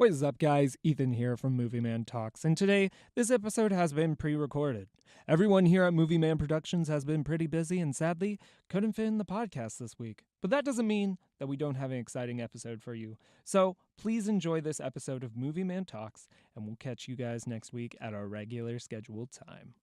What is up, guys? Ethan here from MovieManTalks, and today, this episode has been pre-recorded. Everyone here at Movie Man Productions has been pretty busy and sadly couldn't fit in the podcast this week. But that doesn't mean that we don't have an exciting episode for you. So please enjoy this episode of Movie Man Talks, and we'll catch you guys next week at our regular scheduled time.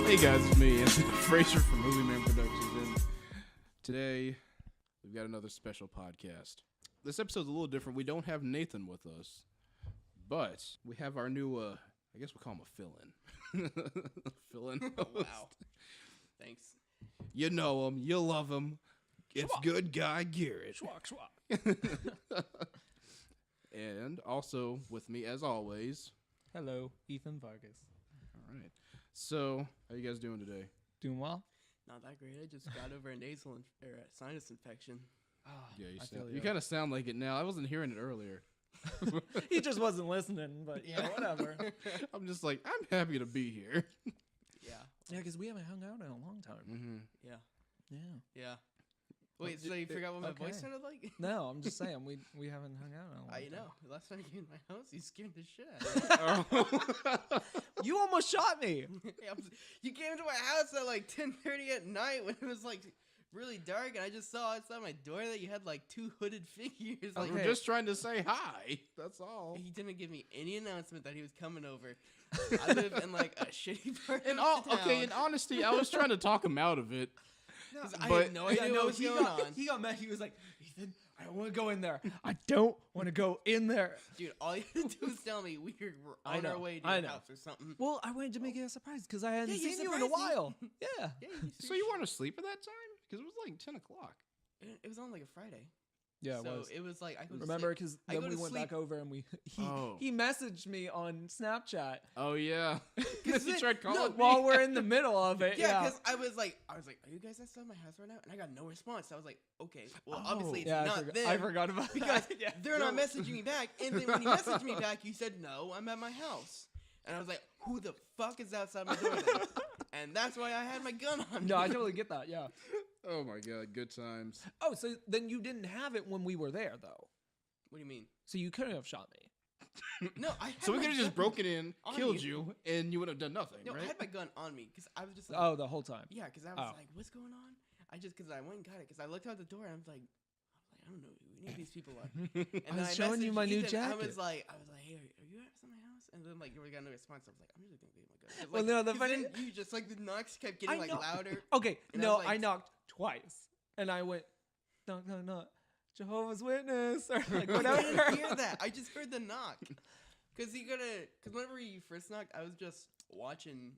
Hey guys, it's me, Anthony Frazier from Movie Man Productions, and today we've got another special podcast. This episode's a little different. We don't have Nathan with us, but we have our new, I guess we'll call him a fill-in. Fill-in. Oh, wow. Thanks. You know him. You love him. It's Schwalk. good guy Garrett. Schwalk. And also with me, as always. Hello, Ethan Vargas. All right. So, how you guys doing today? Doing well? Not that great. I just got over a sinus infection. Yeah, I feel you you. kind of sound like it now. I wasn't hearing it earlier. He just wasn't listening, but yeah, whatever. I'm just like, I'm happy to be here. Yeah. Yeah, because we haven't hung out in a long time. Mm-hmm. Yeah. Yeah. Yeah. Wait, so you forgot what my okay. voice sounded like? No, I'm just saying we haven't hung out in a long time. I know. Last time you came to my house, you scared the shit out of me. You almost shot me. You came to my house at like 10:30 at night when it was like really dark, and I just saw outside my door that you had like two hooded figures. Like, We're just trying to say hi. That's all. he didn't give me any announcement that he was coming over. I live in like a shitty part of town. Okay, in honesty, I was trying to talk him out of it. I but- had no idea what was going on. He got mad. He was like, Ethan, I don't want to go in there. I don't want to go in there. Dude, all you had to do was tell me we were I on know, our way to I your know. house or something. Well, I wanted to make it a surprise because I hadn't Yeah, you seen you in a surprised me. while. Yeah. Yeah, So you weren't asleep at that time? Because it was like 10 o'clock. It was on like a Friday. Yeah, it so was. it was like I go to Remember, sleep. because I then go we to went sleep. back over and Oh. he messaged me on Snapchat Oh, yeah. Cause He it- tried calling no, me. while we're in the middle of it. Yeah, Yeah. because I was like, are you guys outside my house right now? And I got no response. So I was like, okay, well, obviously it's yeah, not them. I forgot about because that. Yeah. they're not messaging me back. And then when you messaged me back, you said, no, I'm at my house. And I was like, who the fuck is outside my door then? And that's why I had my gun on me. No, I totally get that. Yeah. Oh, my God. Good times. Oh, so then you didn't have it when we were there, though. What do you mean? So you couldn't have shot me. No, I had So we my could have just gun broken in, on killed you. you, and you would have done nothing, No, right? I had my gun on me because I was just like, Oh, the whole time. yeah, because I was like, what's going on? Because I went and got it because I looked out the door and I was like, I don't know who any of these people are. And I was showing you messaged my new Ethan, jacket. I was like, hey, are you at my house? And then like we got no response. I was like, I'm just gonna get my gun. 'Cause, Well, like, no, the 'cause funny- then you just like the knocks kept I getting like know. louder. Okay, And I no, was I like- knocked twice, and I went, knock, knock, knock, Jehovah's Witness, or like I whatever. didn't hear that. I just heard the knock. Because whenever you first knocked, I was just watching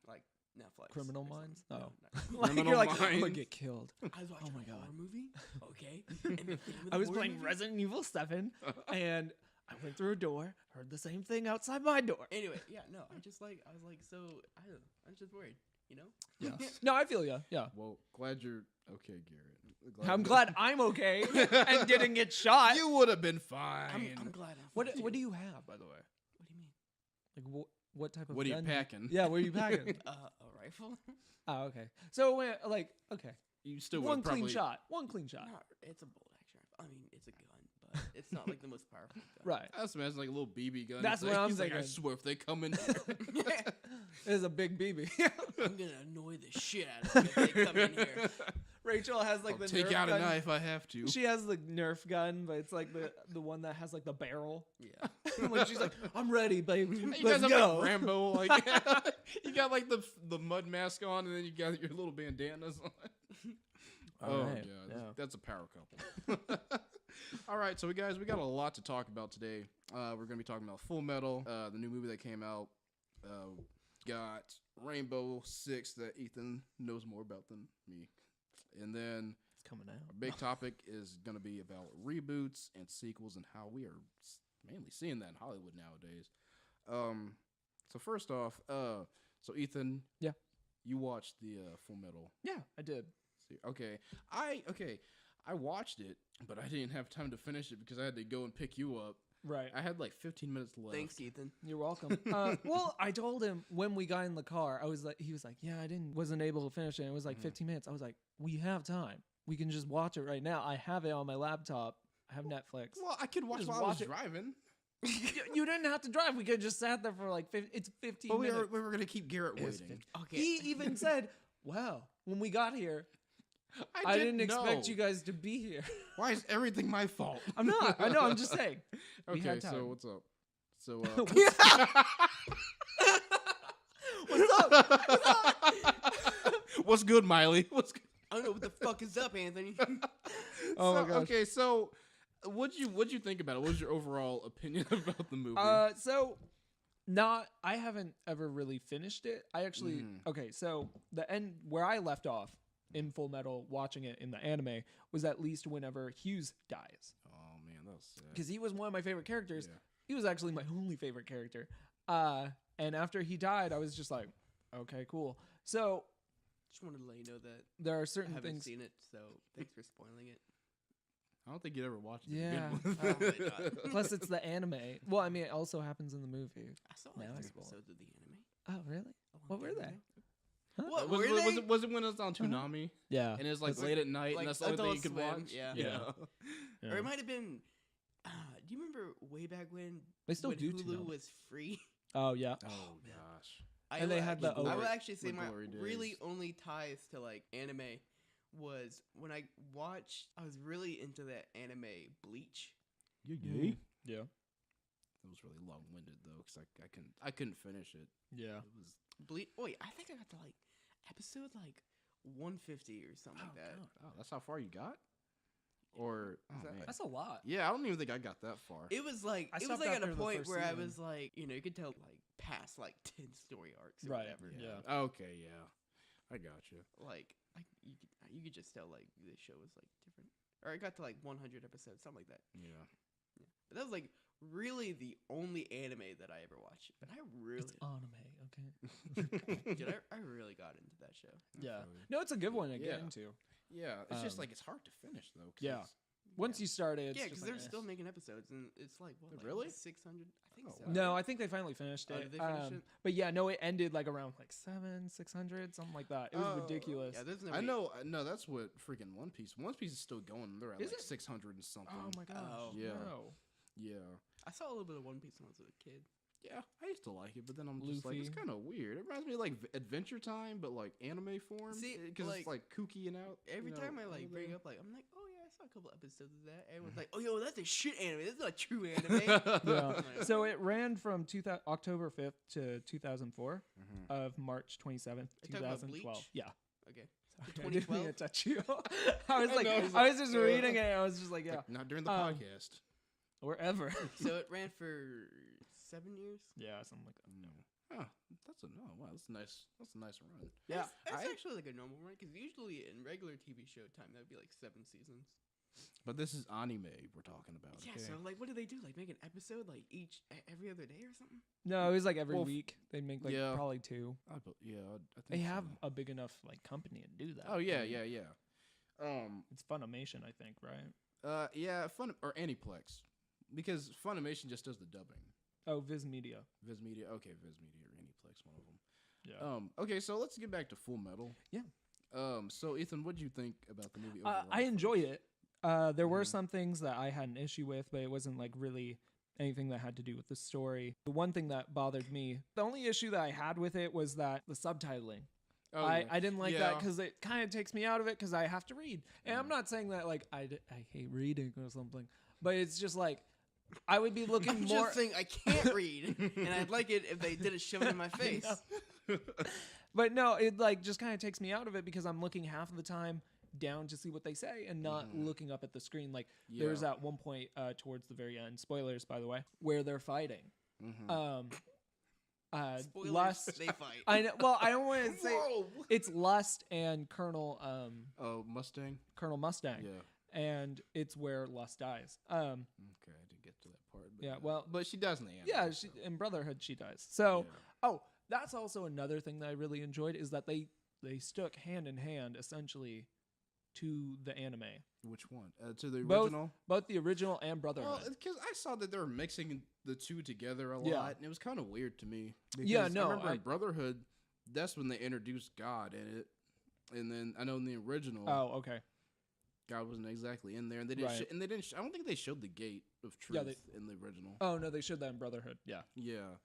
like Netflix. Criminal or Minds? something. No. No, Like, Criminal you're like, I'm gonna Minds. get killed. I was watching my a God. horror movie. Okay. And the theme of I the was horror playing movie- Resident Evil 7, and I went through a door, heard the same thing outside my door. Anyway, yeah, no, I was like, so I don't know, I was just worried, you know? Yeah. No, I feel you. Yeah. Well, glad you're okay, Garrett. I'm glad I'm okay and didn't get shot. You would have been fine. I'm glad. I'm What fine, do too. you have, by the way? What do you mean? Like what type of What are you gun? packing? Yeah, what are you packing? A rifle? Oh, okay. So like, okay, You still one would clean probably shot. One clean shot. No, it's a bolt action rifle. I mean, it's a gun, but it's not like the most powerful gun. Right. I just imagine like a little BB gun. That's He's what like- I'm he's like, I thinking. swear if they come in, It is a big BB. I'm gonna annoy the shit out of them if they come in here. Rachel has like I'll the take Nerf out gun. a knife. I have to. She has the Nerf gun, but it's like the one that has like the barrel. Yeah. Like she's like, I'm ready, baby. You Let's guys have go. like Rambo, like you got like the mud mask on, and then you got your little bandanas on. Oh Alright, god, yeah. that's a power couple. All right, so we got a lot to talk about today. We're gonna be talking about FullMetal, the new movie that came out. Got Rainbow Six that Ethan knows more about than me, and then It's coming out. our big topic is gonna be about reboots and sequels and how we are mainly seeing that in Hollywood nowadays. So first off, so Ethan, Yeah. you watched the FullMetal. Yeah, I did. Okay, I watched it, but I didn't have time to finish it because I had to go and pick you up. Right. I had like 15 minutes left. Thanks, Ethan. You're welcome. Well, I told him when we got in the car, he was like, yeah, wasn't able to finish it. It was like 15 minutes. I was like, we have time. We can just watch it right now. I have it on my laptop. I have Netflix. Well, I could watch Just while I was watch it. driving. You didn't have to drive. We could just sat there for like it's 15 But minutes. we were going to keep Garrett waiting. Okay. He even said, wow, when we got here, I didn't expect you guys to be here. Why is everything my fault? I'm not. I know. I'm just saying. We Okay, had time. so what's up? So, What's up? what's good, Miley? What's good? I don't know what the fuck is up, Anthony. Oh my gosh. Okay, so what'd you think about it? What was your overall opinion about the movie? I haven't ever really finished it. I actually okay, so the end where I left off in Full Metal watching it in the anime was at least whenever Hughes dies. Oh man, that was sad. Because he was one of my favorite characters. Yeah. He was actually my only favorite character. And after he died, I was just like, okay, cool. So Just wanted to let you know that there are I certain haven't things. seen it, so thanks for spoiling it. I don't think you'd ever watched it. Yeah. to begin Oh with. my God. Plus, it's the anime. Well, I mean, it also happens in the movie. I saw like Now I 3 spoil it. episodes of the anime. Oh, really? a long What were time they? ago. Huh? What was, were was, they? was it when it was on Toonami? Yeah. And it was like It's late at night, like and that's the only thing you Adult could Swim, watch. yeah. Yeah. Or it might have been. Do you remember way back when? They still when do Hulu Toonami. was free. Oh, yeah. Oh gosh. And they had the I would glory- actually say the my glory days. really only ties to like anime was when I watched. I was really into that anime Bleach. You Mhm. Yeah. It was really long winded though, because I couldn't finish it. Yeah. It was Bleach. Wait, I think I got to like episode like 150 or something like that. oh, that's how far you got? Or Is that- man. That's a lot. Yeah, I don't even think I got that far. It was like I it was stopped like at after a the point first where I season. was like, you could tell like past like 10 story arcs or Right. whatever. Yeah. Okay, yeah. I got you. Like you could just tell like the show was like different. Or I got to like 100 episodes, something like that. Yeah. But that was like really the only anime that I ever watched. But I really, It's anime, okay? dude, I really got into that show. Yeah. feel you. No, it's a good one to get Yeah. into. Yeah, it's just Um, like it's hard to finish though. 'Cause Yeah. it's- Once you start it, it's Yeah, just because like, they're still making episodes, and it's like what, like Really? 600. I think Oh, so. wow. No, I think they finally finished it. Oh, did they finish it? But yeah, no, it ended like around like 600, something like that. It was Oh, ridiculous. Yeah, there's no. I know. No, that's what freaking One Piece. One Piece is still going. They're at Is like it? 600 and something. Oh my gosh. Oh. Yeah. No. Yeah. I saw a little bit of One Piece when I was a kid. Yeah, I used to like it, but then I'm just like, it's Luffy. kind of weird. It reminds me of like Adventure Time, but like anime form. See, because like, it's like kooky and out. Every you know, time I like out bring there. up like I'm like, oh yeah, I saw a couple episodes of that. Everyone's like, oh yo, that's a shit anime. That's not true anime. Yeah. Like, So it ran from October 5th to 2004 Mhm. of March 27th, Are you talking about 2012. Bleach? Yeah. okay. Sorry, I didn't mean to 2012? touch you. I was I like, know. I was just reading it. And I was just like, yeah, Like, not during the Um, podcast. wherever. So it ran for 7 years. Yeah, something like that. No. Huh, that's a no. Wow, that's nice. That's a nice run. Yeah. That's I- actually like a normal run because usually in regular TV show time that would be like 7 seasons. But this is anime we're talking about. Yeah. okay? So like, what do they do? Like make an episode like every other day or something? No, it was like every Well, week. They'd make like yeah. probably 2. I think They have so. a big enough like company to do that. Oh yeah, I mean, yeah. It's Funimation, I think, right? Yeah, Fun or Aniplex, because Funimation just does the dubbing. Oh, Viz Media. Viz Media, okay, Viz Media or Aniplex, one of them. Yeah. Okay, so let's get back to Full Metal. Yeah. So Ethan, what did you think about the movie? I overall enjoy first? it. There were Mhm. some things that I had an issue with, but it wasn't like really anything that had to do with the story. The one thing that bothered me, the only issue that I had with it was that the subtitling. Oh, I yeah. didn't like that Yeah. because it kind of takes me out of it because I have to read. And I'm not saying that like I hate reading or something, but it's just like I would be looking I'm more. just saying I can't read, and I'd like it if they did it shove it in my face. But no, it like just kind of takes me out of it because I'm looking half of the time down to see what they say and not looking up at the screen. Like there's Yeah. at one point towards the very end, spoilers by the way, where they're fighting. Mhm. Spoilers, Lust. they fight. I know. Well, I don't want to say Whoa! it's Lust and Colonel Oh, Mustang. Colonel Mustang, Yeah. and it's where Lust dies. Okay, I didn't get to that part. But Yeah, well- but she does in the end. Yeah, she, in Brotherhood she dies. So, Yeah. oh, that's also another thing that I really enjoyed is that they stuck hand in hand essentially to the anime. Which one? To the Both- original? Both the original and Brotherhood. Well, because I saw that they were mixing the two together a lot, Yeah. and it was kind of weird to me. Yeah, Because no, I remember I- in Brotherhood, that's when they introduced God in it, and then I know in the original, Oh, okay. God wasn't exactly in there, and they didn't. Right. And they didn't. I don't think they showed the gate of truth Yeah, in the original. Oh no, they showed that in Brotherhood. Yeah. Yeah,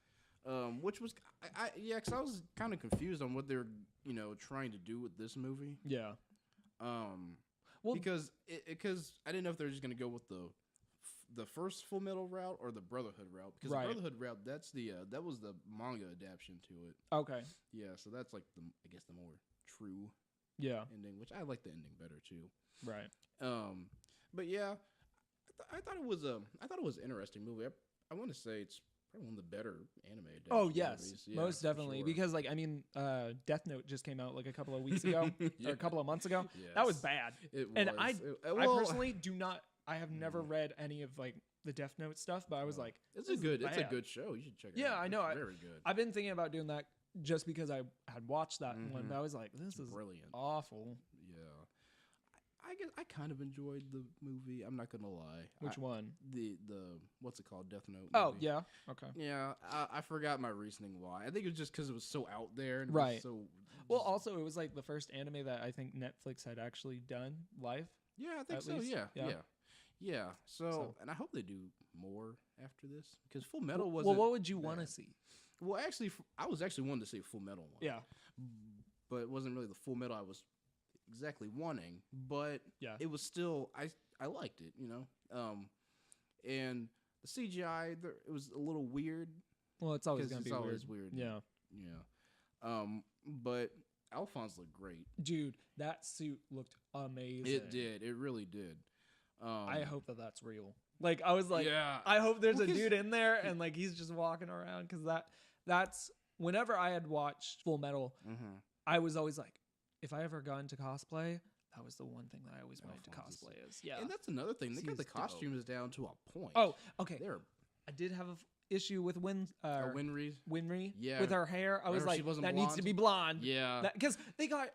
which was because I was kind of confused on what they're trying to do with this movie. Yeah. Well- because I didn't know if they were just gonna go with the first FullMetal route or the Brotherhood route. Because Right. the Brotherhood route, that was the manga adaptation to it. Okay. Yeah, so that's like the more true Yeah. ending, which I like the ending better too. Right. But yeah, I thought it was an interesting movie. I want to say it's probably one of the better anime adaptation Oh yes, movies. Yeah, most for definitely. sure. Because Death Note just came out like a couple of weeks ago or a couple of months ago. That was Yes. bad. It And was. I Well, personally do not. I have never read any of like the Death Note stuff, but I was like, it's this a is good bad. show. You should check it Yeah, out. I know. It's very good. I've been thinking about doing that just because I had watched that one, but I was like, this is Brilliant. awful. Yeah. I guess I kind of enjoyed the movie. I'm not gonna lie. Which one? The what's it called? Death Note. Oh movie. yeah. Okay. Yeah, I forgot my reasoning why. I think it was just because it was so out there. And it Right. was so. Well, also it was like the first anime that I think Netflix had actually done live. Yeah, I think at so. least, Yeah. yeah. Yeah. So, and I hope they do more after this because Full Metal was. Well, what would you want to see? Well, actually, I was actually wanting to see a Full Metal one. Yeah. But it wasn't really the Full Metal I was exactly wanting. But Yeah. it was still I liked it, and the CGI it was a little weird. Well, it's always 'Cause gonna it's be always weird. weird. Yeah. Yeah. But Alphonse looked great. Dude, that suit looked amazing. It did. It really did. I hope that that's real. Like I was like, Yeah. I hope there's Well, a 'cause- dude in there and like he's just walking around because that's whenever I had watched Full Metal, Mm-hmm. I was always like, if I ever got into cosplay, that was the one thing that I always wanted to Alphonse is- cosplay as. Yeah. And that's another thing. They got the He's dope. costumes down to a point. Oh, okay. They're I did have a issue with Winry. Winry Yeah. with her hair. I was Remember she like, wasn't that needs to blonde? be blonde. Yeah. Because they got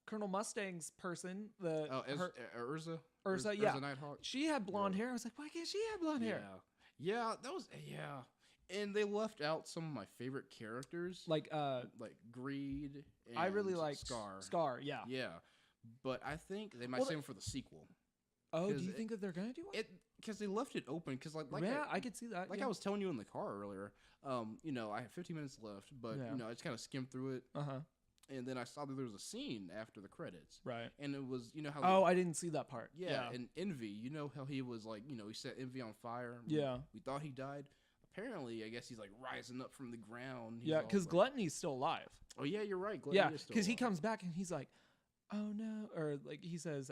Colonel Mustang's person, Urza. Urza, yeah. Urza Nighthawk. she had blonde hair. I was like, why can't she have blonde hair? Yeah, that was and they left out some of my favorite characters, Like Greed. And I really liked Scar. Scar, yeah. Yeah, but I think they might Well, save him for the sequel. Oh, do 'Cause you think that they're gonna do one? Because they left it open. Because Yeah, I could see that. like yeah. I was telling you in the car earlier. I have 15 minutes left, but Yeah. I just kind of skimmed through it, Uh-huh. and then I saw that there was a scene after the credits, Right. and it was how Oh, I didn't see that part. yeah, and Envy, how he was like, he set Envy on fire. Yeah. We thought he died. Apparently, I guess he's like rising up from the ground. He's Yeah, all, because like- Gluttony's still alive. Oh yeah, you're right. Gluttony Yeah, is still because he alive. comes back and he's like, oh no, or like he says,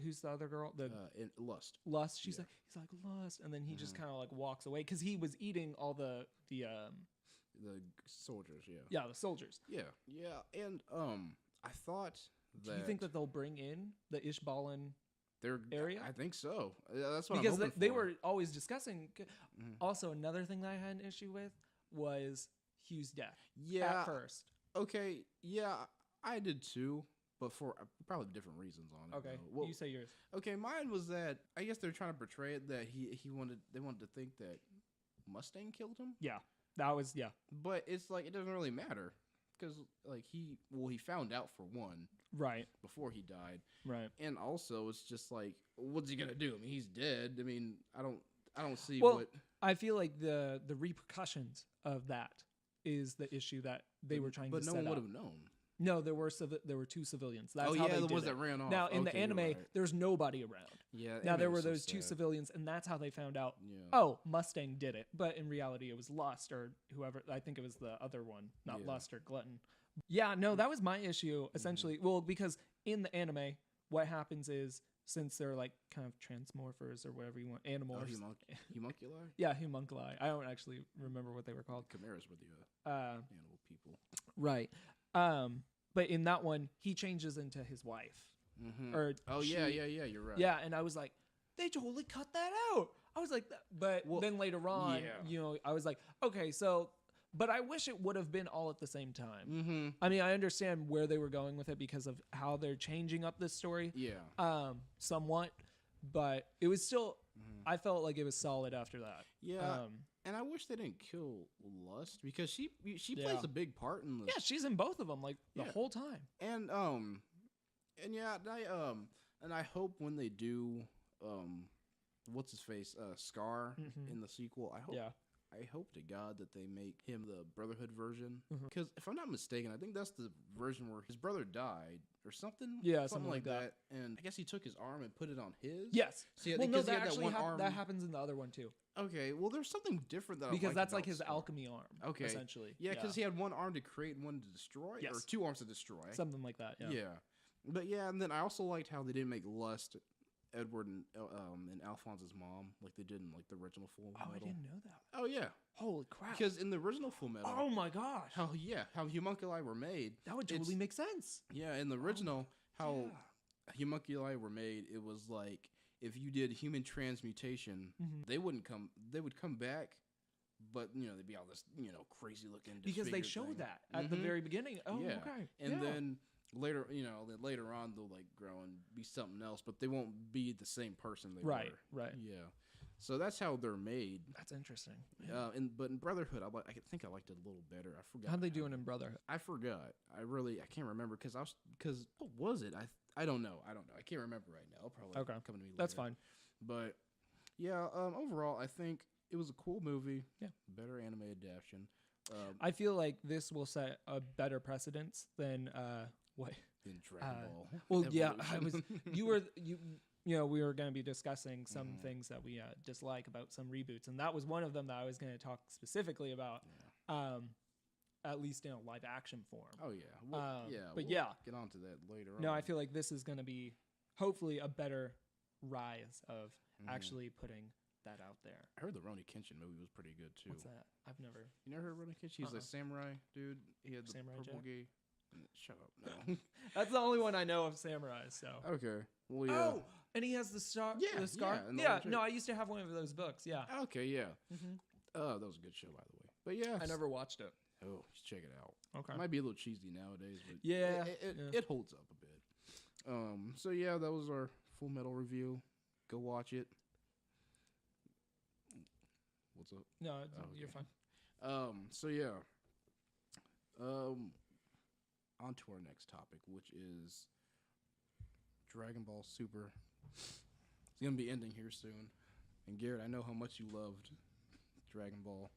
who's the other girl? The in Lust. Lust. He's yeah. like Lust, and then he just kind of like walks away because he was eating all the The soldiers, yeah. yeah, the soldiers. Yeah, and I thought Do you think that they'll bring in the Ishbalan they're area? I think so. That's what Because I'm hoping they for. were always discussing. Mhm. Also, another thing that I had an issue with was Hugh's death. Yeah. At first. Okay. Yeah, I did too, but for probably different reasons on it. Okay. though. Well, You say yours. okay, mine was that I guess they're trying to portray it that they wanted to think that Mustang killed him, Yeah. That was yeah. but it's like it doesn't really matter because like he found out for one Right. before he died, Right. and also it's just like what's he gonna do? I mean, he's dead. I mean, I don't see Well, what. I feel like the repercussions of that is the issue that they were trying But to no set one would up. have known. No, there were two civilians. That's Oh how yeah, they the did ones it. that ran off. Now in the Okay, you're anime, right. there's nobody around. Yeah. Now anime there were was so those two sad. civilians, and that's how they found out. Yeah. Oh, Mustang did it, but in reality, it was Lust or whoever. I think it was the other one, not Yeah. Lust or Glutton. Yeah, no, that was my issue essentially. Well, because in the anime, what happens is since they're like kind of transmorphers or whatever you want, Oh, animals. Homunculi? Yeah, homunculi. I don't actually remember what they were called. Chimeras were the animal people. Right. But in that one, he changes into his wife. Mm-hmm. Or Oh she- yeah, you're right. Yeah, and I was like, they totally cut that out. I was like, but Well, then later on, yeah. I was like, okay, so But I wish it would have been all at the same time. Mm-hmm. I mean, I understand where they were going with it because of how they're changing up this story. Yeah. Somewhat, but it was still. I felt like it was solid after that. Yeah. And I wish they didn't kill Lust because she Yeah. plays a big part in this. Yeah, she's in both of them like the Yeah. whole time. And I hope when they do what's his face Scar in the sequel, I hope to God that they make him the Brotherhood version. Because if I'm not mistaken, I think that's the version where his brother died or something. Yeah, something like that. And I guess he took his arm and put it on his. Yes. So, Well, no, because he that had actually one arm. that happens in the other one too. Okay, well, there's something different that Because I that's about like his Scar. alchemy arm. Okay. Essentially. Yeah, because he had one arm to create and one to destroy, or Yes. two arms to destroy. Something like that. Yeah. Yeah. But yeah, and then I also liked how they didn't make Lust Edward and Alphonse's mom like they did in like the original Full Metal. Oh, I didn't know that. Oh yeah, Holy crap! because in the original Full Metal, Oh my gosh, how homunculi were made. that would totally make sense. Yeah, in the original, how homunculi were made, it was like if you did human transmutation, they would come back, but they'd be all this crazy looking. Because they disfigured showed thing. that at the very beginning. Oh, Yeah. okay. And then later on they'll like grow and be something else, but they won't be the same person they were. Right. Yeah. So that's how they're made. That's interesting. But in Brotherhood, I think I liked it a little better. I forgot. How'd they doing in Brotherhood? I forgot. I can't remember because what was it? I don't know. I can't remember right now. It'll probably come to me later. That's fine. But yeah, overall, I think it was a cool movie. Yeah. Better anime adaptation. I feel like this will set a better precedence than what? In Dragon Ball. Well, yeah, Evolution. we were going to be discussing some things that we dislike about some reboots, and that was one of them that I was going to talk specifically about, at least in a live action form. Oh yeah, but we'll yeah, get onto that later. No, on. I feel like this is going to be hopefully a better rise of actually putting that out there. I heard the Rurouni Kenshin movie was pretty good too. What's that? I've never. You never heard Rurouni Kenshin? He's a samurai dude. He had the Samurai purple Jack? gi. Shut up. No. That's the only one I know of samurai. So. Okay. Well, yeah. Oh, and he has the star. Yeah, the scar. yeah, and the Yeah. legit- No, I used to have one of those books. Yeah. Okay. Yeah. That was a good show, by the way. But yeah, I never watched it. Oh, you should check it out. Okay. It might be a little cheesy nowadays, but Yeah, it holds up a bit. So yeah, that was our Full Metal review. Go watch it. What's up? No, okay. you're fine. So yeah. On to our next topic, which is Dragon Ball Super. It's gonna be ending here soon. And Garrett, I know how much you loved Dragon Ball.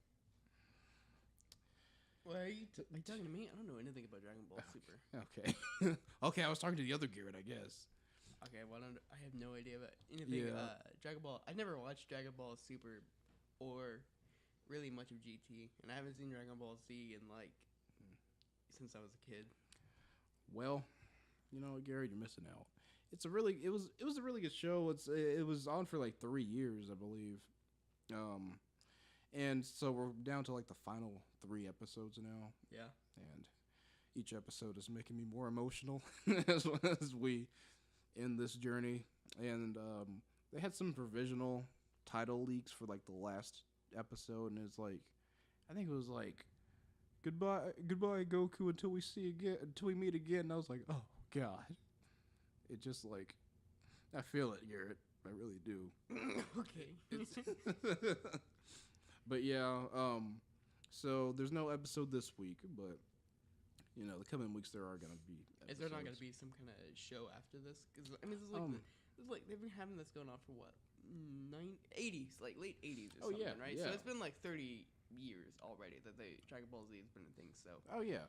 What are you talking to me? I don't know anything about Dragon Ball Super. Okay. Okay, I was talking to the other Garrett, I guess. Okay, well, I have no idea about anything. Yeah. Dragon Ball. I never watched Dragon Ball Super or really much of GT, and I haven't seen Dragon Ball Z in since I was a kid. Well, Garrett, you're missing out. It was a really good show. It was on for like 3 years, I believe. And so we're down to like the final 3 episodes now. Yeah. And each episode is making me more emotional as we end this journey. And they had some provisional title leaks for like the last episode, and it's like, I think it was like, goodbye Goku until we meet again. And I was like, oh god, it just like, I feel it, Garrett. I really do. Okay. But yeah, so there's no episode this week, but the coming weeks there are gonna be episodes. Is there not going to be some kind of show after this? Because I mean, this is like they've been having this going on for what, 80s, like late 80s or something, right? Yeah. So it's been like 30 years already that Dragon Ball Z has been a thing. So. Oh yeah.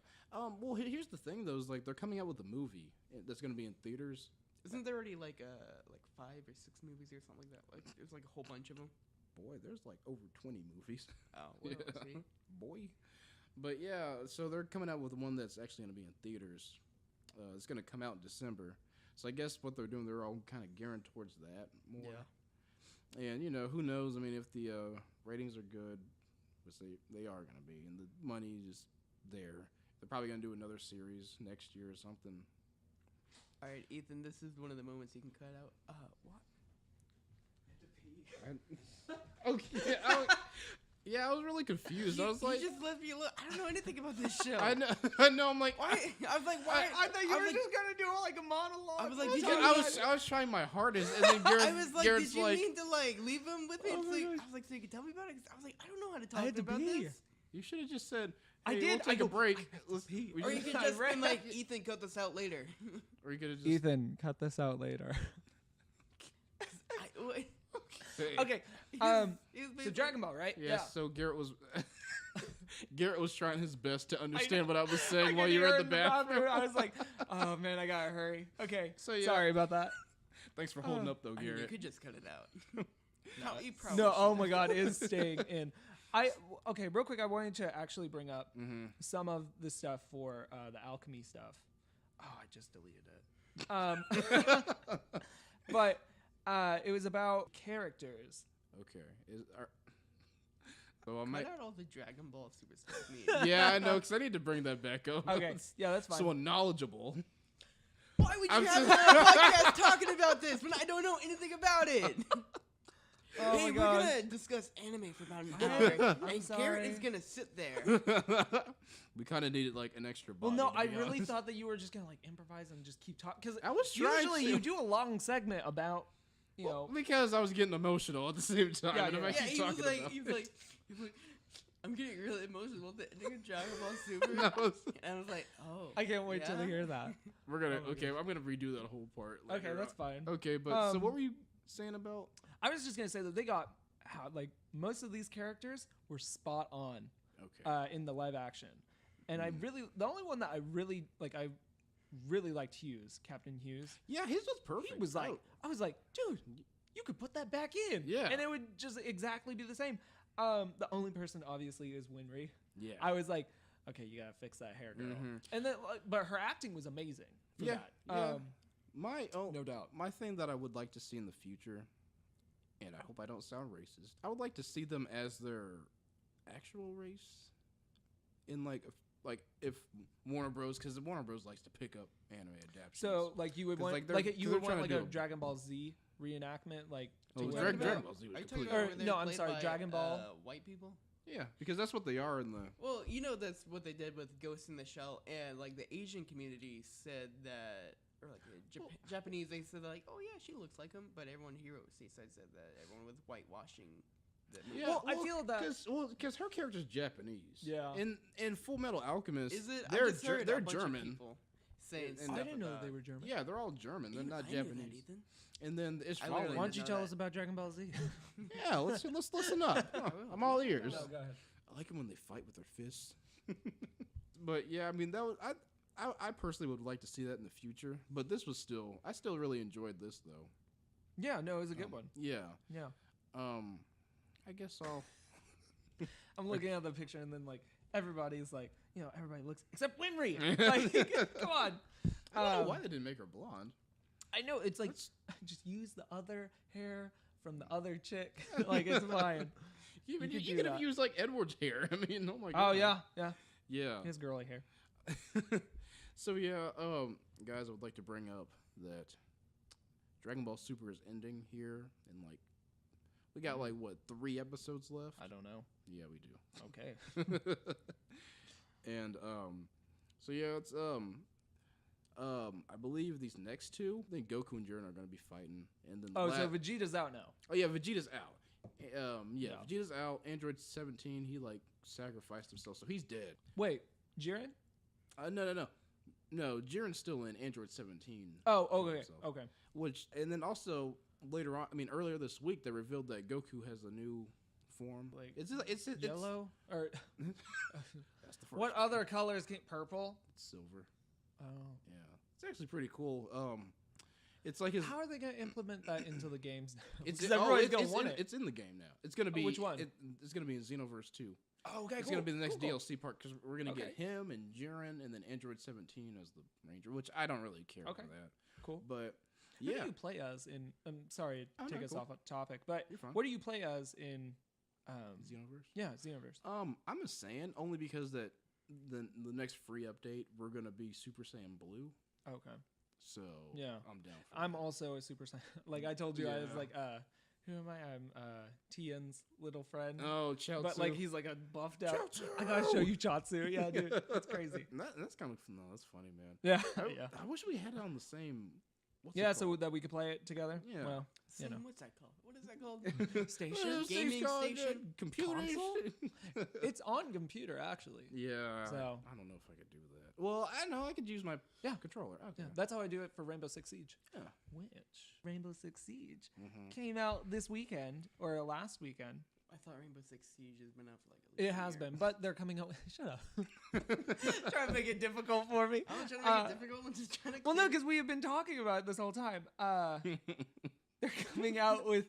Well, here's the thing though, is like they're coming out with a movie that's gonna be in theaters. Isn't there already like 5 or 6 movies or something like that? Like there's like a whole bunch of them. Boy, there's like over 20 movies. Oh, well, see. Boy. But yeah, so they're coming out with one that's actually going to be in theaters. It's going to come out in December. So I guess what they're doing, they're all kind of gearing towards that more. Yeah. And, who knows? I mean, if the ratings are good, which they are going to be, and the money is there, they're probably going to do another series next year or something. All right, Ethan, this is one of the moments you can cut out. What? Okay. Yeah, I was really confused. I was you like, just left me alone. I don't know anything about this show. I know. I'm like, Why? I was like, why? I thought you I were was just gonna do like a monologue. I was like, Dude, did you? I was trying my hardest, and then Garrett, I was like, Garrett's did you like, mean to like leave him with me? Oh It's my like, gosh. I was like, so you can tell me about it. 'Cause I was like, I don't know how to I talk had to about pee. this. you should have just said, I hey, did. we'll take I a go, break. I Let's pee. we Or you just- could I just read been like, it. Ethan, cut this out later. or you could have just. Ethan, cut this out later. Hey. Okay. He's So basically- Dragon Ball, right? Yeah, so Garrett was Garrett was trying his best to understand what I was saying while could you were hear at in the bathroom. I was like, oh man, I gotta hurry. Okay. So, yeah. Sorry about that. Thanks for holding up though, I mean, you Garrett. could just cut it out. No, you probably No, oh shouldn't. my god, it is staying in. Okay, real quick, I wanted to actually bring up some of the stuff for the alchemy stuff. Oh, I just deleted it. But it was about characters. Okay. So I might. Cut out all the Dragon Ball Super stuff. Me. Yeah, I know, because I need to bring that back up. Okay, yeah, that's fine. So knowledgeable. Why would you I'm have so- a podcast talking about this when I don't know anything about it? Oh hey, my we're god. gonna discuss anime for about an hour, I'm and sorry. Garrett is gonna sit there. We kind of needed like an extra Well, body. no, to I be really honest. thought that you were just gonna like improvise and just keep talking. Because I was trying usually to. you do a long segment about, you Well, know. because I was getting emotional at the same time. Yeah, and if yeah. I Yeah, keep he was talking like, about he was like, I'm getting really emotional at the ending of Dragon Ball Super. No, it's- And I was like, oh. I can't wait till yeah? to hear that. we're gonna Oh my okay. I'm gonna redo that whole part. Okay, later that's on. fine. Okay, but so Um, what were you saying about? I was just gonna say that they got like most of these characters were spot on Okay. in the live action, and the only one that I really liked Hughes, Captain Hughes. Yeah, his was perfect. He was like, I was like, dude, you could put that back in, Yeah. and it would just exactly be the same. The only person obviously is Winry. yeah. I was like, okay, you gotta fix that hair, girl. Mhm. And then, but her acting was amazing for Yeah, that. yeah. No doubt. My thing that I would like to see in the future, and I hope I don't sound racist, I would like to see them as their actual race. In like if Warner Bros. Because Warner Bros. Likes to pick up anime adaptations. So like you would 'Cause, want like, like, they're- you they're would want trying like to a do a- Dragon Ball Z reenactment, like Oh, to Are you where- talking Dragon about- Ball Z was Are you talking completely- about Or, where they're no, I'm played sorry, by, Dragon Ball. White people? Yeah, because that's what they are in the. Well, you know that's what they did with Ghost in the Shell, and like the Asian community said that, or like the Japanese, they said like, oh yeah, she looks like him, but everyone here said that everyone was whitewashing. Yeah, Well, I feel that- because her character's Japanese. Yeah. In Full Metal Alchemist, Is it? They're I just heard they're a bunch of German. people saying And- stuff I didn't know about- they were German. Yeah, they're all German. They're Even not I knew that, Japanese. Ethan. And then it's I literally Why following. don't you know tell that. us about Dragon Ball Z? Yeah, let's listen up. I will. I'm all ears. No, go ahead. I like them when they fight with their fists. But yeah, I mean that was I personally would like to see that in the future. But this was I still really enjoyed this though. Yeah, no, it was a good one. Yeah. Yeah. I guess I'll. I'm looking at the picture and then like everybody's like, you know, everybody looks except Winry. Like, come on. I don't know why they didn't make her blonde. I know it's like just use the other hair from the other chick. Like it's fine. You could do could have that. used like Edward's hair. I mean, oh my god. Oh yeah, yeah. Yeah. His girly hair. So yeah, guys, I would like to bring up that Dragon Ball Super is ending here, and like we got like what 3 episodes left. I don't know. Yeah, we do. Okay. And so yeah, it's I believe these next 2, I think Goku and Jiren are going to be fighting, and then So Vegeta's out now. oh yeah, Vegeta's out. Yeah, Yeah. Vegeta's out. Android 17, he like sacrificed himself, so he's dead. Wait, Jiren? No, Jiren's still in Android 17. Oh, okay, himself. okay. Which, and then also later on, I mean, earlier this week, they revealed that Goku has a new form. Like It's Yellow or That's the first what one. other colors can purple? It's silver. Oh. Yeah, it's actually pretty cool. It's like his. How are they gonna implement that into the games now? It's Because everybody's gonna it's want in, it. It's in the game now. It's gonna be which one? It's gonna be in Xenoverse 2. Oh, okay, It's cool. gonna be the next cool. DLC part because we're gonna get Okay. him and Jiren and then Android 17 as the Ranger, which I don't really care Okay. for that. Cool. But Who yeah, do you play as in? I'm sorry Oh, to take no, us cool. off a topic, but You're fine. what do you play as in? Xenoverse. Yeah, Xenoverse. I'm a Saiyan only because that the next free update we're gonna be Super Saiyan Blue. Okay. So Yeah. I'm down for I'm that. also a Super Saiyan. Like I told you, I was Yeah. like Who am I? I'm Tian's little friend. Oh, Chaozu. But like he's like a buffed out. Chaozu! I gotta show you Chatsu. Yeah, dude, that's crazy. That's kind of no, that's funny, man. Yeah, I, yeah, I wish we had it on the same. What's it yeah. So called? that we could play it together. Yeah. Well, you Same, know. what's that called? What is that called? Station. Gaming station? computer. Console? It's on computer actually. Yeah. So- I don't know if I could do that. Well, I know I could use my controller. Okay. Yeah, that's how I do it for Rainbow Six Siege. Yeah. Which Rainbow Six Siege Mhm. came out this weekend or last weekend. I thought Rainbow Six Siege has been out for like at least It a has year. been, but they're coming out. Shut up. Trying to make it difficult for me. I'm not trying to make it difficult. I'm just trying to. Well, no, because we have been talking about it this whole time. They're coming out with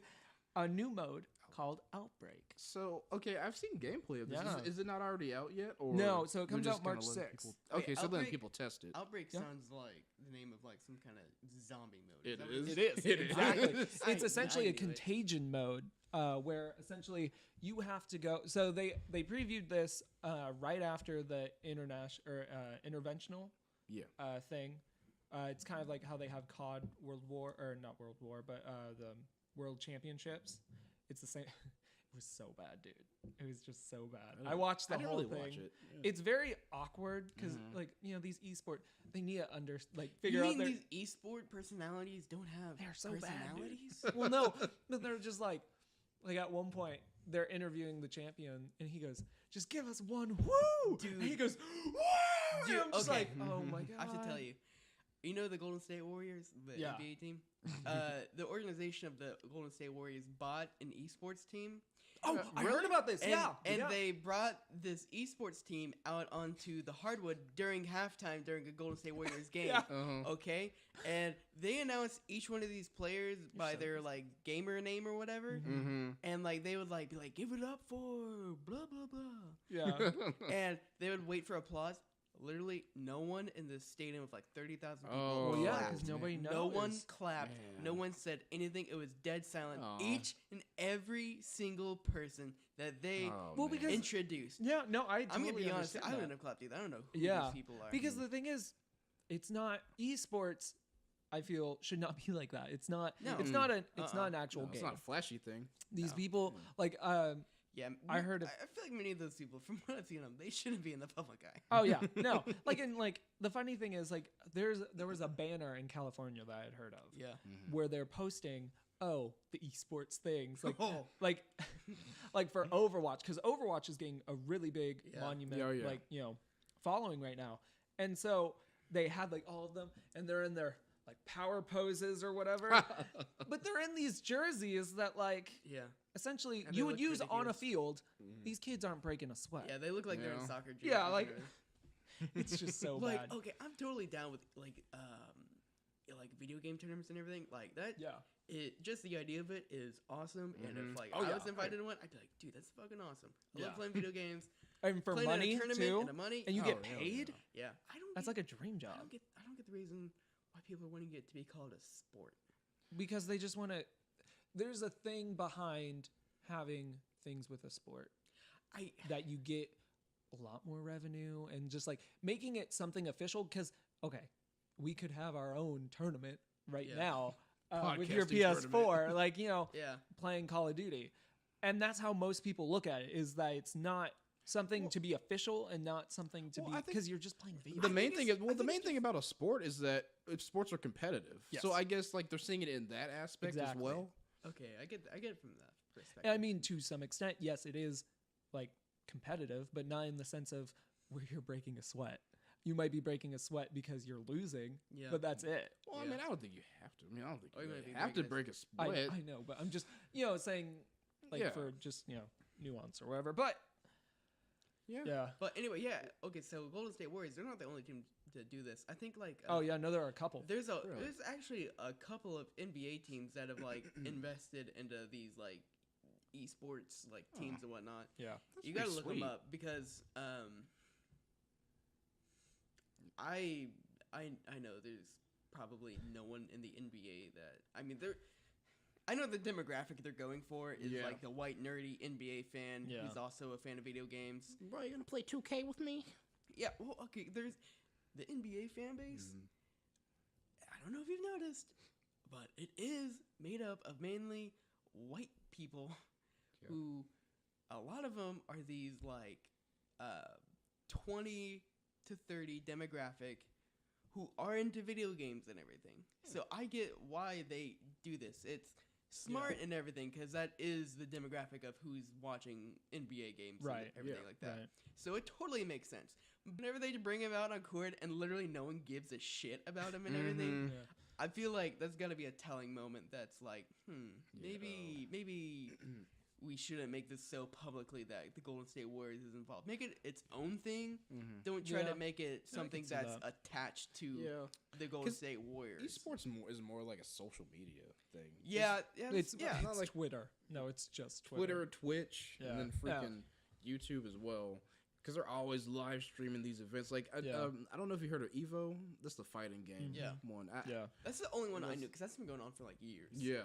a new mode called Outbreak. So, okay, I've seen gameplay of this. Yeah. Is it not already out yet? Or No, so it they're comes just out kinda March letting 6th. people- Wait, Okay, so then Outbreak- people test it. Outbreak Yeah. sounds like the name of like some kind of zombie mode. It that is. what It is It exactly. is. It's essentially I a knew it. contagion mode, where essentially you have to go. So they previewed this right after the interventional Yeah. thing. It's kind of like how they have COD World War, or not World War, but the World Championships. It's the same. It was so bad, dude. It was just so bad. I watched the I didn't whole really thing. watch it. Yeah. It's very awkward because, Mhm. like, you know, these esport, they need to You figure out mean their. these esport personalities don't have They're so bad, dude. personalities? Well, no, but they're just like at one point they're interviewing the champion, and he goes, "Just give us one woo," Dude. And he goes, "Woo!" Dude, and I'm just okay. like, "Oh my god!" I have to tell you, you know the Golden State Warriors, the Yeah. NBA team. The organization of the Golden State Warriors bought an esports team. Oh, I heard about this. And, yeah, and yeah. they brought this esports team out onto the hardwood during halftime during a Golden State Warriors game. Yeah. Uh-huh. Okay, and they announced each one of these players by so their like gamer name or whatever, Mm-hmm. and like they would like be like, "Give it up for blah blah blah," yeah. and they would wait for applause. Literally, no one in the stadium with like 30,000 people. Oh, Well, yeah, clapped. because nobody knows. No one clapped. Man. No one said anything. It was dead silent. Aw. Each and every single person that they Oh, Well, man. because- introduced. Yeah, no, I. I'm gonna totally be honest. understand I that. wouldn't have clapped either. I don't know who Yeah, these people are. Because the thing is, it's not esports. I feel should not be like that. It's not. No. It's not an. It's not an actual No, game. it's not a flashy thing. These No. people like yeah, I heard of- I feel like many of those people, from what I've seen them, they shouldn't be in the public eye. Oh yeah, no. Like and like the funny thing is like there was a banner in California that I had heard of Yeah. where they're posting the esports things like Oh. like like for Overwatch because Overwatch is getting a really big Yeah. monument Yeah, yeah. like following right now, and so they had like all of them and they're in their like power poses or whatever, but they're in these jerseys that like Yeah. essentially And you they would look use on a ridiculous. field. These kids aren't breaking a sweat. Yeah, they look like they're in Yeah. soccer jerseys. Yeah, like- and It's just so like bad. okay, I'm totally down with like video game tournaments and everything like that. Yeah. It just the idea of it is awesome, and if Mhm. like Oh, I yeah. was invited to one, I'd be like, dude, that's fucking awesome. I Yeah. love playing video games. And for Playing money in a tournament too, and the money, and you Oh, get hell paid. yeah. yeah, I don't. That's get, like a dream I job don't get the reason why people are wanting it to be called a sport. because they just want to. There's a thing behind having things with a sport I that you get a lot more revenue and just like making it something official. Because okay, we could have our own tournament right Yeah. now with your Podcasting PS4, like yeah. playing Call of Duty, and that's how most people look at it. Is that it's not something to be official and not something to Well, be I think because you're just playing video. The games. main think thing it's- is I the think main it's thing about a sport is that if sports are competitive. Yes. So I guess like they're seeing it in that aspect Exactly. as well. Okay, I get it from that perspective. And I mean, to some extent, yes, it is like competitive, but not in the sense of where you're breaking a sweat. You might be breaking a sweat because you're losing, Yeah. but that's it. Well, I Yeah. mean, I don't think you have to. I mean, I don't think Or you you really might be have to breaking break a sweat. I know, but I'm just saying like Yeah. for just nuance or whatever. But Yeah. yeah. But anyway, yeah. Okay, so Golden State Warriors, they're not the only team to do this. I think like Oh yeah, no, there are a couple. There's Really? there's actually a couple of NBA teams that have like invested into these like esports like teams and whatnot. Yeah. That's You gotta pretty look sweet. them up because I know there's probably no one in the NBA that I know the demographic they're going for is Yeah. like the white nerdy NBA fan Yeah. who's also a fan of video games. Bro, you gonna play 2K with me? Yeah, well, okay, there's the NBA fan base. Mm-hmm. I don't know if you've noticed, but it is made up of mainly white people Yeah. who, a lot of them are these like 20 to 30 demographic who are into video games and everything. So I get why they do this. It's smart and everything because that is the demographic of who's watching NBA games and everything like that. Right. So it totally makes sense. Whenever they bring him out on court and literally no one gives a shit about him and everything, Yeah. I feel like that's got to be a telling moment that's like, maybe we shouldn't make this so publicly that the Golden State Warriors is involved. Make it its own thing. Don't try to make it something that's attached to the Golden State Warriors. Esports is more like a social media thing. It's not not like- like Twitter. No, it's just Twitter. Twitch, Yeah. and then freaking YouTube as well. Because they're always live streaming these events. Like, I don't know if you heard of Evo. That's the fighting game. Yeah. One. That's the only one I knew because that's been going on for like years. Yeah.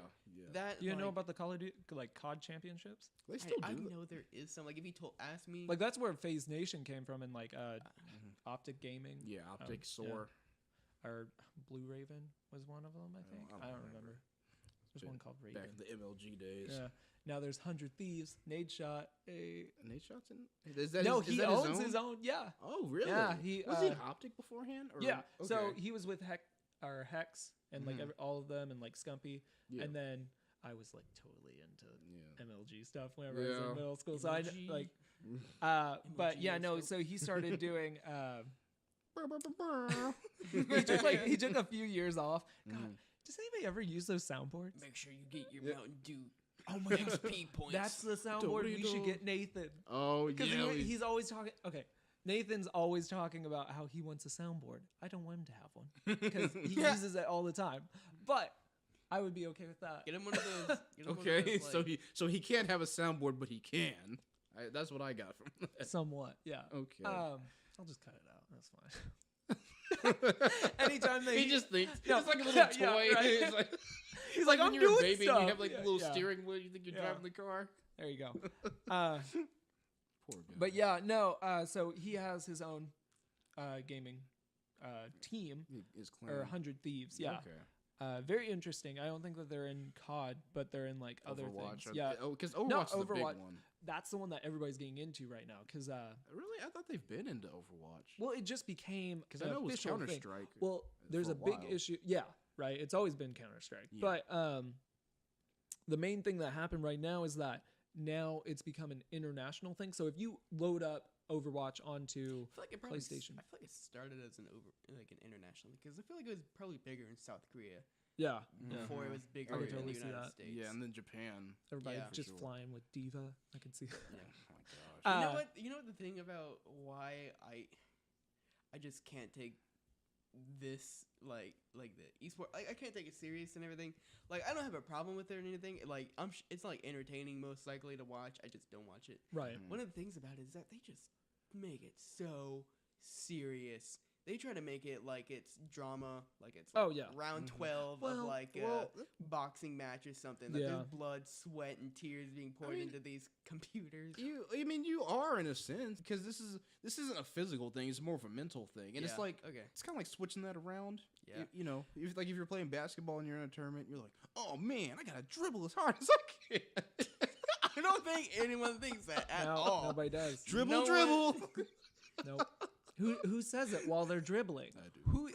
That Do you know like, about the Call of Duty, like COD championships? They still I do. know there is some. Like if you ask me, Like that's where FaZe Nation came from, and like Optic Gaming. Yeah, Optic, yeah. Soar. Or Blue Raven was one of them, I think. I don't I don't remember. There's one called Raven. Back in the MLG days. Yeah. Now there's 100 Thieves, Nade Shot. Nate Shots in? Is that No, his, he is that owns his own. Yeah. Oh, really? Yeah, was he an Optic beforehand? Or? Yeah. Okay. So he was with Hex and like Mhm. all of them and like Scumpy. Yeah. And then I was like totally into Yeah. MLG stuff whenever I was Yeah. in middle school. So I MLG. like, MLG but yeah, is no. dope. So he started doing. He he took a few years off. God, does anybody ever use those soundboards? make sure you get your Yeah. Mountain Dew. Oh my XP points. That's the soundboard we should Dorito. get Nathan. Oh, Because yeah. he's always talking. Okay, Nathan's always talking about how he wants a soundboard. I don't want him to have one because he uses it all the time. But I would be okay with that. Get him one of those. Get him one of Okay, those, so he can't have a soundboard, but he can. That's what I got from that. Somewhat, yeah. Okay. I'll just cut it out. That's fine. Anytime they he just thinks No, it's like a little yeah, toy. right. He's like, when I'm you're a doing baby stuff. and you have like Yeah, a little yeah. steering wheel. You think you're Yeah. driving the car. There you go. Poor guy. But yeah, no. So he has his own gaming team, His clan. or 100 Thieves. Yeah. Okay. Very interesting. I don't think that they're in COD, but they're in like other Overwatch. things. Yeah, Oh, because Overwatch No, is the big Overwatch. one. that's the one that everybody's getting into right now. Because Really, I thought they've been into Overwatch. well, it just became Because I know it was official Counter thing. Strike. Well, there's for a a big while. issue. Yeah, right. It's always been Counter Strike, Yeah. but the main thing that happened right now is that now it's become an international thing. So if you load up Overwatch onto I feel like it probably PlayStation. I feel like it started as an international because I feel like it was probably bigger in South Korea yeah, before it was bigger I in could totally the see United that. States. Yeah, and then Japan. everybody Yeah. For just sure. flying with Diva. I can see. Oh my gosh. You know Uh, what? You know what the thing about why I just can't take this like the esport. Like I can't take it serious and everything. Like I don't have a problem with it or anything. Like it's like entertaining most likely to watch. I just don't watch it. Right. One of the things about it is that they just make it so serious. They try to make it like it's drama, like it's Oh, yeah. round 12 of Well, like a well, boxing match or something. Like Yeah. there's blood, sweat, and tears being poured mean, into these computers. You are in a sense because this isn't a physical thing. It's more of a mental thing, and it's Yeah, like okay. it's kind of like switching that around. Yeah. You know, if you're playing basketball and you're in a tournament, you're like, oh man, I gotta dribble as hard as I can. I don't think anyone thinks that at No, all. nobody does. dribble, No one- dribble. Nope. Who says it while they're dribbling? I do. Who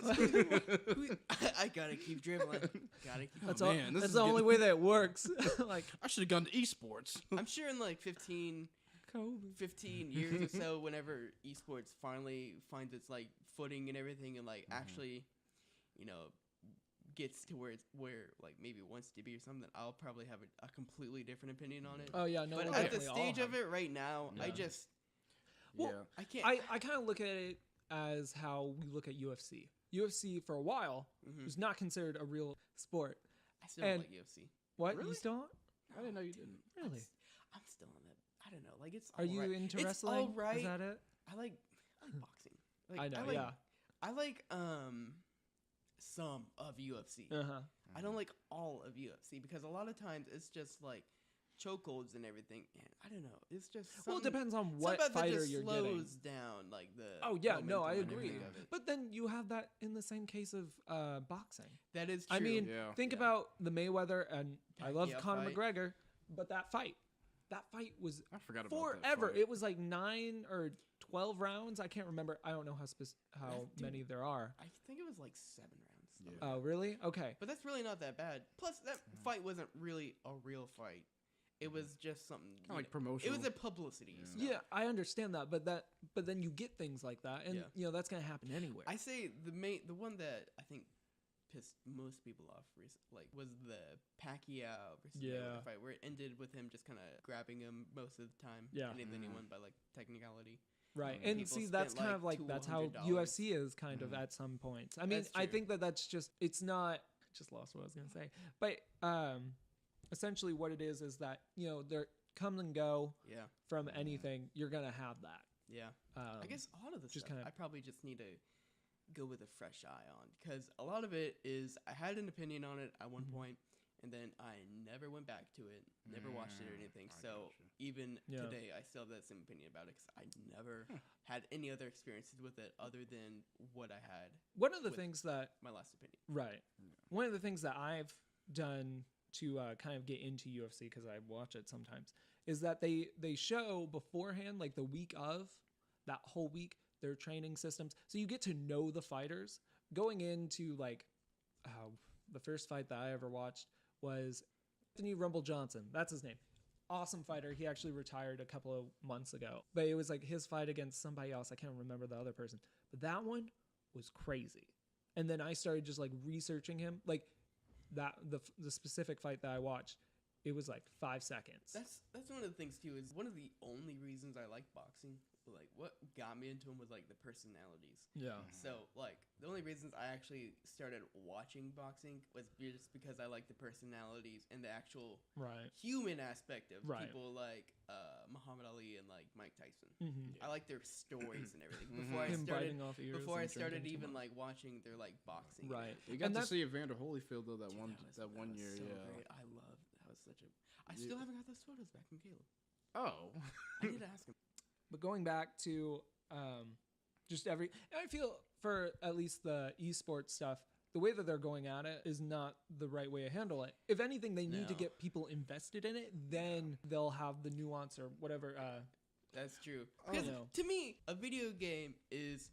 I gotta keep dribbling. Gotta keep. That's Oh, all. man, this That's is the only getting- way that it works. Like I should have gone to esports. I'm sure in like 15 years or so, whenever esports finally finds its like footing and everything, and like actually, you know, gets to where like maybe it wants to be or something, I'll probably have a completely different opinion on it. oh yeah, no. but we'll at the definitely all stage have- of it right now, I Yeah. just Well, Yeah. I can't. I kind of look at it as how we look at UFC. UFC for a while Mhm. was not considered a real sport. I still don't and- like UFC. What Really? you still don't? I didn't know you didn't. Really? I'm still on that. I don't know. Like it's. Are you alright. into It's wrestling? alright. Is that it? I like boxing. Like, I know. like, yeah. I like some of UFC. Uh huh. I don't like all of UFC because a lot of times it's just like chokeholds and everything. And I don't know. It's just Well, it something- depends on something what about that fighter just you're slows getting. down like the. Oh yeah, no, I momentum and agree. everything of it. But then you have that in the same case of boxing. That is true. I mean, Yeah. think Yeah. about the Mayweather and I love Pacquiao Conor fight. McGregor. But that fight was I forgot about that forever. fight. It was like 9 or 12 rounds. I can't remember. I don't know how many there are. I think it was like 7 rounds. Yeah. Oh, really? Okay. But that's really not that bad. Plus, that fight wasn't really a real fight. It was just something Kind of like promotional. It was a publicity. Yeah. stuff. Yeah, I understand that, but then you get things like that, and that's gonna happen anywhere. I say the one that I think pissed most people off was the Pacquiao versus Mayweather fight, where it ended with him just kind of grabbing him most of the time. Yeah. And then he won by like technicality. Right, And and people see, that's spent, kind of like, like that's how $200. UFC is kind of at some points. I mean, That's I true. think that's just it's not. Just lost what I was gonna say, but essentially what it is that they're come and go Yeah. from anything. You're gonna have that. Yeah. I guess a lot of the just stuff kinda- I probably just need to go with a fresh eye on, because a lot of it is I had an opinion on it at one point, and then I never went back to it, never watched it or anything. I So gotcha. even Yeah. today, I still have that same opinion about it, because I never had any other experiences with it other than what I had One of the with- things that my last opinion. Right. One of the things that I've done to kind of get into UFC, because I watch it sometimes, is that they show beforehand, like the week of, that whole week, their training systems. So you get to know the fighters. Going into like the first fight that I ever watched was Anthony Rumble Johnson. That's his name. Awesome fighter. He actually retired a couple of months ago. But it was like his fight against somebody else. I can't remember the other person. But that one was crazy. And then I started just like researching him. Like that the specific fight that I watched, it was like 5 seconds. That's one of the things too. Is one of the only reasons I like boxing. Like what got me into him was like the personalities. Yeah. So like the only reasons I actually started watching boxing was just because I like the personalities and the actual Right. human aspect of Right. people like Muhammad Ali and like Mike Tyson. Mm-hmm. I like their stories and everything. Him biting off ears. Before I and started drinking too even much. like watching their like boxing. Right. You got And to that's- see Evander Holyfield though that Dude, one was year. so Yeah. great. I love that. Was such a. I still haven't got those photos back from Caleb. Oh. I need to ask him. But going back to just I feel for at least the esports stuff, the way that they're going at it is not the right way to handle it. If anything, they need to No. get people invested in it. Then they'll have the nuance or whatever. That's true. Oh, Because no. to me, a video game is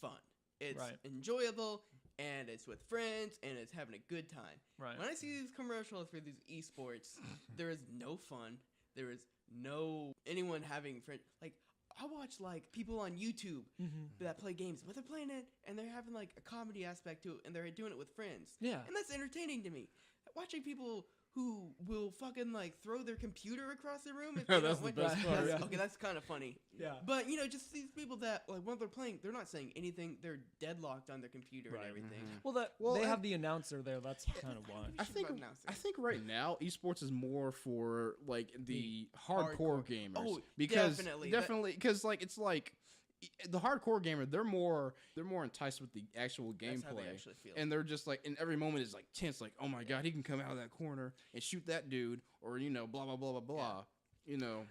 fun. It's Right. enjoyable, and it's with friends, and it's having a good time. Right. When I see these commercials for these esports, there is no fun. There is no anyone having friends. Like, I watch like people on YouTube that play games, but they're playing it and they're having like a comedy aspect to it, and they're doing it with friends. Yeah. And that's entertaining to me. Watching people who will fucking like throw their computer across the room. If they That's don't the win. best part. Yeah. Okay, that's kind of funny. Yeah. But just these people that like when they're playing, they're not saying anything. They're deadlocked on their computer Right. and everything. Well, they and- have the announcer there. That's kind of why. I think right now esports is more for like the hardcore Hardcore. gamers. Oh, because definitely. because like it's like the hardcore gamer, they're more enticed with the actual gameplay. That's how they actually feel. And they're just like, and every moment is like tense, like, oh my god, he can come out of that corner and shoot that dude, or blah blah blah blah blah.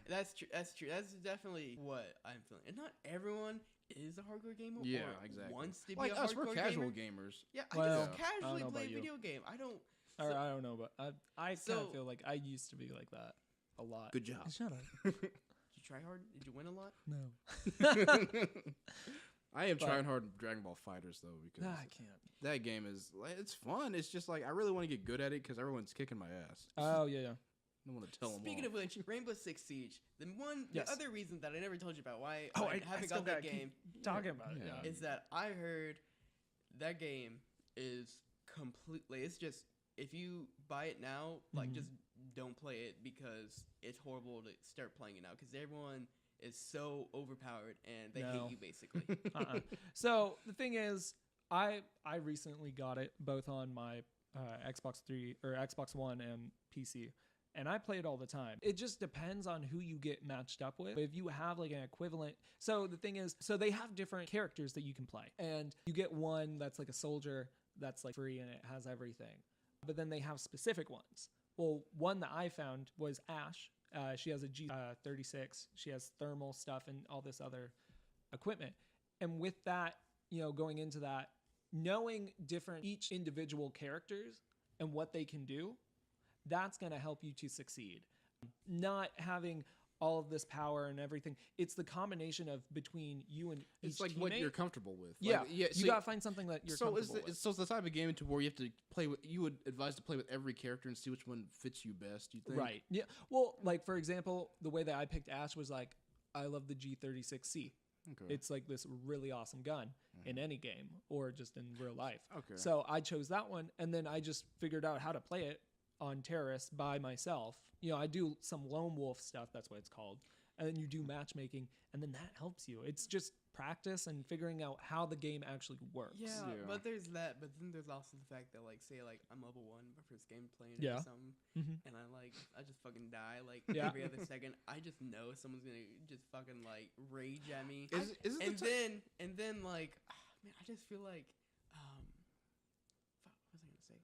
That's true. That's true. That's definitely what I'm feeling. And not everyone is a hardcore gamer. Yeah, or exactly. Wants to Like be a us, hardcore we're casual gamer. gamers. Yeah, Well, I I just don't casually know play about a you. video game. I don't. Or so- I don't know, but I kind So- of feel like I used to be like that a lot. Good job. Shut up. Did you try hard? Did you win a lot? No. I am But- trying hard in Dragon Ball Fighters though, because I can't. that game is like, it's fun. It's just like I really want to get good at it because everyone's kicking my ass. Oh yeah. I don't want to tell them. Speaking of which, Rainbow Six Siege. The Yes. other reason that I never told you about why Oh, I I haven't still got that gotta game keep talking about it. Yeah. Yeah. is that I heard that game is completely. It's just if you buy it now, like Mhm. just don't play it because it's horrible to start playing it now because everyone is so overpowered and they No. hate you basically. So the thing is, I recently got it both on my Xbox 3 or Xbox One and PC, and I play it all the time. It just depends on who you get matched up with. If you have like an equivalent, so the thing is, so they have different characters that you can play, and you get one that's like a soldier that's like free and it has everything, but then they have specific ones. Well, one that I found was Ash. She has a G36. She has thermal stuff and all this other equipment. And with that, going into that, knowing each individual characters and what they can do, that's going to help you to succeed. not having all of this power and everything. It's the combination of between you and It's each like what teammate. you're comfortable with. Yeah, Like, yeah. you gotta find something that you're comfortable with. So it's the type of game to where you have to play with. You would advise to play with every character and see which one fits you best. You think? Right. Yeah. Well, like for example, the way that I picked Ash was like, I love the G36C. Okay. It's like this really awesome gun in any game or just in real life. Okay. So I chose that one, and then I just figured out how to play it on Terrace by myself. You know, I do some lone wolf stuff. That's what it's called. And then you do matchmaking, and then that helps you. It's just practice and figuring out how the game actually works. Yeah, Yeah. but there's that. But then there's also the fact that, like, say, like, I'm level 1, my first game playing Yeah. or something, and I just fucking die, like, Yeah. every other second. I just know someone's gonna just fucking, like, rage at me. Is it the And then, like, man, I just feel like, fuck, what was I gonna say?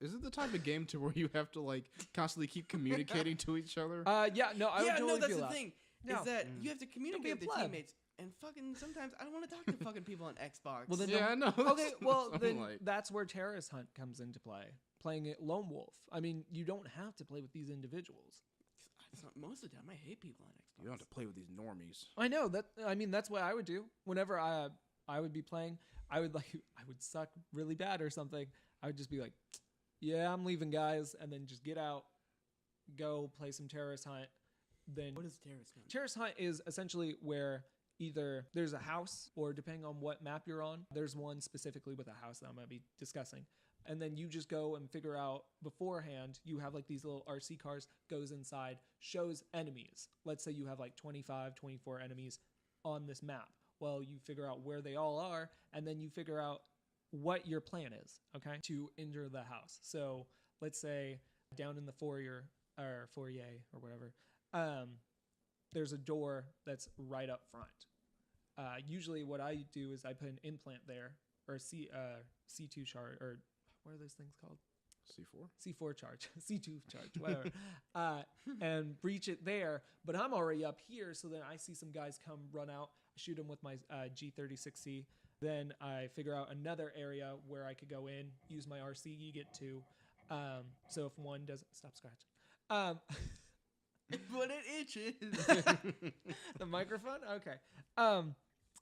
Is it the type of game to where you have to like constantly keep communicating to each other? Yeah, no, I would totally that's feel the that. thing. No. Is that you have to be a communicate with your pleb. teammates, and fucking sometimes I don't want to talk to fucking people on Xbox. Well, then Yeah, I know. Okay, well I'm then like- that's where Terrace Hunt comes into play. Playing it lone wolf. I mean, you don't have to play with these individuals. Most of the time, I hate people on Xbox. You don't have to play with these normies. I know that. I mean, that's what I would do whenever I would be playing. I would suck really bad or something. I would just be like, yeah, I'm leaving, guys, and then just get out, go play some Terrace Hunt. Then What is terrorist hunt? Terrace Hunt is essentially where either there's a house, or depending on what map you're on, there's one specifically with a house that I'm going to be discussing. And then you just go and figure out beforehand, you have like these little RC cars, goes inside, shows enemies. Let's say you have like 25, 24 enemies on this map. Well, you figure out where they all are, and then you figure out what your plan is, okay, to enter the house. So let's say down in the foyer or whatever, there's a door that's right up front. Usually what I do is I put an implant there, or a C2 charge, or what are those things called? C4 charge, C2 charge, whatever, and breach it there. But I'm already up here, so then I see some guys come run out, shoot them with my G36C. Then I figure out another area where I could go in, use my RC get to. So if one doesn't stop scratching. But it itches. The microphone? Okay.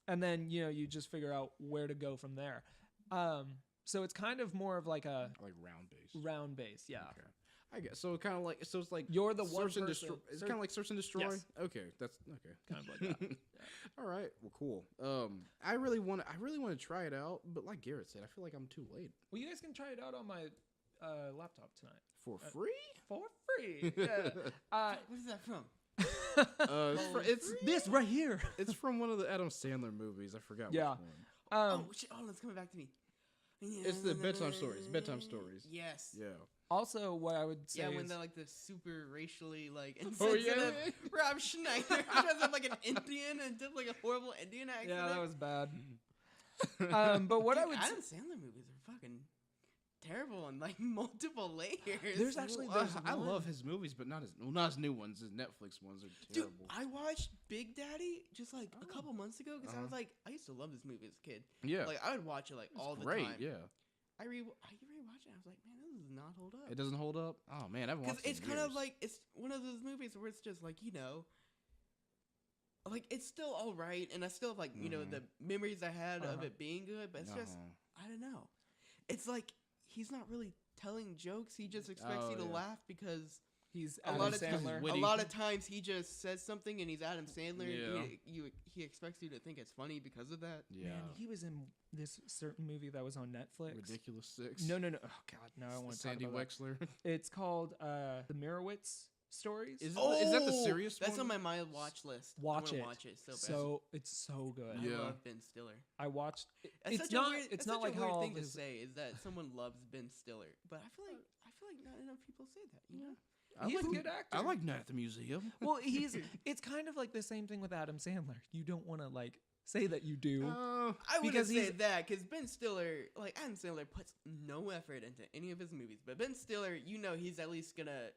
And then, you just figure out where to go from there. So it's kind of more of like a Like round base. yeah. Okay. I guess so. Kind of like it's like You're the one search and person. destroy. It's kind of like search and destroy. Yes. Okay, that's okay. Kind of like that. All right. Well, cool. I really want to try it out, but like Garrett said, I feel like I'm too late. Well, you guys can try it out on my laptop tonight. For free? For free. Yeah. What is that from? It's This right here. it's from one of the Adam Sandler movies. I forgot Yeah. which one. Oh shit! Oh, it's coming back to me. It's the bedtime stories. Bedtime stories. Yes. Yeah. Also, what I would say Yeah, when is, they're like the super racially like Oh, insensitive yeah. Rob Schneider dressed up like an Indian and did like a horrible Indian accent. yeah, that was bad. But what Dude, I would Adam Sandler movies are fucking terrible on like multiple layers. There's actually I love his movies, but not his new ones. His Netflix ones are Dude, terrible. I watched Big Daddy just like a couple months ago because I was like, I used to love this movie as a kid. Yeah. Like I would watch it like It's all the great. time. Yeah. I rewatched it. I was like, man, this does not hold up. It doesn't hold up. Oh man, I've Because watched it. it's kind of like it's one of those movies where it's just like like it's still all right, and I still have like the memories I had of it being good, but it's just I don't know. It's like he's not really telling jokes. He just expects you to laugh because he's a Adam lot of Sandler. a lot of times he just says something and he's Adam Sandler. Yeah. He expects you to think it's funny because of that. Yeah. Man, he was in this certain movie that was on Netflix. Ridiculous Six. No. Oh God, no! I want to talk Sandy about Wexler. that. It's called the Mirowitz stories. Is that the serious That's one? on my My Watch list. Watch I it. wanna watch it so bad. So it's so good. Yeah. I love Ben Stiller. I watched. That's It's such not. A weird, it's that's not such like a how weird all thing of to his. say is that someone loves Ben Stiller, but I feel like not enough people say that. You know. He's a good actor. I like Night at the Museum. Well, it's kind of like the same thing with Adam Sandler. You don't want to like say that you do. I wouldn't Because say he's- that because Ben Stiller, like Adam Sandler, puts no effort into any of his movies. But Ben Stiller, he's at least gonna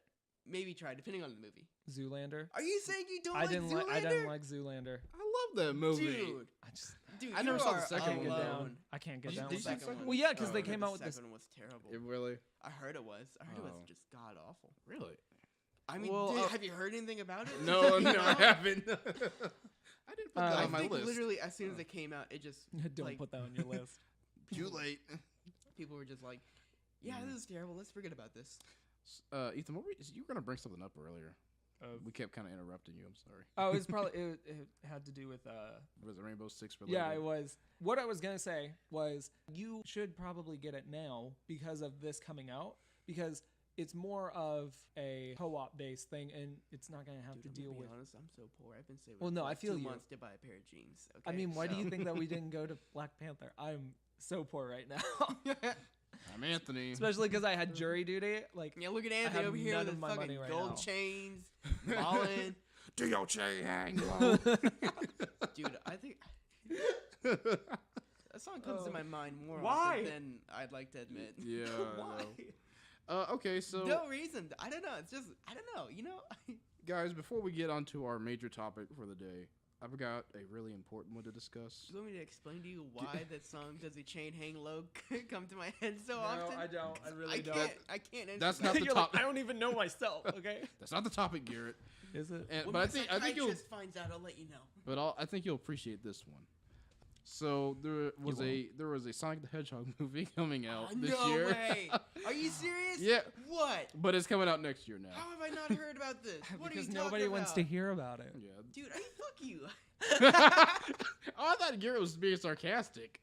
maybe try, depending on the movie. Zoolander. Are you saying you don't I like didn't Zoolander? I didn't like Zoolander. I love that movie. Dude, I never you saw the are second I can't get one. down. I can't get Did you- down did with you that. see the second Well, yeah, because Oh, they I came the out with this. second one was terrible. It really? I heard it was. I heard it was just god awful. Really? I mean, Well, have you heard anything about it? No, I haven't. I didn't put that I on my think list. literally as soon as it came out, it just Don't like, put that on your list. Too late. people were just like, "Yeah, this is terrible. Let's forget about this." Ethan, you were gonna bring something up earlier. We kept kind of interrupting you. I'm sorry. Oh, it was probably it had to do with Was it Rainbow Six related? Yeah, it was. What I was gonna say was you should probably get it now because of this coming out, because it's more of a co-op based thing, and it's not gonna have Dude, to I'm deal gonna be with. honest, I'm so poor. I've been saving. Well, no, for I like feel 2 you. months to buy a pair of jeans. I Okay? mean, why do you So- think that we didn't go to Black Panther? I'm so poor right now, I'm Anthony. especially because I had jury duty. Like, Yeah, look at I Anthony have over here none with of his my fucking money right gold now. chains, balling. Do your chain hang low? Dude, I think that song comes to my mind more Why? often than I'd like to admit. Yeah. I why? know. Okay, so No reason. I don't know. It's just I don't know. You know. guys, before we get on to our major topic for the day, I've got a really important one to discuss. You want me to explain to you why that song "Does the Chain Hang Low" come to my head so no, often? I don't. I really I don't. can't. I can't. Answer That's that. not the You're top. like, I don't even know myself. Okay, That's not the topic, Garrett. is it? And, When but my I think you'll. psychiatrist finds out, I'll let you know. But I think you'll appreciate this one. So there was a Sonic the Hedgehog movie coming out this no year. way. Are you serious? Yeah. What? But it's coming out next year now. How have I not heard about this? What Because are you nobody talking wants about? to hear about it. Yeah. Dude, fuck you. Oh, I thought Garrett was being sarcastic.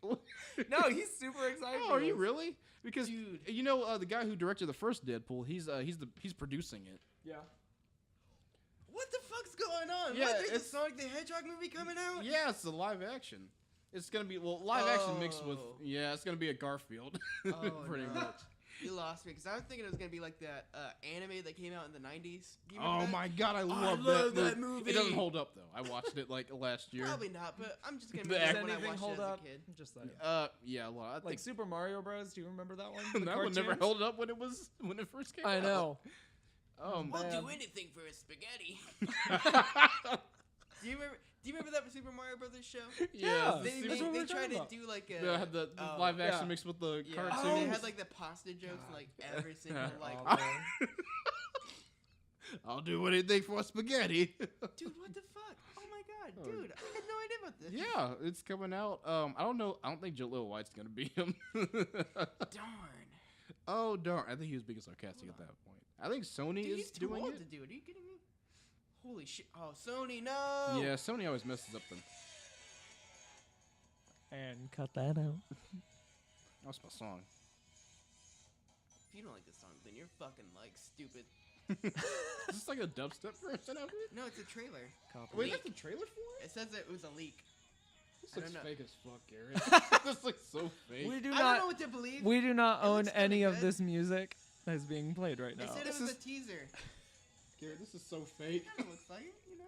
No, he's super excited. Oh, are you really? Because Dude. you know the guy who directed the first Deadpool, he's producing it. Yeah. What the fuck's going on? Yeah, what, there's a it's- Sonic the Hedgehog movie coming out? Yeah, it's a live action. It's gonna be live action mixed with Oh. it's gonna be a Garfield, Oh, pretty no. much. You lost me because I was thinking it was gonna be like that anime that came out in the 90s. Do you remember Oh that? my god, I love that movie. It doesn't hold up though. I watched it like last year. Probably not, but I'm just gonna The remember act- when I anything watched hold it as up? a kid. Just saying. Yeah, well, I Like think Super Mario Bros. Do you remember that one? The that one never cartoons? held up when it first came out. I know. We'll bad. do anything for a spaghetti. Do you remember that Super Mario Brothers show? Yeah, They- They, that's what they we're tried talking to about. do like a they had the oh, live action yeah. mixed with the yeah, cartoons. They had like the pasta jokes in like every single like. Oh, man. I'll do anything for spaghetti. Dude, what the fuck? Oh my god, dude, I had no idea about this. Yeah, it's coming out. I don't know. I don't think Jaleel White's gonna be him. Darn. Oh darn! I think he was being sarcastic at that point. I think Sony Dude, is he's too doing old it. to do it. Are you kidding me? Holy shit! Oh, Sony, no. Yeah, Sony always messes up them. And cut that out. That's my song. If you don't like this song, then you're fucking like stupid. Is this like a dubstep version of it? No, it's a trailer. Wait, that's the trailer for it? It says it was a leak. This I looks don't know. fake as fuck, Garrett. This looks so fake. We do I don't know not. what to believe. We do not It own looks kinda any of good. this music that is being played right They now. said it This was is- a teaser. Garrett, this is so fake. Kind of looks like it, you know.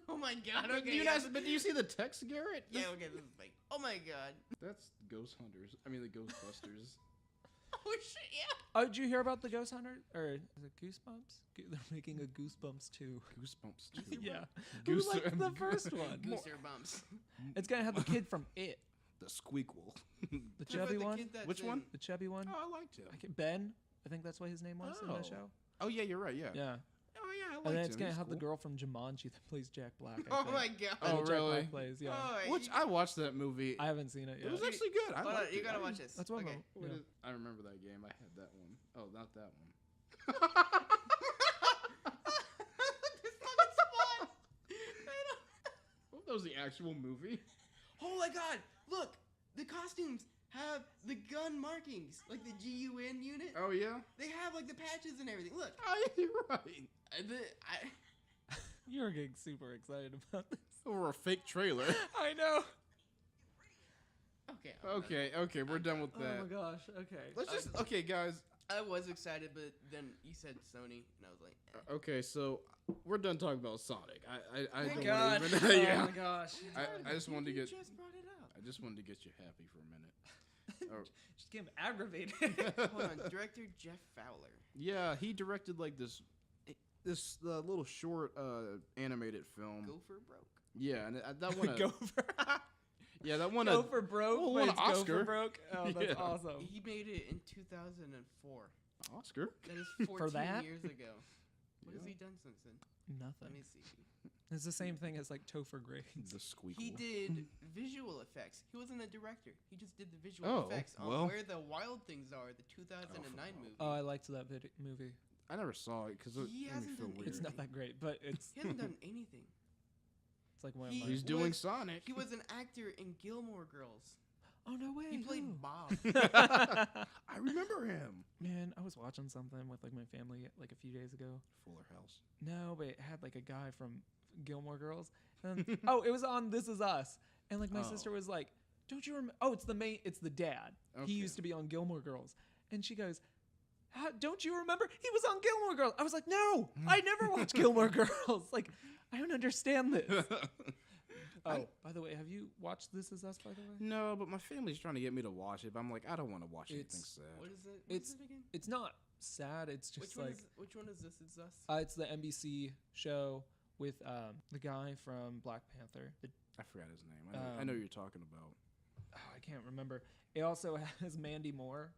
Oh my god. But Okay. do you yeah. but do you see the text, Garrett? Yeah. Okay. This is fake. Oh my god. That's Ghost Hunters. I mean the Ghostbusters. Oh shit. Yeah. Oh, did you hear about the Ghost Hunter? Or is it Goosebumps? They're making a Goosebumps 2. Goosebumps too. Yeah. Goose- Who liked the first one? Gooser bumps. It's gonna have the kid from It. The Squeakquel. The chubby one? Which one? The chubby one? Oh, I liked him. Ben? I think that's what his name was in Oh. the show. Oh yeah, you're right. Yeah. Yeah. Oh yeah, I liked And then him. it's gonna He's have the cool. girl from Jumanji that plays Jack Black. I Oh think. my god. Oh, That Jack really? Black plays, yeah. Oh, Which I watched that movie. I haven't seen it It yet. was actually good. I Hold on, liked you it. gotta I watch didn't- this. That's one okay. of What them. is- I remember that game. I had that one. Oh, not that one. This fucking spot. What that was the actual movie? Oh my god! Look, the costumes have the gun markings, like the GUN unit. Oh yeah. They have like the patches and everything. Look, Oh yeah, you're right. You're getting super excited about this. Over a fake trailer. I know. okay. I'm done. Okay, we're done with that. Oh my gosh. Okay. Let's just okay, guys. I was excited, but then you said Sony, and I was like, eh. Okay, so we're done talking about Sonic. I Thank don't God. wanna Oh even, yeah. my gosh. I just wanted to You get just brought it up. I just wanted to get you happy for a minute. Or- Just get him aggravated. Hold on, director Jeff Fowler. Yeah, he directed like this little short animated film. Go for broke. Yeah, and that one. Go for Yeah, that one. Go for broke. well, but won it's an Go Oscar. for broke. Oh, that's Yeah. awesome. He made it in 2004. Oscar. That is 14 that? years ago. What has he done since then? Let Nothing. me see. It's the same thing as like Topher Grace. The squeakle. He did visual effects. He wasn't a director. He just did the visual Oh, effects on well. Where the Wild Things Are, the 2009 movie. Oh, I liked that movie. I never saw it because it He made me hasn't feel done weird. It's not that great, but it's He hasn't done anything. it's like one of He- my. He's doing was- Sonic. He was an actor in Gilmore Girls. Oh no way! He played who? Bob. I remember him. Man, I was watching something with like my family like a few days ago. Fuller House. No, but it had like a guy from Gilmore Girls. And oh, it was on This Is Us, and like my Oh. sister was like, "Don't you remember? Oh, it's the dad. Okay. He used to be on Gilmore Girls." And she goes, "Don't you remember? He was on Gilmore Girls." I was like, "No, I never watched Gilmore Girls. Like, I don't understand this." Oh, by the way, have you watched This Is Us? By the way, No, but my family's trying to get me to watch it. But I'm like, I don't want to watch anything It's- sad. What is it? It's- What is it again? it's not sad. It's just like Which one is this? It's us. it's the NBC show with the guy from Black Panther. I forgot his name. I know who you're talking about. I can't remember. It also has Mandy Moore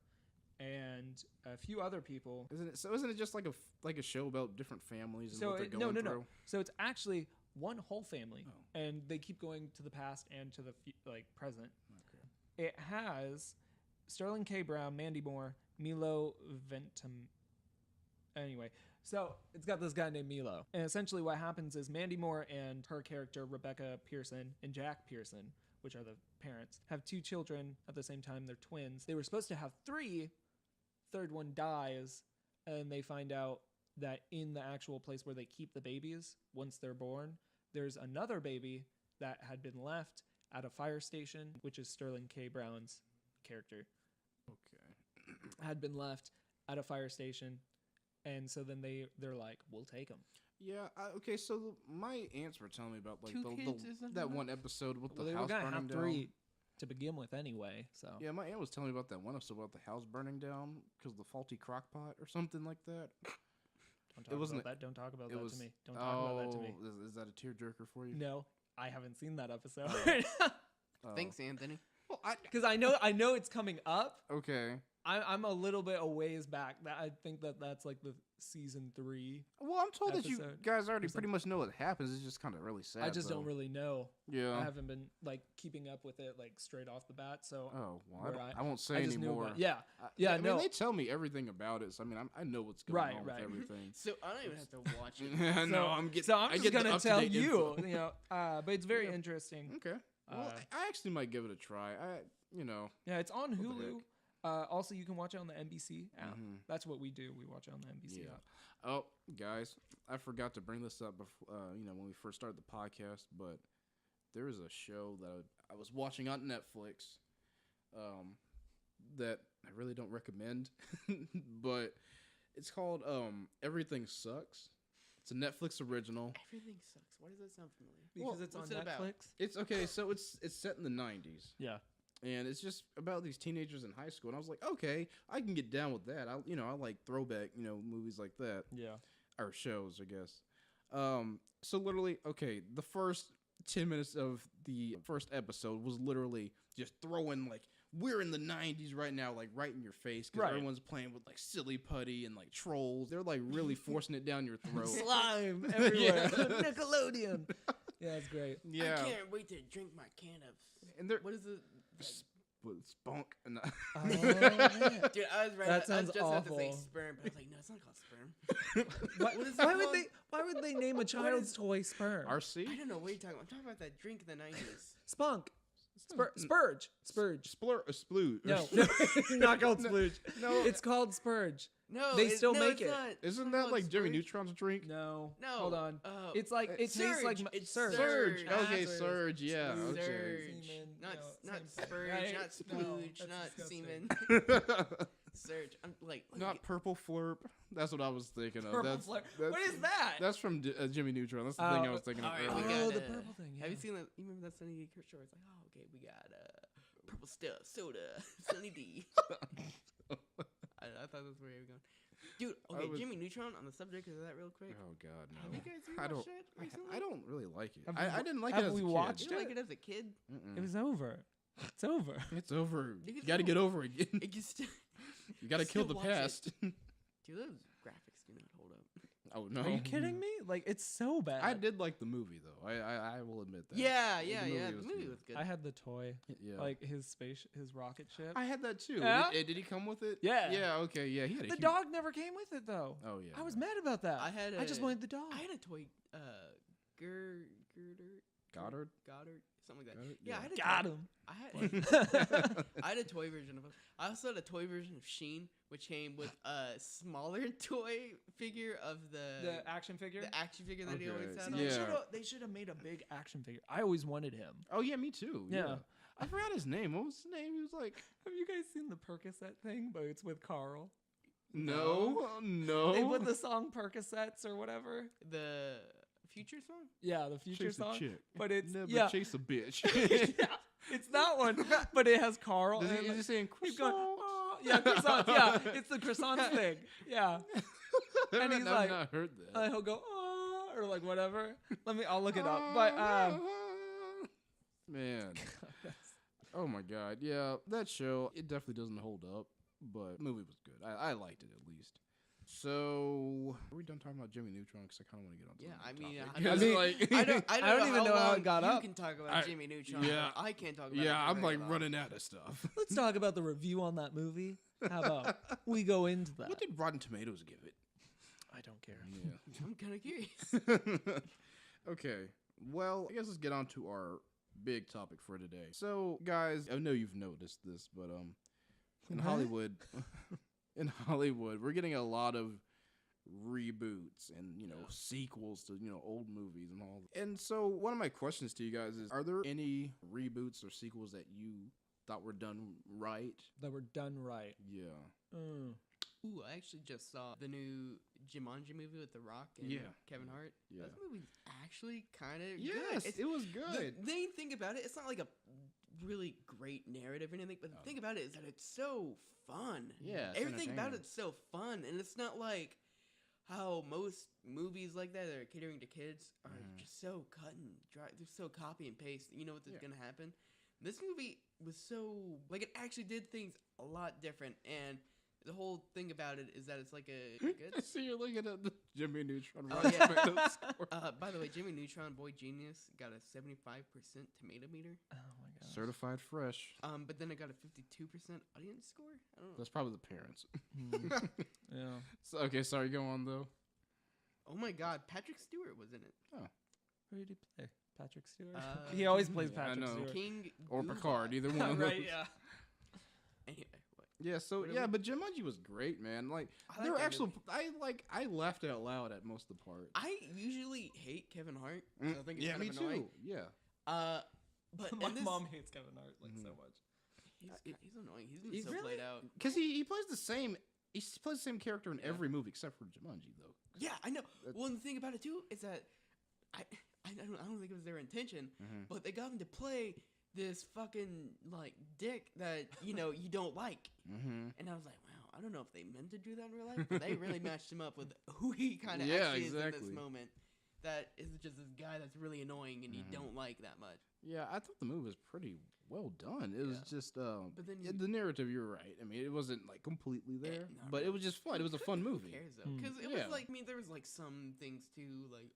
and a few other people. Isn't it? So isn't it just like a show about different families and So what they're no, going no, through? no. So it's actually one whole family, Oh. and they keep going to the past and to the present. Okay. It has Sterling K. Brown, Mandy Moore, Milo Ventim. Anyway, so it's got this guy named Milo, and essentially what happens is Mandy Moore and her character Rebecca Pearson and Jack Pearson, which are the parents, have two children at the same time. They're twins. They were supposed to have three. Third one dies, and they find out that in the actual place where they keep the babies once they're born, there's another baby that had been left at a fire station, which is Sterling K. Brown's character, Okay. had been left at a fire station. And so then they're like, we'll take him. Yeah. Okay. So my aunts were telling me about like Two kids isn't that enough? one episode with Well, the they were house gonna burning have down. three to begin with anyway. So Yeah, my aunt was telling me about that one episode about the house burning down because the faulty crock pot or something like that. don't talk wasn't- about that. Don't talk about it that was- to me. Don't talk about that to me. Is that a tearjerker for you? No, I haven't seen that episode. Oh. Thanks, Anthony. Well, Because I know it's coming up. okay. I'm a little bit a ways back. That I think that's like the season 3. Well, I'm told that you Episode guys already or pretty much know what happens. It's just kind of really sad. I just don't though. really know. Yeah. I haven't been like keeping up with it like straight off the bat. So Oh well, where I won't say I just knew anymore. about, yeah. I- Yeah, I mean, no. they tell me everything about it. So I mean, I know what's going Right, on right. with everything. So I don't even have to watch it. I know. I'm getting. So I'm I just get the gonna tell up-to-date you, info. you know, but it's very Yeah. interesting. Okay. Well, Uh, I actually might give it a try. Yeah, it's on the Hulu. heck? Also, you can watch it on the NBC app. Mhm. That's what we do. We watch it on the NBC Yeah. app. Oh, guys, I forgot to bring this up before, when we first started the podcast, but there is a show that I was watching on Netflix that I really don't recommend, but it's called Everything Sucks. It's a Netflix original. Everything sucks. Why does that sound familiar? Because Well, it's on what's it about? Netflix. It's okay, so it's set in the 90s. Yeah. And it's just about these teenagers in high school, and I was like, okay, I can get down with that. I like throwback, movies like that. Yeah. Or shows, I guess. So literally, okay, the first 10 minutes of the first episode was literally just throwing like we're in the 90s right now, like right in your face, because Right. everyone's playing with like silly putty and like trolls. They're like really forcing it down your throat. Slime everywhere. Yeah. Nickelodeon. Yeah, it's great. Yeah, I can't wait to drink my can of. and they're What is it? spunk and Oh, man. Dude, I was right. That I sounds just had to say awful. sperm, but I was like, no, it's not called sperm. Why, What is it why would called? why would they name a child's toy sperm? RC. I don't know what you're talking about. I'm talking about that drink in the 90s. Spunk. Spurge. Spurge. Splurge. No, it's not called splooge. No, It's called Spurge. No, They still no, make it's it. Not. isn't It's that called like Jimmy Splurge. Neutron's drink? No. No. Hold on. Oh, It's like it tastes like Surge. It's Surge. Surge. Surge. Okay, Surge. Surge. Yeah. Splooge. Okay. Surge. Semen, Not no, not same thing. spurge, Right? not No, splooge, that's not disgusting. semen. Surge. I'm like Not purple flurp. That's what I was thinking of. Purple That's, flare. that's What is that? That's from Jimmy Neutron. That's the thing I Oh, was thinking of alright, Oh, we earlier. got, the uh, purple thing. Yeah. Have you seen that? You remember that Sunny D show? It's like, oh, okay, we got purple stuff, soda, Sunny D. I thought that's where you were going, dude. I Okay, was- Jimmy Neutron. On the subject of that, real quick. Oh God, Have you no. guys I don't. rewatched it recently? I don't really like it. Have I we- didn't like have it as we a kid. watched You didn't like it? it as a kid? Mm-mm. It was over. It's over. It's over. You You can got to still- get over it. It just, You got to kill still the watch it. past. dude, those graphics do not hold up. Oh no! Are you kidding me? Like, it's so bad. I did like the movie though. I will admit that. Yeah. The The movie was good. I had the toy, Yeah. like his rocket ship. I had that too. Yeah? Did he come with it? Yeah. Yeah. Okay. Yeah. He had a The huge- dog never came with it though. Oh yeah. I was mad about that. I just wanted the dog. I had a toy. Goddard. Something like that. Goddard? Yeah, I had a Got toy. him. I had a toy version of him. I also had a toy version of Sheen, which came with a smaller toy figure of The action figure. the action figure that he Okay. always had. Yeah. on. They should have made a big action figure. I always wanted him. Oh yeah, me too. Yeah. I forgot his name. What was his name? He was like. Have you guys seen the Percocet thing? But it's with Carl. No. They put the song Percocets or whatever. The Future song? Yeah, the future Chase a song. chick. But it's Never chase a bitch. yeah, it's that one. But it has Carl. Is and he saying he's going, croissant? "Oh," yeah, croissants. Yeah, it's the croissants thing. Yeah, and he's I've like, not heard that. he'll go, "Oh," or like whatever. I'll look it up. But man, oh my god, yeah, that show it definitely doesn't hold up, but the movie was good. I liked it at least. So, are we done talking about Jimmy Neutron? Because I kind of want to get on. Yeah, I another mean, topic. I 'Cause, mean, like, I don't even know how it long got you up. can talk about Jimmy Neutron. yeah. I can't talk about it. yeah, for I'm very like long. running out of stuff. let's talk about the review on that movie. How about we go into that? What did Rotten Tomatoes give it? I don't care. Yeah. I'm kind of curious. Okay. Well, I guess let's get on to our big topic for today. So, guys, I know you've noticed this, but in What? Hollywood, we're getting a lot of reboots and sequels to old movies and all. And so, one of my questions to you guys is: are there any reboots or sequels that you thought were done right? That were done right. Yeah. Ooh, I actually just saw the new Jumanji movie with The Rock and Yeah. Kevin Hart. Yeah. That movie's actually kind of Yes, good. it was The good. main thing about it, it's not like a really great narrative or anything, but the thing about it is that it's so fun. Yeah, it's Everything about entertaining. it's so fun, and it's not like how most movies like that are catering to kids are just so cut and dry. They're so copy and paste. You know what's going to happen. This movie was so like it actually did things a lot different, and the whole thing about it is that it's like a good. So you're looking at the Jimmy Neutron Oh, Rotten yeah. Tomatoes score. By the way, Jimmy Neutron, Boy Genius, got a 75% tomato meter. Oh my god. Certified fresh. But then it got a 52% audience score. I don't know. That's probably the parents. Yeah. So, okay, sorry, go on though. Oh my God, Patrick Stewart was in it. Who did he play? Patrick Stewart. Uh, He always plays yeah, I Patrick know. Stewart. King Or Guga. Picard, either one of those. Right. Yeah. Anyway, what? Yeah, so What are yeah, we- but Jumanji was great, man. Like I there like were that actual movie. I laughed out loud at most of the parts. I usually hate Kevin Hart. So I think it's yeah, kind me of too. annoying. Yeah. But My in this, mom hates Kevin Hart like so much. he's annoying. He's been He so really- played out. Cuz he plays the same character in every movie except for Jumanji though. Yeah, I know. That's- Well, and the thing about it too is that I don't think it was their intention, but they got him to play this fucking like dick that you don't like, and I was like, wow, I don't know if they meant to do that in real life, but they really matched him up with who he kind of actually is in exactly. this moment. That is just this guy that's really annoying and you don't like that much. Yeah, I thought the movie was pretty well done. It was just But then the narrative, you're right. I mean, it wasn't like completely there, not but it really. was just fun. It was a fun Who movie. cares though? Because it Yeah. was like, I mean, there was like some things too, like,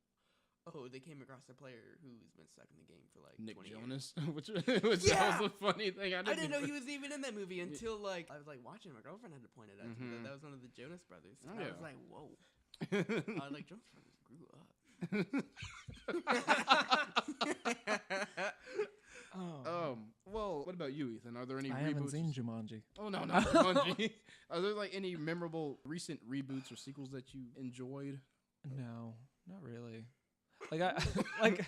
oh, they came across a player who's been stuck in the game for like Nick 20 years. Jonas, which that Yeah! was a funny thing. I didn't know he was even in that movie until like I was like watching. My girlfriend had to point it out to me that that was one of the Jonas Brothers. And I Yeah. was like, whoa. I was like, Jonas Brothers grew up. Well, what about you, Ethan? Are there any I reboots? haven't seen Jumanji. Oh no, not Jumanji. Are there like any memorable recent reboots or sequels that you enjoyed? No, not really. Like I like.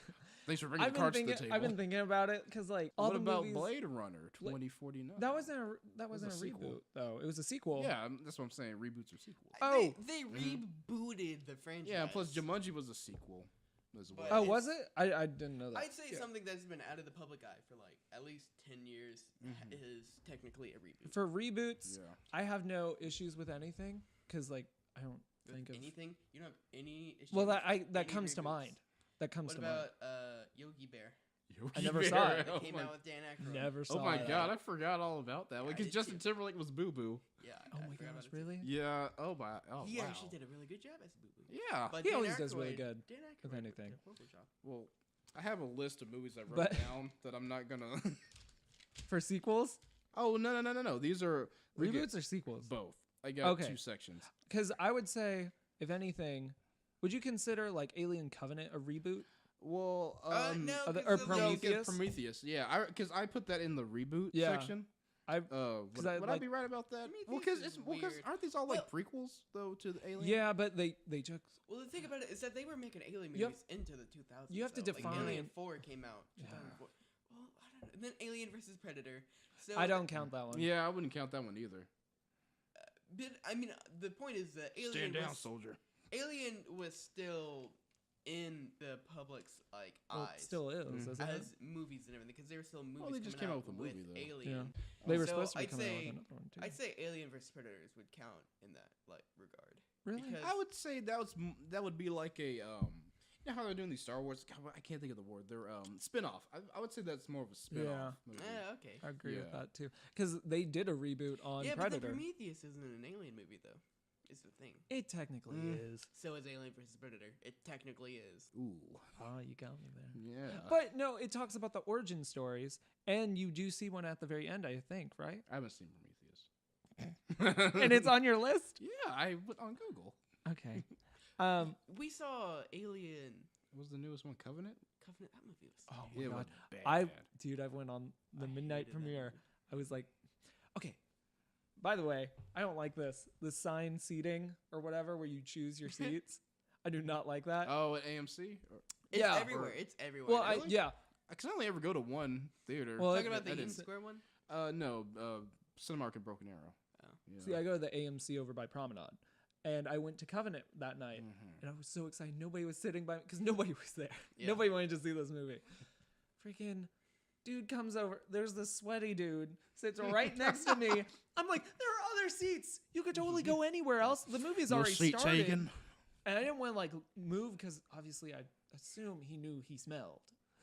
Thanks for bringing the cards to the table. I've been thinking about it because like all what the about movies, Blade Runner 2049? That wasn't a a sequel. reboot though. It was a sequel. Yeah, that's what I'm saying. Reboots or sequels. Oh. They rebooted the franchise. Yeah, plus Jumanji was a sequel as well. But Oh, was it? I didn't know that. I'd say something that's been out of the public eye for like at least 10 years is technically a reboot. For reboots, Yeah. I have no issues with anything because like I don't With think of anything? You don't have any issues Well, with that any comes to reboots? mind. That comes What to mind. about Yogi Bear? I never saw it. Oh It came my- out with Dan Aykroyd. Never saw Oh my it. god, I forgot all about that one I because did Justin too. Timberlake was Boo Boo. Yeah. Oh I my forgot gosh, about it too. really? Yeah. Oh my. Oh He wow. actually did a really good job as Boo Boo. Yeah. But He Dan always does really Aykroyd- good Dan Aykroyd with did anything. a horrible job. Well, I have a list of movies I wrote But- down that I'm not gonna. For sequels, Oh no! These are we get reboots or sequels? both. I got Okay. 2 sections. Because I would say, if anything, would you consider like Alien Covenant a reboot? Well, No, Or 'cause or the- Prometheus? Prometheus. Yeah, because I put that in the reboot Yeah. section. I Would, I would I like- be right about that? Well, Prometheus because is because weird. aren't these all like prequels though to the Alien? yeah, but they took Well, the thing about it is that they were making alien movies You have- into the 2000s. you have to though. Like, define- Alien 4 came out. Yeah. 2004. Well, I don't know. And then Alien versus Predator. So I don't count that one. Yeah, I wouldn't count that one either. But I mean, the point is that soldier. Alien was still in the public's like Well, eyes. it still is, Mm. isn't it? as movies and everything, because there were still movies Well, they just coming came out out with a movie, though. Alien. They were So supposed to be I'd coming out say- with another one too. I'd say Alien versus Predators would count in that like regard. Really? because- I would say that would be like a you know how they're doing these Star Wars? God, I can't think of the word. They're spin-off. I would say that's more of a spin-off. movie. Okay. I agree with Yeah. that too. Because they did a reboot on Yeah, but Predator. the Prometheus isn't an alien movie though. Is the thing. It technically Mm. is. So is Alien versus Predator. It technically is. Ooh, Oh, you got me there. yeah. But no, it talks about the origin stories, and you do see one at the very end, I think, right? I haven't seen Prometheus. And it's on your list. Yeah, I went on Google. Okay. We saw Alien What was the newest one? Covenant. Covenant. That movie was. Oh It my was god, bad. I went on the I midnight hated that premiere. movie. I was like, okay. By the way, I don't like this. The sign seating or whatever where you choose your seats. I do not like that. Oh, at AMC. It's yeah. everywhere. It's everywhere. well, really? yeah. I can only ever go to one theater. Well, Talking about the I Union didn't- Square one. No, Cinemark and Broken Arrow. Oh. Yeah. See, I go to the AMC over by Promenade, and I went to Covenant that night, Mhm. and I was so excited. Nobody was sitting by me because nobody was there. Yeah. Nobody wanted to see this movie. Freaking dude comes over. There's this sweaty dude sits right next to me. I'm like, there are other seats. You could totally go anywhere else. The movie's already started. And I didn't want to like move because obviously I assume he knew he smelled.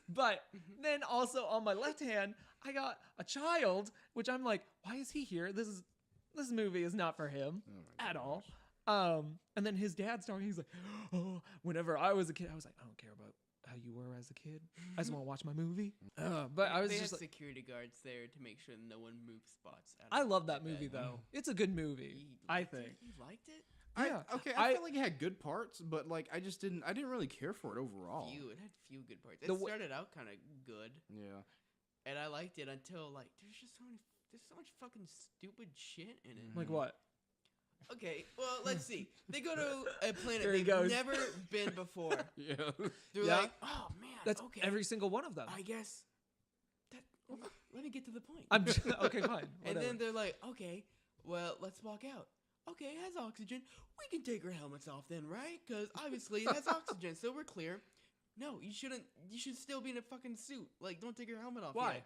But then also on my left hand, I got a child, which I'm like, why is he here? This movie is not for him Oh my at all. gosh. And then his dad's talking. He's like, oh, whenever I was a kid, I was like, I don't care about how you were as a kid. I just want to watch my movie. But I was they just had like, security guards there to make sure no one moves spots. out I of love that the movie bed. though. It's a good movie, He I liked it? think. He liked it. Yeah. I feel like it had good parts, but like I didn't really care for it overall. It had few good parts. It The w- started out kind of good, Yeah. and I liked it until like there's so much fucking stupid shit in it. Like what? Okay, well let's see. They go to a planet There he they've goes. never been before. Yeah. They're Yeah. like, oh man, That's okay. every single one of them. I guess that. Let me get to the point. I'm just, okay, fine. And whatever. then they're like, okay, well, let's walk out. Okay, it has oxygen. We can take our helmets off then, right? Because obviously it has oxygen, so we're clear. No, you shouldn't. You should still be in a fucking suit. Like, don't take your helmet off. Why? yet.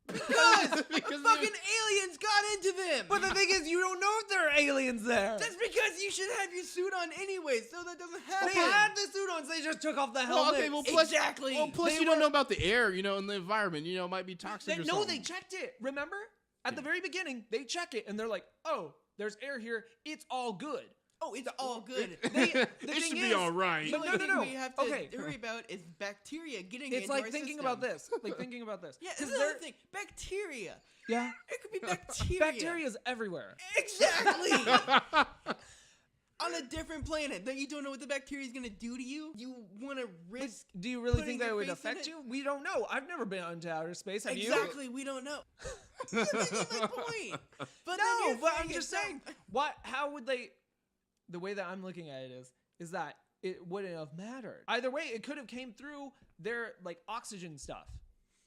Because Because fucking aliens got into them. But the thing is, you don't know if there are aliens there. that's because you should have your suit on anyway, so that doesn't happen. They had the suit on, so they just took off the Well, helmet. okay, well, plus, Exactly. Well, plus They you don't were- know about the air, in the environment. It might be toxic or no, something. they checked it. Remember? At the very beginning, they check it, and they're like, oh, there's air here. It's all good. Oh, it's all good. The it thing should be is- all right. The But only no, no, thing no. we have to Okay. worry about is bacteria getting It's into like our thinking system. about this. Like thinking about this. Yeah, 'Cause this is another thing. Bacteria. Yeah. It could be bacteria. Bacteria's everywhere. Exactly. On a different planet that you don't know what the bacteria is gonna do to you. You want to risk? Do you really Putting think that your would face in affect it? you? We don't know. I've never been out into outer space. Have you? Exactly. We don't know. That's my point. But then No, you're but I'm saying just it's saying. not- What? How would they? The way that I'm looking at it is that it wouldn't have mattered. Either way, it could have came through their like oxygen stuff.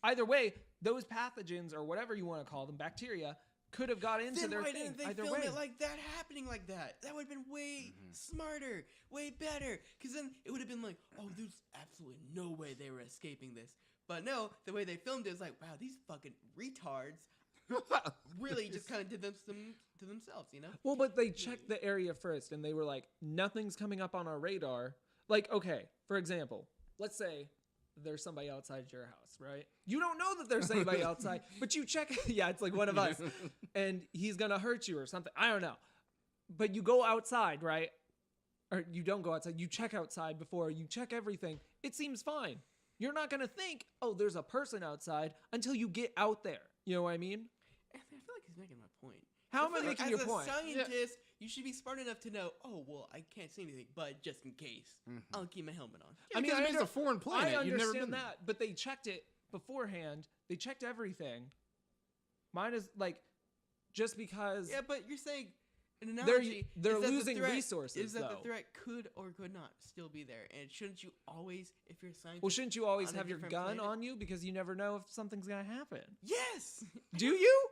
Either way, those pathogens or whatever you want to call them, bacteria, could have got into Then their why thing. didn't they Either film way. it like that, happening like that? That would have been way smarter, way better. Because then it would have been like, oh, there's absolutely no way they were escaping this. But no, the way they filmed it is like, wow, these fucking retards really just kind of did this to themselves, Well, but they checked the area first, and they were like, nothing's coming up on our radar. Like, okay, for example, let's say there's somebody outside your house, right? You don't know that there's anybody outside, but you check. Yeah, it's like one of us, and he's gonna hurt you or something. I don't know, but you go outside, right? Or you don't go outside. You check outside before you check everything. It seems fine. You're not gonna think, oh, there's a person outside until you get out there. You know what I mean? I feel like he's making my point. How am I making your point? As a scientist, you should be smart enough to know, oh, well, I can't see anything, but just in case, I'll keep my helmet on. Yeah, I mean, it's a foreign planet. I You've never understand been that, but they checked it beforehand. They checked everything. Mine is like, just because... Yeah, but you're saying, an analogy... They're losing resources, is that though. the threat could or could not still be there, and shouldn't you always, if you're a scientist... Well, shouldn't you always have your gun planet? on you? Because you never know if something's going to happen. Yes! Do you?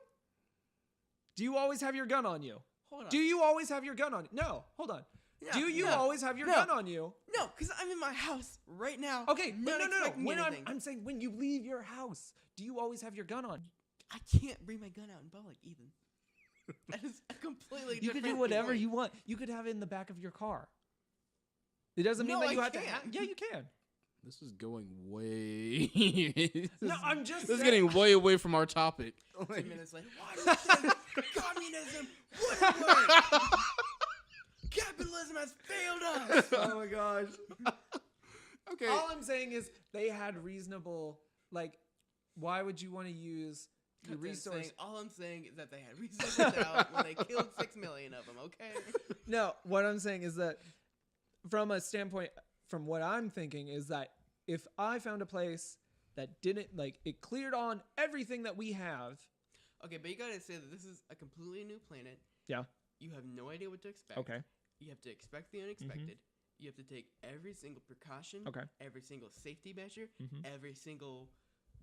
Do you always have your gun on you? Hold on. Do you always have your gun on you? No, hold on. No, Do you no, always have your gun on you? No, because I'm in my house right now. Okay, but no. expecting When anything. I'm saying when you leave your house, do you always have your gun on? I can't bring my gun out in public, Ethan. That is a completely You different can do whatever point. you want. You could have it in the back of your car. It doesn't mean No, that you I have to can't. have. Yeah, you can. This is going way. No, I'm just This is saying. getting way away from our topic. 10 minutes later, Washington, communism wouldn't work. Capitalism has failed us. Oh my gosh. Okay. All I'm saying is they had reasonable, like, why would you want to use your resource? All I'm saying is that they had reasonable doubt when they killed 6 million of them, okay? No, what I'm saying is that from a standpoint, from what I'm thinking is that if I found a place that didn't, like, it cleared on everything that we have. Okay, but you gotta say that this is a completely new planet. Yeah. You have no idea what to expect. Okay. You have to expect the unexpected. You have to take every single precaution. Okay. Every single safety measure. Mhm. Every single,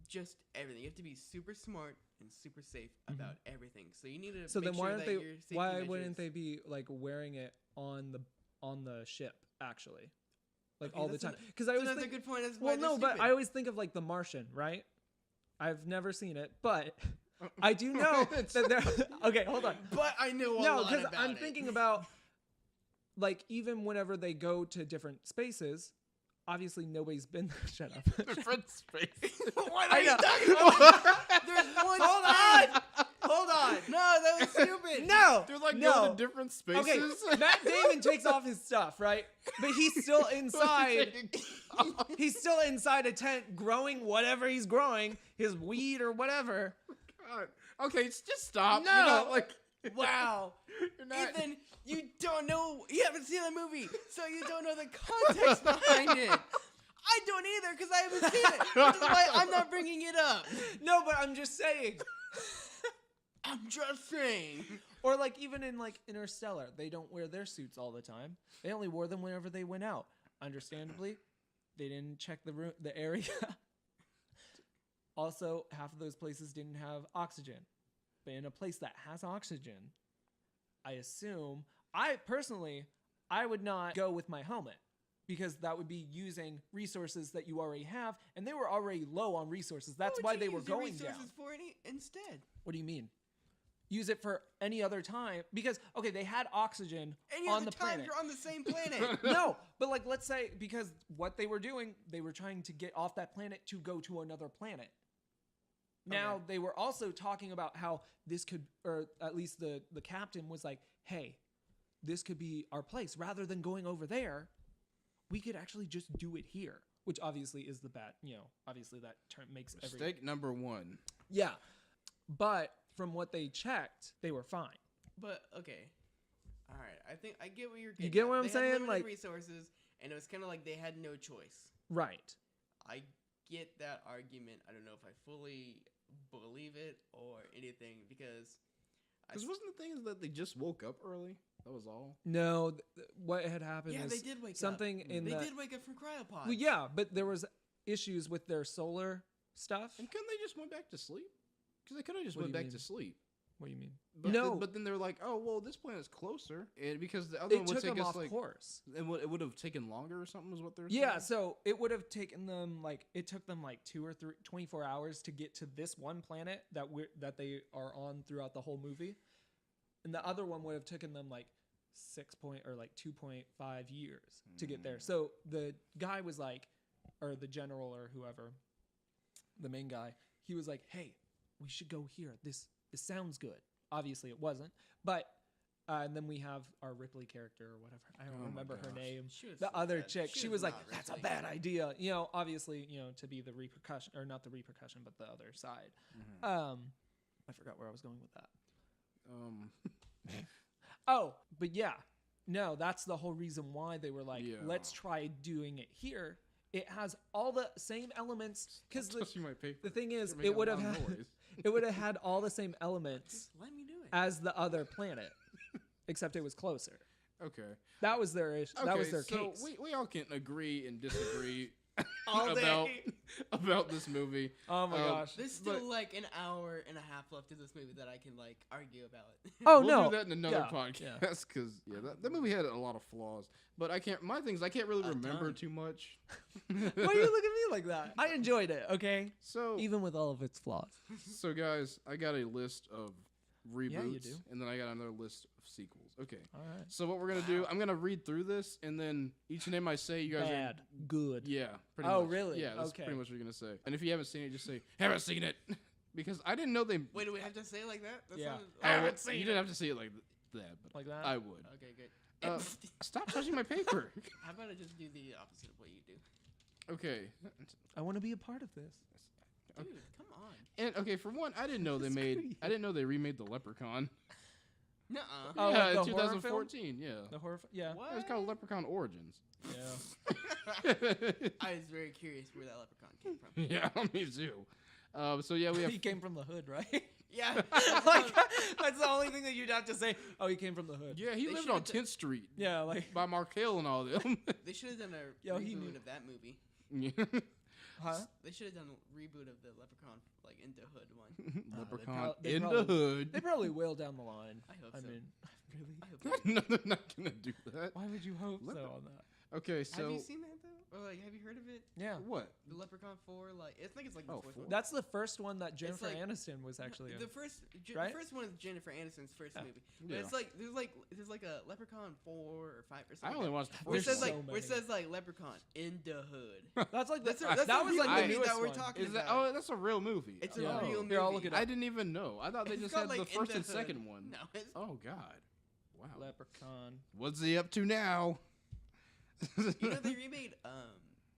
just everything. You have to be super smart and super safe about everything. So you need to. So make then why sure aren't that they? your safety Why measures- wouldn't they be like wearing it on the ship actually, like Okay, all the that's time? an- Because I That's always another think. good point. That's why Well, they're no, but stupid. I always think of like The Martian, right? I've never seen it, but I do know that they're. Okay, hold on. But I know a No, lot because about I'm it. thinking about, like, even whenever they go to different spaces, obviously nobody's been. Shut up. Different space. What I are you know. talking about? There's one. Hold on. Hold on. No, that was stupid. No. They're like no. going to different spaces. Okay, Matt Damon takes off his stuff, right? But he's still inside. He's still inside a tent growing whatever he's growing, his weed or whatever. God. Okay, just stop. No. You're not, like, Wow. you're not. Ethan, you don't know. You haven't seen the movie, so you don't know the context behind it. I don't either because I haven't seen it. Which is why I'm not bringing it up. No, but I'm just saying. I'm just saying. Or like even in like Interstellar, they don't wear their suits all the time. They only wore them whenever they went out. Understandably, they didn't check the area. Also, half of those places didn't have oxygen. But in a place that has oxygen, I assume, I would not go with my helmet because that would be using resources that you already have, and they were already low on resources. That's why they were going down. For instead. What do you mean? Use it for any other time because okay, they had oxygen Any on other the time planet. you're on the same planet. No, but like let's say because what they were doing, they were trying to get off that planet to go to another planet. Now Okay. they were also talking about how this could, or at least the captain was like, "Hey, this could be our place. Rather than going over there, we could actually just do it here." Which obviously is the bad, obviously that term makes every Mistake number one. yeah. But from what they checked, they were fine. But okay, all right. I think I get what you're getting. You get at. what I'm They had saying? limited Like resources, and it was kind of like they had no choice. right. I get that argument. I don't know if I fully believe it or anything because Because wasn't the thing is that they just woke up early? That was all. No, what had happened yeah, is they did wake something up. in They the did wake up from cryopods. well, yeah, but there was issues with their solar stuff. And couldn't they just went back to sleep? Because they could have just What do went you back mean? to sleep. What do you mean? But No. but then they're like, oh well, this planet's closer, and because the other It one would took take them us off like, course. it would have taken longer or something. Is what they're Yeah, saying? so it would have taken them it took them 2 or 3 24 hours to get to this one planet that they are on throughout the whole movie. And the other one would have taken them 2.5 years to get there. So the guy was like, or the general or whoever, the main guy, he was like, "Hey, we should go here. This sounds good." Obviously, it wasn't, but. And then we have our Ripley character or whatever. I don't remember her name. The other chick. She was like, "That's a bad idea." You know, obviously, to be the repercussion, or not the repercussion, but the other side. I forgot where I was going with that. Oh, but yeah. No, that's the whole reason why they were like, let's try doing it here. It has all the same elements. Because the thing is, it would have had all the same elements as the other planet. Except it was closer. Okay. That was their issue. That was their case. So we all can agree and disagree all day about this movie. Oh my gosh. There's still like an hour and a half left of this movie that I can like argue about. Oh we'll no. do that in another podcast because that movie had a lot of flaws. But I can't really remember too much. Why you look at me like that? I enjoyed it. Okay. So even with all of its flaws. So guys, I got a list of reboots, you do. and then I got another list of sequels. Okay. All right. So what we're gonna do? I'm gonna read through this, and then each name I say, you guys Bad, good. Yeah. Pretty Oh, much. really? Yeah. That's Okay. pretty much what you're gonna say. And if you haven't seen it, just say haven't seen it, because I didn't know they. Wait, do we have to say it like that? That Yeah. sounded- I haven't seen. You didn't have to say it like that, but Like that? I would. Okay, good. Stop touching my paper. How about I just do the opposite of what you do? Okay. I want to be a part of this. Dude, come on. And okay, for one, I didn't know they remade the Leprechaun. Nuh-uh. Oh, yeah, like the in horror 2014. Yeah. The horror. Yeah. What? It was called Leprechaun Origins. Yeah. I was very curious where that leprechaun came from. Yeah, me too. So yeah, we have. He came from the hood, right? Yeah. Like, that's the only thing that you'd have to say. Oh, he came from the hood. Yeah, he They lived on should've 10th Street Yeah, like. by Markel and all them. They should have done a Yo, he reboot knew. of that movie. Yeah. Huh? They should have done a reboot of the Leprechaun, like Into Hood one. Leprechaun they in probably- the hood. They probably will down the line. I hope I so. mean, really? I hope so. No, they're not gonna do that. Why would you hope Leper- so on that? Okay, so Have you seen that though? Or like, have you heard of it? Yeah. what? The Leprechaun 4, like I think it's like the Oh, fourth 4? one. That's the first one that Jennifer like- Aniston was actually in. The first Right? the first one is Jennifer Aniston's first Yeah. movie. But Yeah. it's like there's like a Leprechaun 4 or 5 or I something. only watched the where it first says one. like so where it many. says like Leprechaun in the hood. That's like That's that the was real like the movie newest that we're one. talking Is that? about. Oh, that's a real movie. It's Oh. a real movie. Here, I'll look it up. I didn't even know. I thought they It's just called, had like, the In first the and Hood. second one. No, it's Oh God. Wow. Leprechaun. What's he up to now? you know they remade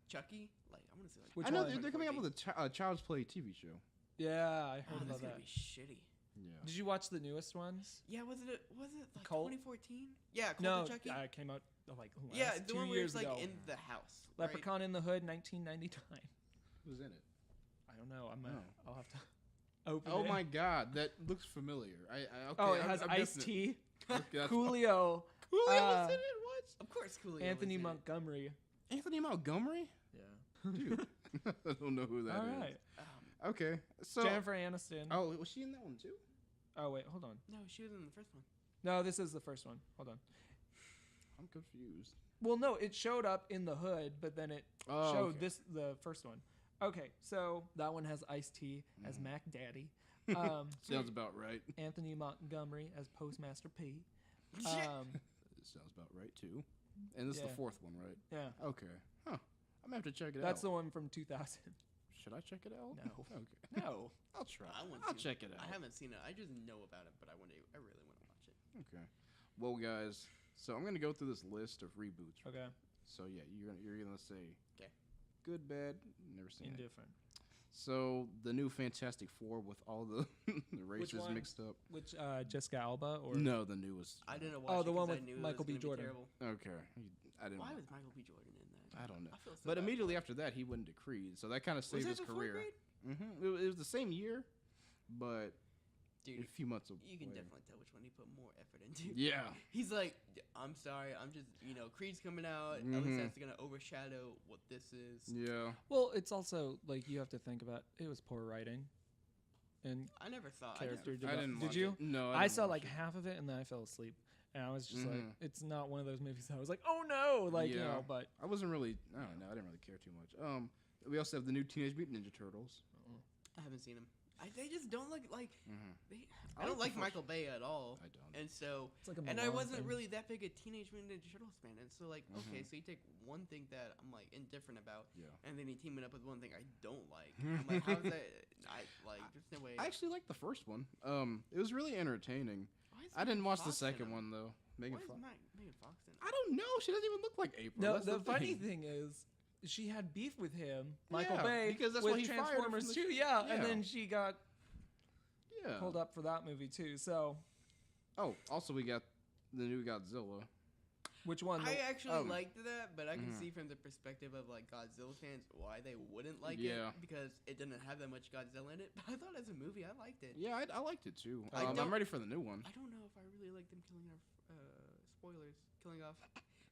Chucky. Like I want to say like Which I know one? they're coming out with a Child's Play TV show. Yeah, I Oh, heard that's about gonna that. be shitty. Yeah. Did you watch the newest ones? Yeah, was it like Cult? 2014? Yeah, Cult No, of Chucky. it came out like Yeah, last the 2 one where years it's like ago. in the house. right? Leprechaun in the Hood, 1999. Who's in it? I don't know. Oh. I'll have to open Oh it. my God, that looks familiar. Okay, Oh, it has I'm Ice guessing T, Okay, that's- Coolio, Coolio was in it. Of course, Coolio. Anthony was in it. Montgomery. What? Anthony Montgomery? Yeah. Dude, I don't know who that is. All right. Okay, so Jennifer Aniston. oh, was she in that one too? Oh wait, hold on. No, she was in the first one. No, this is the first one. Hold on. I'm confused. Well, no, it showed up in the Hood, but then it Oh, showed okay. the first one. Okay, so that one has Ice T as Mm-hmm. Mac Daddy, Sounds about right. Anthony Montgomery as Postmaster P. It sounds about right too. And this is Yeah. the fourth one, right? Yeah, Okay. Huh. I'm gonna have to check it that's out. the one from 2000. Should I check it out? No. Okay. No. I'll try. want I'll to. check it out. I haven't seen it. I just know about it, but I really want to watch it. Okay. Well, guys, so I'm gonna go through this list of reboots. Okay, So yeah, you're gonna say 'Kay. good, bad, never seen it. indifferent. So the new Fantastic Four with all the the races one? mixed up. Which Jessica Alba or No, the newest. I didn't watch Oh, it the one 'cause I with knew it Michael was B. gonna be Jordan. terrible. Okay, I didn't. Why was Michael B. Jordan in that? I don't know. I feel so But bad immediately for after that, he went to Creed, so that kind of him. saved Was his that before career. Creed? It was the same year, but Dude, a few months you can away. definitely tell which one he put more effort into. Yeah. He's like, I'm sorry, I'm just, Creed's coming out. At Mhm. least that's gonna overshadow what this is. Yeah. Well, it's also like you have to think about it was poor writing and I never thought. character I development. didn't. Did watch you? It. No, I didn't saw watch like it. half of it and then I fell asleep. And I was just like, Mhm. it's not one of those movies that I was like, oh no, like you Yeah. know. But I wasn't really. I don't know. I didn't really care too much. We also have the new Teenage Mutant Ninja Turtles. I haven't seen him. They just don't look like. Mhm. I don't like Michael Bay at all. I don't. And so, It's like a and I Milan wasn't thing. really that big a Teenage Mutant Ninja Turtles fan. And so, like, okay, Mhm. so you take one thing that I'm like indifferent about, Yeah. and then you team it up with one thing I don't like. I'm like, how's that? There's no way. I actually liked the first one. It was really entertaining. Why is I didn't Megan watch the Fox in second them? one though. Megan Why is Fox. Megan Fox in it? I don't know. She doesn't even look like April. No, That's the funny thing. thing is, she had beef with him, Michael Yeah, Bay, because that's with why he fired her from Transformers the 2. sh- Yeah, and Yeah. then she got Yeah. pulled up for that movie too. So, Oh, also we got the new Godzilla. which one? I actually um, liked that, but I can mhm. see from the perspective of like Godzilla fans why they wouldn't like Yeah. it because it didn't have that much Godzilla in it. But I thought as a movie, I liked it. Yeah, I liked it too. I I'm don't- ready for the new one. I don't know if I really like them killing off. Killing off.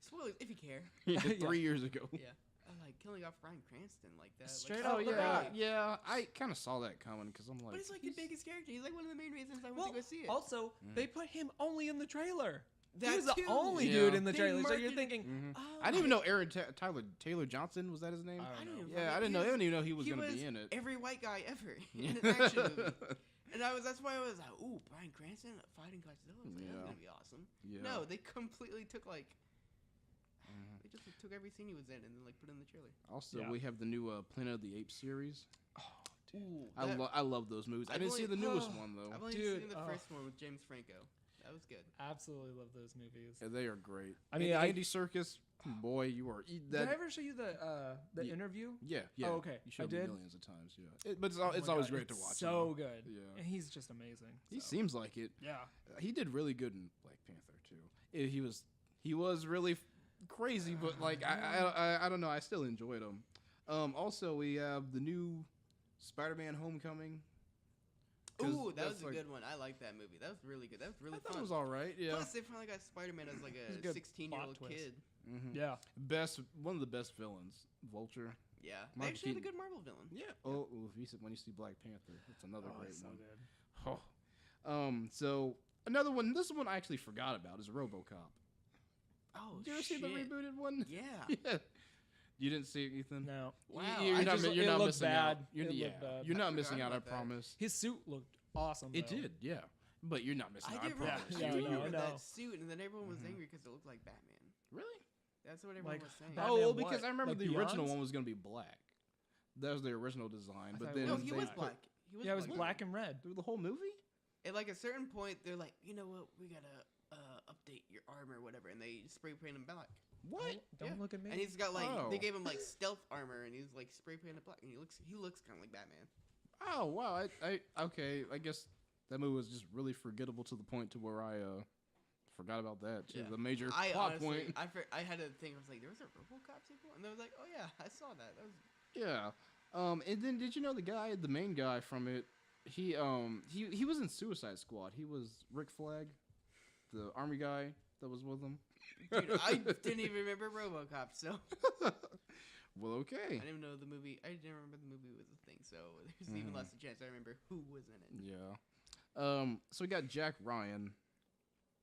Spoilers if you care. Yeah, Yeah. 3 years ago. Yeah, I like killing off Bryan Cranston like that. Straight like, up Oh the yeah, bat. yeah. I kind of saw that coming because I'm like, But it's like the biggest character. He's like one of the main reasons I went well, to go see it. also they put him only in the trailer. He That was the too. only Yeah. dude in the They trailer. So you're marketed- thinking, Mhm. Oh, I didn't even know Taylor Johnson was that his name? I don't know. Yeah, I didn't know. I didn't even know he was He gonna was be in it. every white guy ever in an action movie. And that's why I was like, ooh, Bryan Cranston fighting Godzilla. I was like, Yeah. that's gonna be awesome. Yeah. No, they completely took like Mhm. they just took every scene he was in and then like put it in the trailer. Also, Yeah. we have the new Planet of the Apes series. Ooh, I love those movies. I I've didn't see only- the newest one though. I've only Dude, seen the oh. first one with James Franco. That was good. absolutely love those movies. Yeah, they are great. I mean, Andy Serkis, boy, you are Did that. I ever show you the Yeah. interview? Yeah, yeah. Oh, okay. You showed I me did? millions of times. Yeah, but it's Oh it's my always God, great to it's watch. So him. good. Yeah. And he's just amazing. He so. seems like it. Yeah. He did really good in Black Panther too. He was really crazy, but like I don't know. I still enjoyed him. Also, we have the new Spider-Man: Homecoming. 'Cause Ooh, that that's was a like- good one. I like that movie. That was really good. That was really I thought fun. it was all right. Yeah. Plus, they finally got Spider-Man as like It was a a good 16-year-old plot twist. kid. Mhm. Yeah. One of the best villains, Vulture. Yeah, they Mark actually had a Keaton. good Marvel villain. Yeah. Oh, when you see Black Panther, it's another Oh, great it's so one. good. Oh. So another one. This one I actually forgot about is RoboCop. Oh, Did you ever see the shit. rebooted one? Yeah. Yeah. You didn't see it, Ethan? No. Wow. You're I not, just- you're it not looked missing bad. out. You're, It yeah, looked bad. you're I not forgot missing out. I about that. promise. His suit looked awesome. It though. did, yeah. But you're not missing I out. I did promise. remember, Yeah, I do no, I remember know. that suit, and then everyone was Mhm. angry because it looked like Batman. Really? That's what everyone Like, was saying. Batman Oh, well, what? because I remember Like the original Beyond's? one was going to be black. That was the original design. I But thought it then no, was he they was put- black. He was Yeah, it was black. black and red. Through the whole movie? At like a certain point, they're like, you know what? We gotta update your armor or whatever, and they spray paint him black. What? Don't Yeah. look at me. And he's got like Oh. they gave him like stealth armor, and he's like spray painted black, and he looks kind of like Batman. Oh, wow. Okay. I guess that movie was just really forgettable to the point to where I forgot about that. Too. Yeah. The major I plot honestly, point. I had to think. I was like, there was a RoboCop sequel, and they was like, oh yeah, I saw that. That was Yeah. And then did you know the main guy from it? He was in Suicide Squad. He was Rick Flag, the army guy that was with him. dude. I didn't even remember RoboCop, so Well, I okay. didn't even know the movie. I didn't remember the movie was a thing, so there's even Mhm. less a chance I remember who was in it. Yeah. So we got Jack Ryan,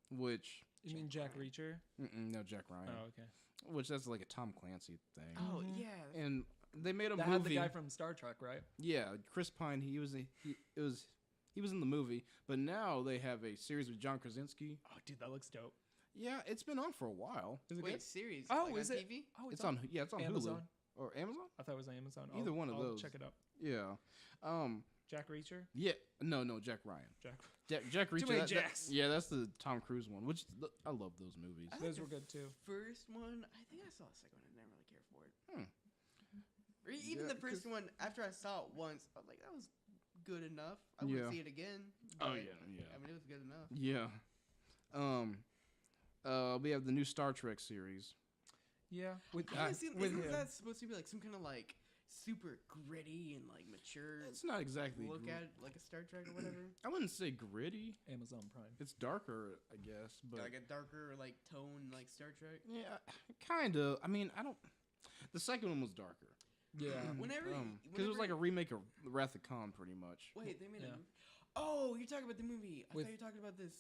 which You mean Jack Reacher? no Jack Ryan, Oh, okay. which that's like a Tom Clancy thing. Oh Mhm. yeah, And they made a That had the movie. guy from Star Trek, right? Yeah, Chris Pine. He was in the movie, but now they have a series with John Krasinski. Oh, dude, that looks dope. Yeah, it's been on for a while. Is it wait, good? series? Oh, like is on it? TV? Oh, It's on Amazon. Hulu or Amazon. I thought it was Amazon. Either one of I'll those. Check it out. Yeah. Jack Reacher. Yeah. No, Jack Ryan. Jack. Jack Reacher. many that- Jacks. yeah, that's the Tom Cruise one. Which I love those movies. I Those like were good too. First one, I think I saw the second one. I didn't really care for it. Or even Yeah, the first one, after I saw it once, I was like, that was good enough. I Yeah. wouldn't see it again. Oh, but, yeah. I mean, it was good enough. Yeah. We have the new Star Trek series. Yeah. With I haven't seen, with isn't him. that supposed to be like some kind of like super gritty and like mature It's not exactly. look at like a Star Trek or whatever? I wouldn't say gritty. Amazon Prime. It's darker, I guess, but Like a darker like tone like Star Trek. yeah, kind of. I mean, I don't. The second one was darker. Yeah. Whenever, Because it was like a remake of Wrath of Khan, pretty much. wait, they made Yeah. a movie. Oh, you're talking about the movie. I With- thought you were talking about this.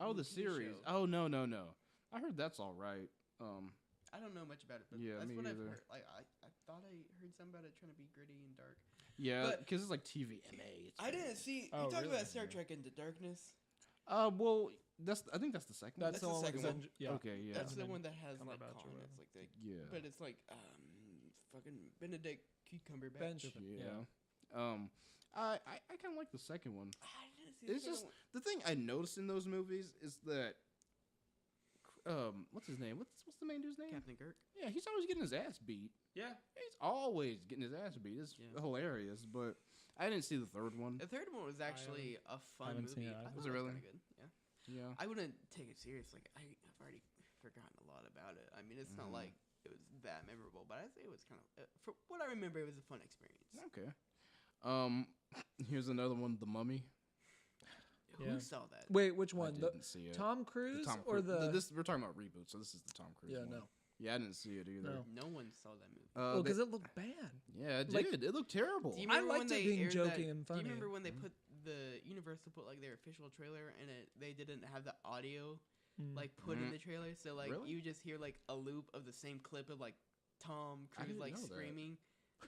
Oh, the TV series. show. Oh no. I heard that's all right. I don't know much about it, but Yeah, that's me what I've either. heard. Like I thought I heard something about it trying to be gritty and dark. Yeah, But- because it's like TVMA. I didn't see. Oh, you talked really? about Star Trek Into Darkness. Well, I think that's the second. That's the the one with second one. Yeah. Okay, yeah. That's the And one that has Come like About You, Khan. whatever. It's like the, Yeah. but it's like fucking Benedict Cucumberbatch. Benj. Yeah. I kind of like the second one. I didn't see. It's just the thing I noticed in those movies is that what's his name? What's the main dude's name? Captain Kirk. Yeah, he's always getting his ass beat. Yeah. He's always getting his ass beat. It's Yeah. hilarious, but I didn't see the third one. The third one was actually a fun haven't seen movie. it either. I Was thought it really? Kinda good. Yeah. Yeah. I wouldn't take it serious. Like I've already forgotten a lot about it. I mean, it's not like it was that memorable, but I'd say it was kind of, for what I remember, it was a fun experience. Okay. Here's another one, The Mummy. Yeah. Who saw that? Wait, which I one? didn't see it. Tom Cruise Tom or Cruise. the? This we're talking about Reboots, so this is the Tom Cruise Yeah, one. no. Yeah, I didn't see it either. No. No one saw that movie. Well, because it looked bad. Yeah, it like- did. It looked terrible. Do you I remember when liked it they being aired jokey that, and Do funny. you remember when they put the Universal put like their official trailer and they didn't have the audio like put in the trailer, so like Really? you just hear like a loop of the same clip of like Tom I Cruise didn't like know that. screaming.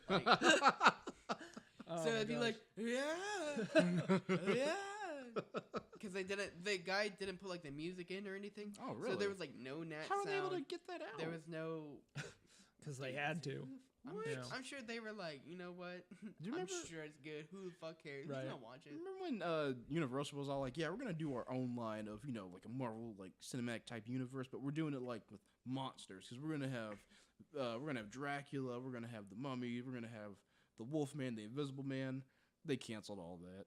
Like, Oh so my it'd be gosh. like yeah. Because the guy didn't put like the music in or anything. Oh, really? So there was like no nat How are they able to sound. get that out? There was no. because they had to. Yeah. I'm sure they were like, you know what? Do you remember? I'm sure it's good. Who the fuck cares? Right. Who's gonna watch it? Remember when Universal was all like, "Yeah, we're gonna do our own line of like a Marvel like cinematic type universe, but we're doing it like with monsters because we're gonna have Dracula, we're gonna have the Mummy, we're gonna have the Wolfman, the Invisible Man." They canceled all that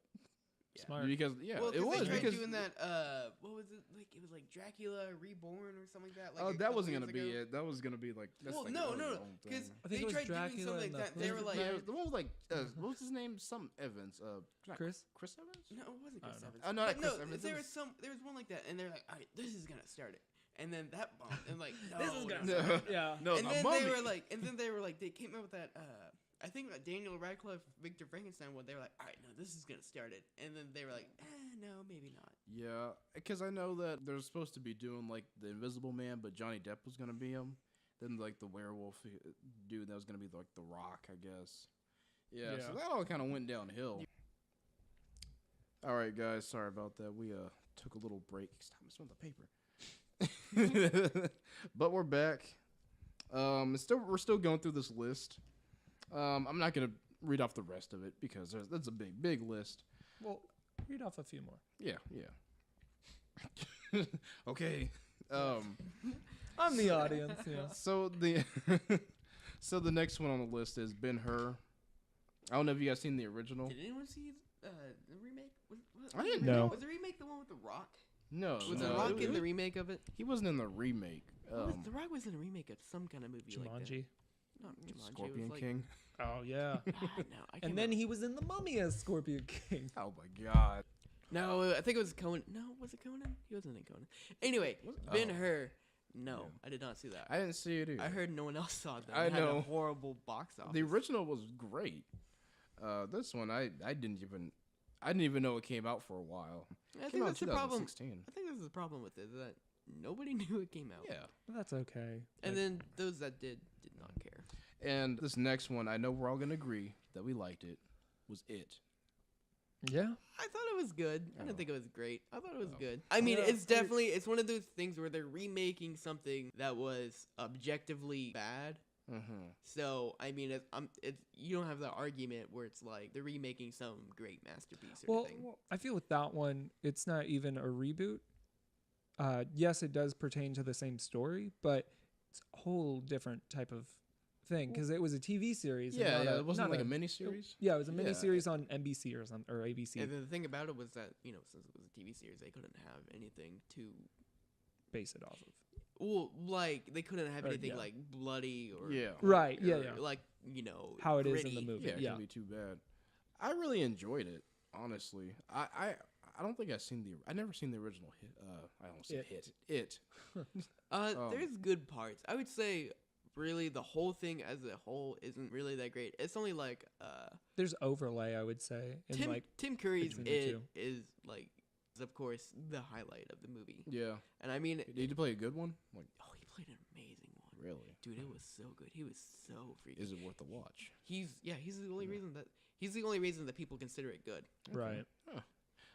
Smart. because Well, it was they tried because doing that. What was it like? It was like Dracula Reborn or something like that. Like oh a that couple wasn't years gonna be ago. it. That was gonna be like that's Well, like no, an no, early no, old thing. because I think they it was tried doing Dracula something and like the- that. They were like, Yeah, the one with like what was his name? Some Evans. Not Chris? Chris Evans. no, it wasn't I Chris don't Evans. know. Oh, no, But not Chris Evans, it there was- was one like that, and they're like, all right, this is gonna start it, and then that bombed, and like, no, This is no. gonna Yeah. No, And the then Mummy. they were like, they came out with that. I think Daniel Radcliffe, Victor Frankenstein one. They were like, all right, no, this is gonna start it, and then they were like, no, maybe not. Yeah, because I know that they're supposed to be doing like the Invisible Man, but Johnny Depp was gonna be him. Then like the werewolf dude that was gonna be like the Rock, I guess. Yeah, so Yeah. that all kind of went downhill. All right, guys, sorry about that. We took a little break. Stop messing with the paper. But we're back. We're still going through this list. I'm not gonna read off the rest of it because that's a big list. Well, read off a few more. Yeah. Okay. I'm the audience. Yeah. So the next one on the list is Ben-Hur. I don't know if you guys seen the original. Did anyone see the remake? I didn't know. Was the remake the one with the Rock? No, Was no, the Rock it in the was- remake of it? He wasn't in the remake. The Rock was in a remake of some kind of movie like that. Jumanji. Not Jumanji. Scorpion it was like, King. Oh yeah. No, I can't And then remember. he was in the Mummy as Scorpion King. Oh my god. No, I think it was Conan. No, was it Conan? He wasn't in Conan. Anyway, Ben-Hur. No, I did not see that. I didn't see it either. I heard no one else saw that. I It had a know. horrible box office. The original was great. This one I didn't even know it came out for a while. I It came think out in that's the problem. 2016. I think that's the problem with it, that nobody knew it came out. Yeah. But that's okay. And then those that did not care. And this next one, I know we're all gonna agree that we liked it. Was It? Yeah. I thought it was good. I Oh. didn't think it was great. I thought it was Oh. good. I mean, Yeah, it's definitely it's one of those things where they're remaking something that was objectively bad. Mm-hmm. So I mean, it's you don't have the argument where it's like they're remaking some great masterpiece or Well, anything. I feel with that one, it's not even a reboot. Yes, it does pertain to the same story, but it's a whole different type of thing because it was a TV series. and Yeah, not yeah. a- It wasn't not like a it- miniseries. Yeah, it was a Yeah. miniseries on NBC or something or ABC, And then the thing about it was that since it was a TV series, they couldn't have anything to base it off of. well, like they couldn't have Or, anything yeah. like bloody or Yeah. Right, yeah, or, yeah. like How it is in gritty. the movie. Yeah, it Yeah. couldn't be too bad. I really enjoyed it, honestly. I don't think I never seen the original hit. I almost said It. There's good parts. I would say really the whole thing as a whole isn't really that great. It's only like There's overlay, I would say, in Tim Curry's between the It two. is like of course the highlight of the movie. Yeah. And I mean Did you play a good one? Like he played an amazing one. Really? Dude, it was so good. He was so freaking. Is it worth the watch? He's the only reason that people consider it good. Right. Huh.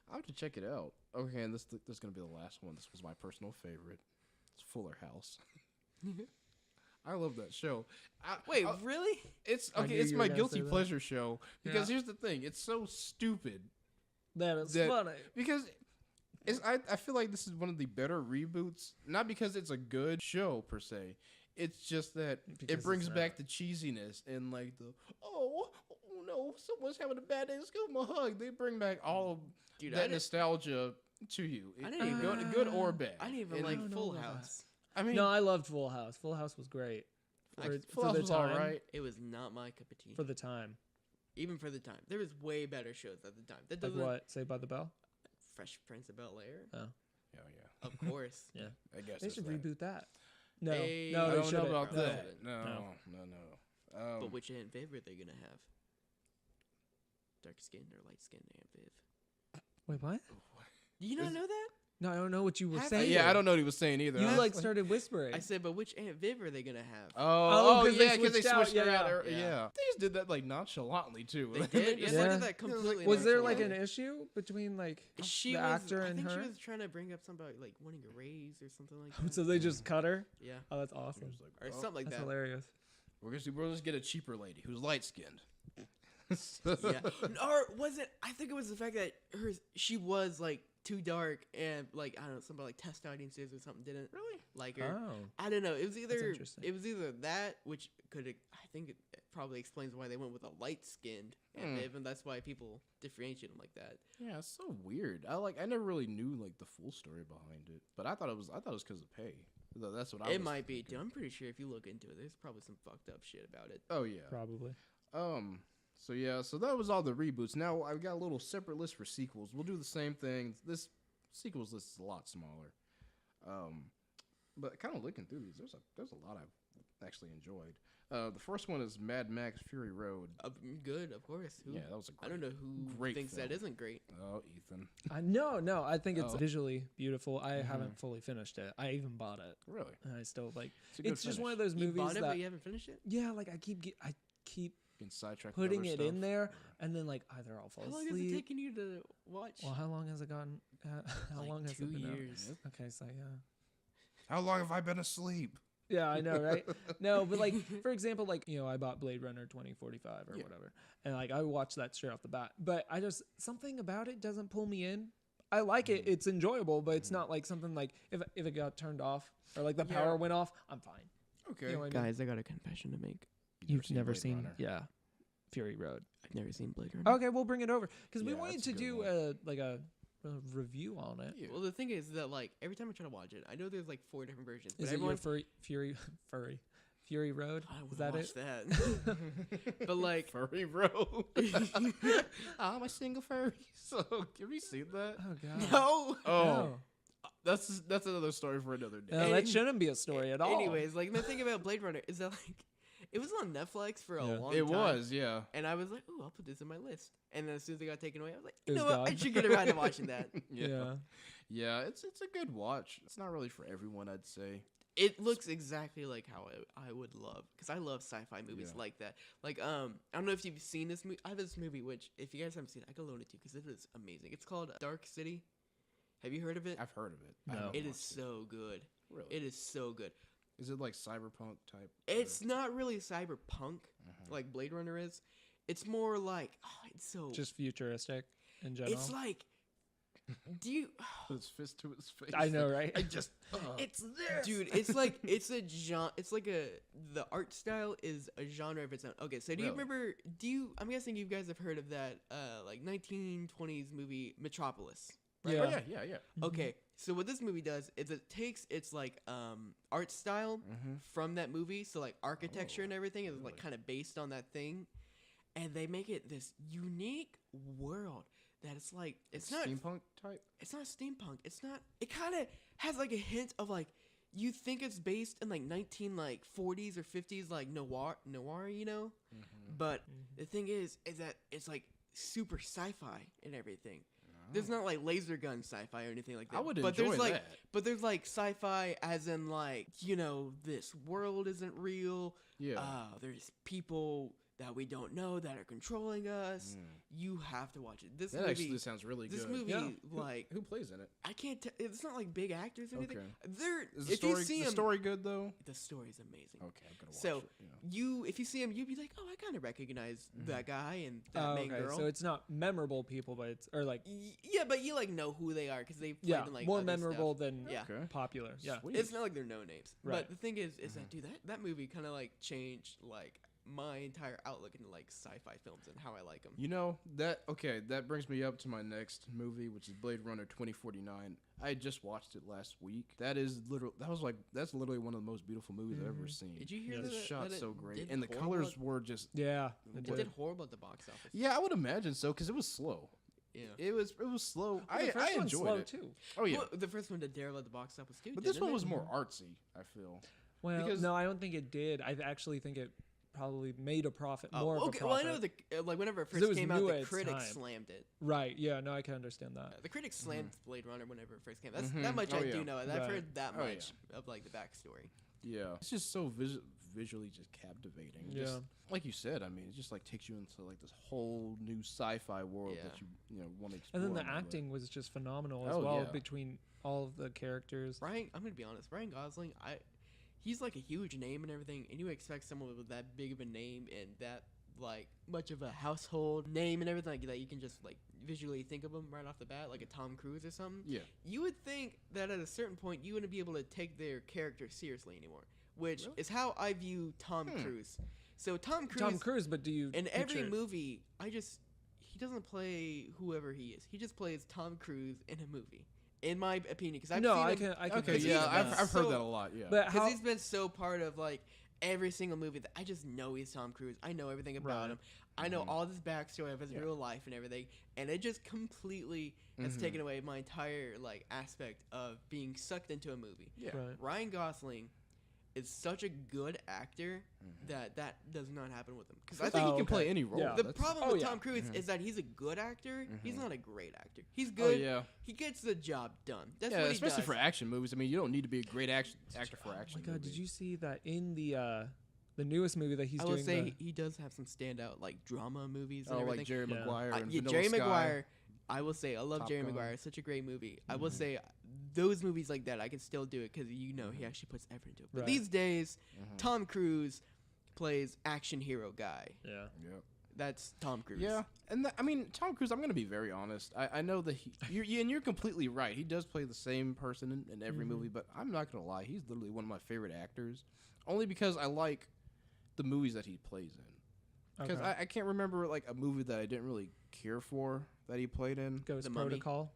I'll have to check it out. Okay, and this is gonna be the last one. This was my personal favorite. It's Fuller House. I love that show. Wait, really? It's I okay. knew It's you my were gonna guilty say that. pleasure show because Yeah. here's the thing. It's so stupid That is That- funny. because I feel like this is one of the better reboots. Not because it's a good show per se. It's just that Because it brings it's back the cheesiness and like the oh no, someone's having a bad day. Let's give them a hug. They bring back all of Dude, I that didn't, nostalgia to you. I didn't even- good or bad. I didn't even And- like don't know Full about House. I mean, No, I loved Full House. Full House was great. Full House was all right. It was not my cup of tea. For the time. Even for the time, there was way better shows at the time. That Like doesn't. what? Saved by the Bell? Fresh Prince of Bel Air, Yeah. of course. Yeah. I guess They it's should that. reboot that. No. Hey, no, I they don't know shouldn't. about No. that. No. No. But which Aunt Viv are they gonna have? Dark skin or light skin Aunt Viv? Wait, what? Do you not Is- know that? No, I don't know what you were Have- saying. Yeah, I don't know what he was saying either. You I was like started whispering. I said, but which Aunt Viv are they gonna have? Oh, 'cause they yeah, because they switched out. switched her Yeah, out. yeah. Yeah. They just did that like nonchalantly too. They did. Yeah, Yeah. they did that completely. Was there like an nonchalantly. issue between like She the was, actor I and think her? she was trying to bring up something about like wanting a raise or something like that. So they just cut her? Yeah, Oh, that's awesome. or something like That's that. hilarious. We'll just get a cheaper lady who's light skinned. Yeah, or was it? I think it was the fact that she was like too dark and like I don't know, somebody like test audiences or something didn't Really? like her. Oh. I don't know. It was either interesting. that, which I think it probably explains why they went with a light skinned Aunt Viv, and that's why people differentiate them like that. Yeah, it's so weird. I never really knew like the full story behind it, but I thought it was because of pay. That's what I. It was might be. thinking. Dude, I'm pretty sure if you look into it, there's probably some fucked up shit about it. Oh yeah. Probably. So yeah, so that was all the reboots. Now I've got a little separate list for sequels. We'll do the same thing. This sequels list is a lot smaller. But kind of looking through these, there's a lot I've actually enjoyed. The first one is Mad Max Fury Road. Good, of course. Who, Yeah, that was a I don't know who great thinks film. that isn't great. Oh, Ethan. No, I think it's Oh. visually beautiful. I haven't fully finished it. I even bought it. Really? And I still like It's a good it's just one of finish. those You movies bought it, that but you haven't finished it? yeah, like I keep Getting sidetracked with putting other it in stuff. there and then like either I'll fall How long is it asleep. taking you to watch? Well, how long has it gotten? How Like long has 2 it been out? years. Okay, so yeah. How long have I been asleep? Yeah, I know, right? No, but like for example, like I bought Blade Runner 2045 or Yeah. whatever, and like I watched that straight off the bat. But I just something about it doesn't pull me in. I like it; it's enjoyable, but it's not like something like if it got turned off or like the power went off, I'm fine. Okay. You know what I mean? Guys, I got a confession to make. You've never Blade seen Runner? yeah, Fury Road. I've never seen Blade Runner. Okay, we'll bring it over because we Yeah, wanted that's a to good do one. a review on it. Yeah. Well, the thing is that like every time I try to watch it, I know there's like 4 different versions. But Is it everyone, your Fury Road? I Is wanna that watch it? that. But like, Furry Road. I'm a single furry. So, have you seen that? Oh god. no. Oh, No. that's another story for another day. No, that shouldn't be a story at all. Anyways, like the thing about Blade Runner is that like it was on Netflix for a Yeah. long It time. was, yeah. And I was like, "Ooh, I'll put this in my list." And then as soon as it got taken away, I was like, It "You know was what? I gone. should get around to watching that." Yeah. Yeah, it's a good watch. It's not really for everyone, I'd say. It looks exactly like how I would love, because I love sci-fi movies Yeah. like that. Like, I don't know if you've seen this movie. I have this movie, which if you guys haven't seen it, I can loan it to you because it is amazing. It's called Dark City. Have you heard of it? I've heard of it. I No. haven't It is watched so good. Really? It is so good. Is it like cyberpunk type? It's not really cyberpunk Mhm. like Blade Runner is. It's more like, it's so. Just futuristic in general. It's like, do you. Put his fist to his face. I know, right? I just. it's this. Dude, it's like it's a genre. It's like the art style is a genre of its own. Okay, so do you Really? remember? I'm guessing you guys have heard of that like 1920s movie Metropolis. Right? Yeah. Oh, yeah. Okay, so what this movie does is it takes its like art style Mm-hmm. from that movie, so like architecture Oh, and everything is like really? kind of based on that thing, and they make it this unique world that it's like it's not steampunk type. it's not steampunk. It's not. It kind of has like a hint of like you think it's based in like 40s or 50s like noir, you know. Mm-hmm. But the thing is that it's like super sci-fi and everything. There's not like laser gun sci-fi or anything like that. I would but enjoy there's like, that. But there's like sci-fi as in like, this world isn't real. Yeah. There's people that we don't know that are controlling us. You have to watch it. This that movie actually sounds really good. This movie, Yeah. like, who plays in it? I can't. It's not like big actors or anything. Okay. Is If you see the them, story good though? the story's amazing. Okay, I'm gonna watch So it. if you see him, you'd be like, oh, I kind of recognize that guy and that main girl. So it's not memorable people, but it's but Yeah, but you like know who they are because they played in like more other memorable stuff. than Yeah. Okay. popular. Yeah. Sweet. It's not like they're no names. Right. But the thing is that dude, that movie kind of like changed like my entire outlook into like sci-fi films and how I like them. That brings me up to my next movie, which is Blade Runner 2049. I just watched it last week. That's literally one of the most beautiful movies I've ever seen. Did you hear Yes. that? It's shot that it so great, did and the horrible colors at- were just Yeah. It did horrible at the box office. Yeah, I would imagine so because it was slow. Yeah. It was slow. Well, the I first one's enjoyed slow it too. Oh yeah, Well, the first one did terrible at the box office too. but this didn't one it? was more artsy. I feel. Well, Because- no, I don't think it did. I actually think it probably made a profit, more of a okay. profit. Well, I know whenever it 'Cause it first was came out, new the at its critics time. slammed it. Right. Yeah. No, I can understand that. The critics slammed Blade Runner whenever it first came. That's Mhm. that much Oh, I yeah. do know. I've Right. heard that Oh, yeah. much of like the backstory. Yeah, it's just so visually just captivating. Yeah. Just, like you said, I mean, it just like takes you into like this whole new sci-fi world Yeah. that you want to explore. And then the more, but- acting was just phenomenal as Oh, well yeah. between all of the characters. I'm gonna be honest. Ryan Gosling, he's like a huge name and everything, and you expect someone with that big of a name and that like much of a household name and everything like that, you can just like visually think of him right off the bat, like a Tom Cruise or something. Yeah. You would think that at a certain point you wouldn't be able to take their character seriously anymore, which is how I view Tom Cruise. So Tom Cruise, but do you in every picture- movie, he doesn't play whoever he is. He just plays Tom Cruise in a movie, in my opinion. Because I've No, seen I him, can. I can. Okay, picture yeah, that. I've heard So- that a lot. Yeah, But because how? he's been so part of like every single movie that I just know he's Tom Cruise. I know everything about Right. him. I know all this backstory of his real life and everything, and it just completely has taken away my entire like aspect of being sucked into a movie. yeah. Right. Ryan Gosling is such a good actor that does not happen with him. Because I think he can play any role. Yeah. the That's- problem Oh, with yeah. Tom Cruise is that he's a good actor. He's not a great actor. He's Oh good. yeah, He gets the job done. That's yeah, what he especially does. for action movies. I mean, you don't need to be a great actor for Oh my action. god! Did movies. you see that in the newest movie that he's I will doing? say he does have some standout like drama movies and Oh, everything. like Jerry Yeah. Maguire and Yeah, Vanilla Jerry Sky. Maguire. I will say I love Top Jerry Gun. Maguire. It's such a great movie. I will say those movies like that I can still do it because he actually puts effort into it. But Right. these days, Tom Cruise plays action hero guy. Yeah. Yep. That's Tom Cruise. Yeah, and I mean Tom Cruise. I'm gonna be very honest. I know that you're completely right. He does play the same person in every movie, but I'm not gonna lie. He's literally one of my favorite actors, only because I like the movies that he plays in. Because Okay. I can't remember like a movie that I didn't really care for that he played in. Ghost The Mummy. Protocol.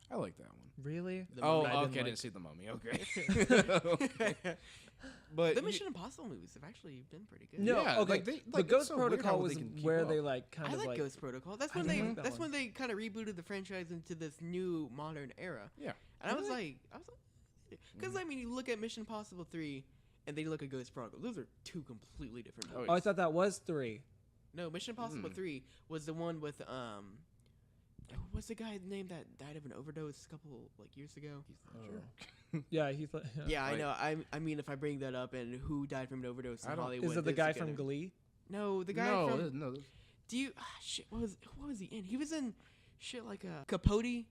I like that one. Really? The Oh, Mummy. I okay. didn't I like- didn't see the Mummy. Okay. But The Mission Impossible movies have actually been pretty good. No. Yeah, okay. like, they- but like, Ghost it's so weird Protocol how was they can keep where up. they like kind I of like like. Ghost Protocol. That's I when didn't like that that's one. when they kind of rebooted the franchise into this new modern era. Yeah. And I was like, because I mean, you look at Mission Impossible 3, and they look at Ghost Protocol. Those are two completely different Oh, movies. Oh, I thought that was 3. No, Mission Impossible 3 was the one with what's the guy's name that died of an overdose a couple like years ago? Yeah, he's like. Yeah, I Like- know. I mean, if I bring that up and who died from an overdose in I don't- Hollywood, Is it the it's guy gonna- from Glee? No, the guy no, from. no. Do you? Shit. What was he in? He was in shit like Capote.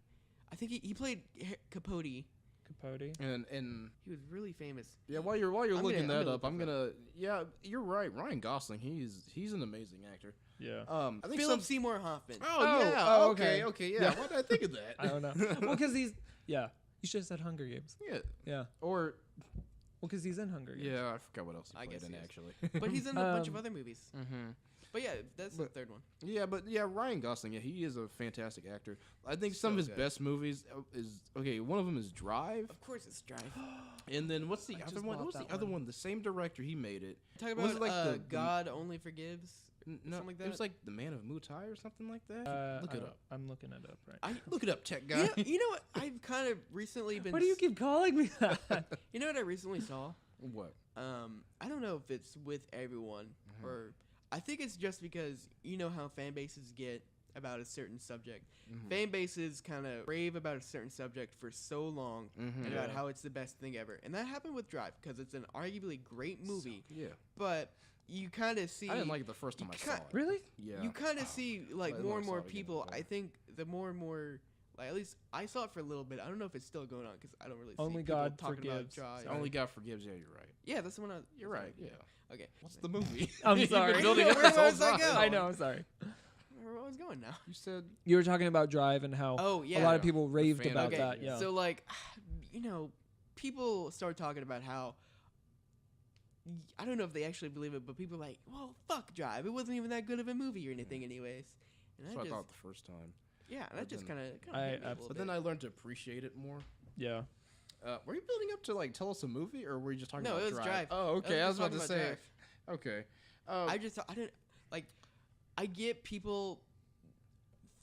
I think he played Capote. Capote. And He was really famous. yeah, while you're I'm looking gonna that look up, I'm this gonna yeah, you're right. Ryan Gosling, he's an amazing actor. Yeah. I think Philip Seymour Hoffman. Oh, yeah. oh, okay. okay. Okay. Yeah. Yeah. Why did I think of that? I don't know. Well, because he's. Yeah. You should have said Hunger Games. Yeah. Yeah. Or Well, because he's in Hunger Games. yeah, I forgot what else he I played guess in he is. actually. But he's in a bunch of Um, other movies. Mm-hmm. But yeah, that's the But- third one. Yeah, but yeah, Ryan Gosling. Yeah, he is a fantastic actor. I think some So of his good. best movies is okay. One of them is Drive, Of course, it's Drive. and then what's the I other just one? bought What's the that other one. one? The same director. He made it. Talking Was about it like the God Only Forgives. No, Something like it was that? like The Man of Mutai or something like that. Look I it don't- up. I'm looking it up right. Look it up, tech guy. You know what? I've kind of recently been. Why do you keep calling me that? You know what I recently saw? What? I don't know if it's with everyone or I think it's just because you know how fan bases get about a certain subject. Mhm. Fan bases kind of rave about a certain subject for so long Mhm. and about Yeah. how it's the best thing ever. And that happened with Drive because it's an arguably great movie, Yeah. but you kind of see I didn't like it the first time I saw it. Really? Yeah. you kind of see like Let- more let and us more saw it again, people. yeah. I think the more and more, like at least I saw it for a little bit. I don't know if it's still going on because I don't really Only see people God talking about forgives. Drive. Sorry. Only God forgives. Yeah, you're right. Yeah, that's the one. You're right. Yeah. Okay. What's the movie? I'm You've been sorry. building Where up this whole was I time. going? I know. I'm sorry. Where I was going now? You said You were talking about Drive and how Oh a yeah. lot of people raved fan- about okay. that. Yeah. So like, people start talking about how. I don't know if they actually believe it, but people are like, well, fuck Drive. It wasn't even that good of a movie or anything, anyways. And that's I what just, I thought the first time. yeah, and that but just then- kind of I hit me a little But bit. then I learned to appreciate it more. yeah. Were you building up to like tell us a movie, or were you just talking No, about it was Drive. Oh, okay. I was about to talking say. Drive. Okay. I didn't like. I get people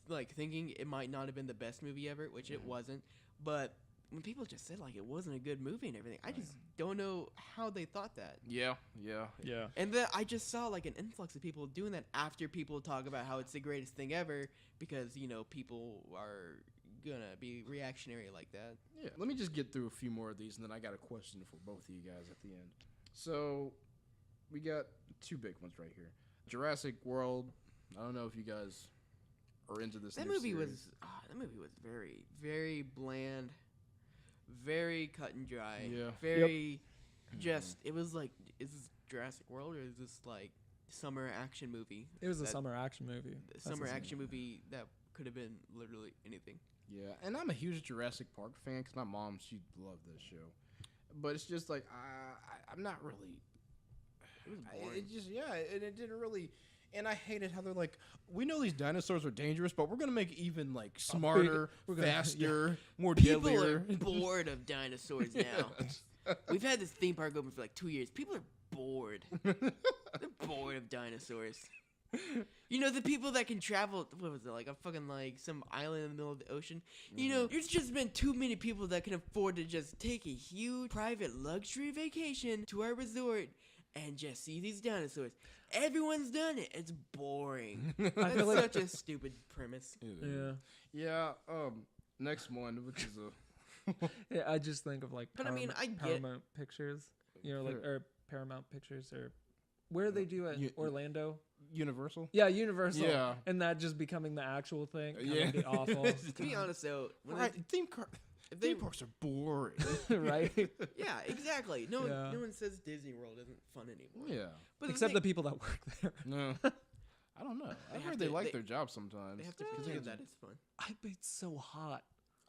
like thinking it might not have been the best movie ever, which it wasn't. But when people just said like it wasn't a good movie and everything, I just don't know how they thought that. Yeah. Yeah. And then I just saw like an influx of people doing that after people talk about how it's the greatest thing ever because people are gonna be reactionary like that. Yeah. Let me just get through a few more of these, and then I got a question for both of you guys at the end. So, we got two big ones right here. Jurassic World. I don't know if you guys are into this. That new movie series. was very, very bland, very cut and dry. Yeah. Very just it was like, is this Jurassic World or is this like summer action movie? It was a That- summer action movie. A That's summer the same. action movie that could have been literally anything. Yeah, and I'm a huge Jurassic Park fan because my mom, she loved this show. But it's just like, I'm not really. It was boring. It just, yeah, it didn't really. And I hated how they're like, we know these dinosaurs are dangerous, but we're going to make even like smarter, we're gonna- faster, more People deadlier. are bored of dinosaurs now. We've had this theme park open for like 2 years. People are bored. They're bored of dinosaurs. The people that can travel, what was it, like a fucking like some island in the middle of the ocean? There's just been too many people that can afford to just take a huge private luxury vacation to our resort and just see these dinosaurs. Everyone's done it. It's boring. That's feel like- such a stupid premise. Yeah. Yeah, next one, which is a. Yeah. I just think of like. But I mean, I get- Paramount Pictures. Or Paramount Pictures or where they do it, Orlando. Universal? Yeah, Universal. Yeah. And that just becoming the actual thing. That Yeah. would be awful. To be honest, though, when Right, they, if they theme parks are boring. Right? yeah, exactly. No Yeah. one says Disney World isn't fun anymore. Yeah. But Except the the people that work there. No. I don't know. They I have heard they to- like they- their job sometimes. they have to 'Cause pretend they- that it's fun. I bet it's so hot.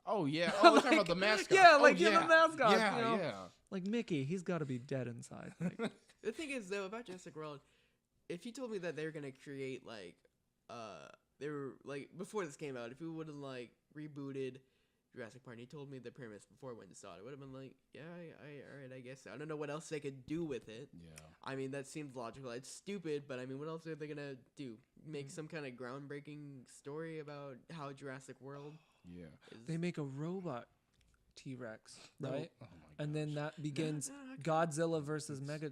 Oh, yeah. Oh, we're talking about the mascot. Yeah, Oh, like, yeah. the mascot. Yeah, yeah. Like Mickey, he's got to be dead inside. Like, The thing is, though, about Jurassic World, if you told me that they were gonna create like, they were like before this came out, if we would have like rebooted Jurassic Park, and you told me the premise before I went and saw it, I would have been like, yeah, all right, I guess so. I don't know what else they could do with it. Yeah. I mean, that seems logical. It's stupid, but I mean, what else are they gonna do? Make some kind of groundbreaking story about how Jurassic World Yeah. is? they make a robot T-Rex, right? Oh, my And then that begins Godzilla versus Mega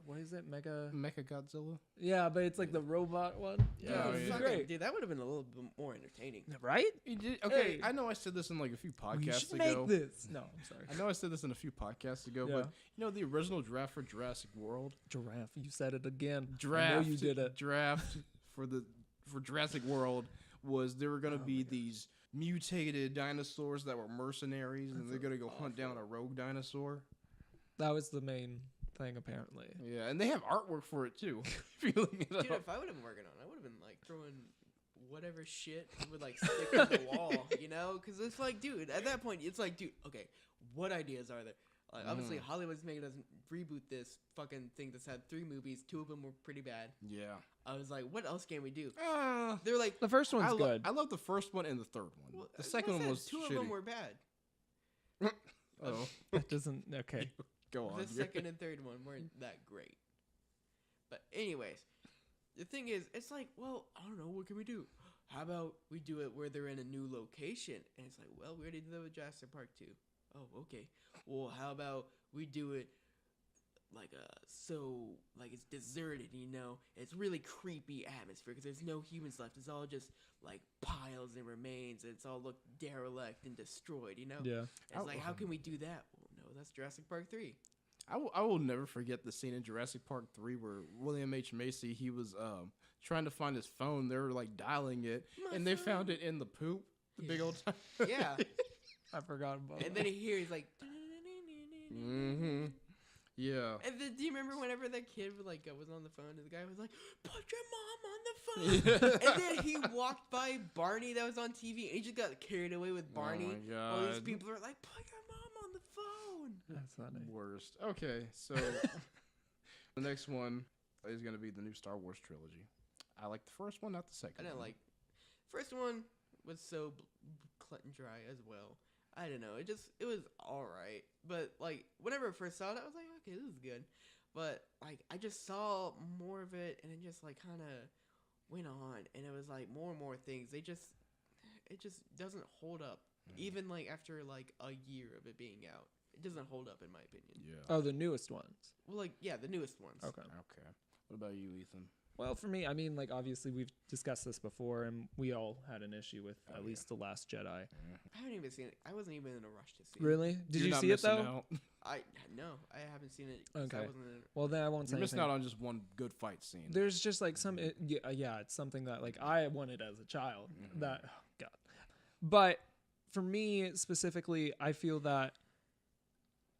what is it? Mega. Mecha Godzilla? Yeah, but it's like the robot one. Dude, Yeah, Oh, it'd be yeah. great. Dude, that would have been a little bit more entertaining. Right? Okay, Hey. I know I said this in like a few We podcasts should ago. make this. No, I'm sorry. I know I said this in a few podcasts ago, Yeah. but the original draft for Jurassic World? Giraffe. You said it again. Draft. I know you did it. Draft for Jurassic World was there were going to be these mutated dinosaurs that were mercenaries, and they're going to go hunt down a rogue dinosaur. That was the main thing, apparently. Yeah, and they have artwork for it too. If you look it Dude, up. if I would have been working on it, I would have been like throwing whatever shit would like stick to the wall, Because it's like, dude, at that point, it's like, dude, okay, what ideas are there? Like, obviously, Hollywood's making us reboot this fucking thing that's had 3 movies. 2 of them were pretty bad. Yeah. I was like, what else can we do? Uh, They're like, The first one's good. I love the first one and the third one. well, The second one was 2 shitty. of them were bad. Oh, That doesn't. Okay. go on. The second and third one weren't that great. But anyways, the thing is, it's like, well, I don't know, what can we do? How about we do it where they're in a new location? And it's like, well, we already did that with Jurassic Park 2. Oh, okay. Well, how about we do it it's deserted, it's really creepy atmosphere because there's no humans left. It's all just like piles and remains, and it's all look derelict and destroyed. Yeah. It's like, how can we do that? Well, no, that's Jurassic Park 3. I will never forget the scene in Jurassic Park 3 where William H. Macy, he was trying to find his phone. They were like dialing it, and they found it in the poop, the big old time. Yeah. I forgot about it. And then he's like, Mm-hmm. Yeah. And then, do you remember whenever that kid was on the phone and the guy was like, "Put your mom on the phone," and then he walked by Barney that was on TV, and he just got carried away with Barney. Oh my God. All these people are like, "Put your mom on the phone." That's funny. Worst. Okay, so the next one is going to be the new Star Wars trilogy. I like the first one, not the second. I didn't one. like. First one was so cut and dry as well. I don't know. It was all right, but like whenever I first saw it, I was like, okay, this is good. But like I just saw more of it, and it just like kind of went on, and it was like more and more things. It just doesn't hold up, even like after like a year of it being out. It doesn't hold up in my opinion. Yeah. Oh, the newest ones. Well, like yeah, the newest ones. Okay. Okay. What about you, Ethan? Well, for me, I mean, like, obviously we've discussed this before, and we all had an issue with at least The Last Jedi. I haven't even seen it. I wasn't even in a rush to see it. Really? Did You're you not see it, though? missing out. No, I haven't seen it. 'Cause Okay. I wasn't in Well, then I won't say You're missing anything. out on just one good fight scene. There's just, like, yeah, it's something that, like, I wanted as a child. That, oh, God. But for me, specifically, I feel that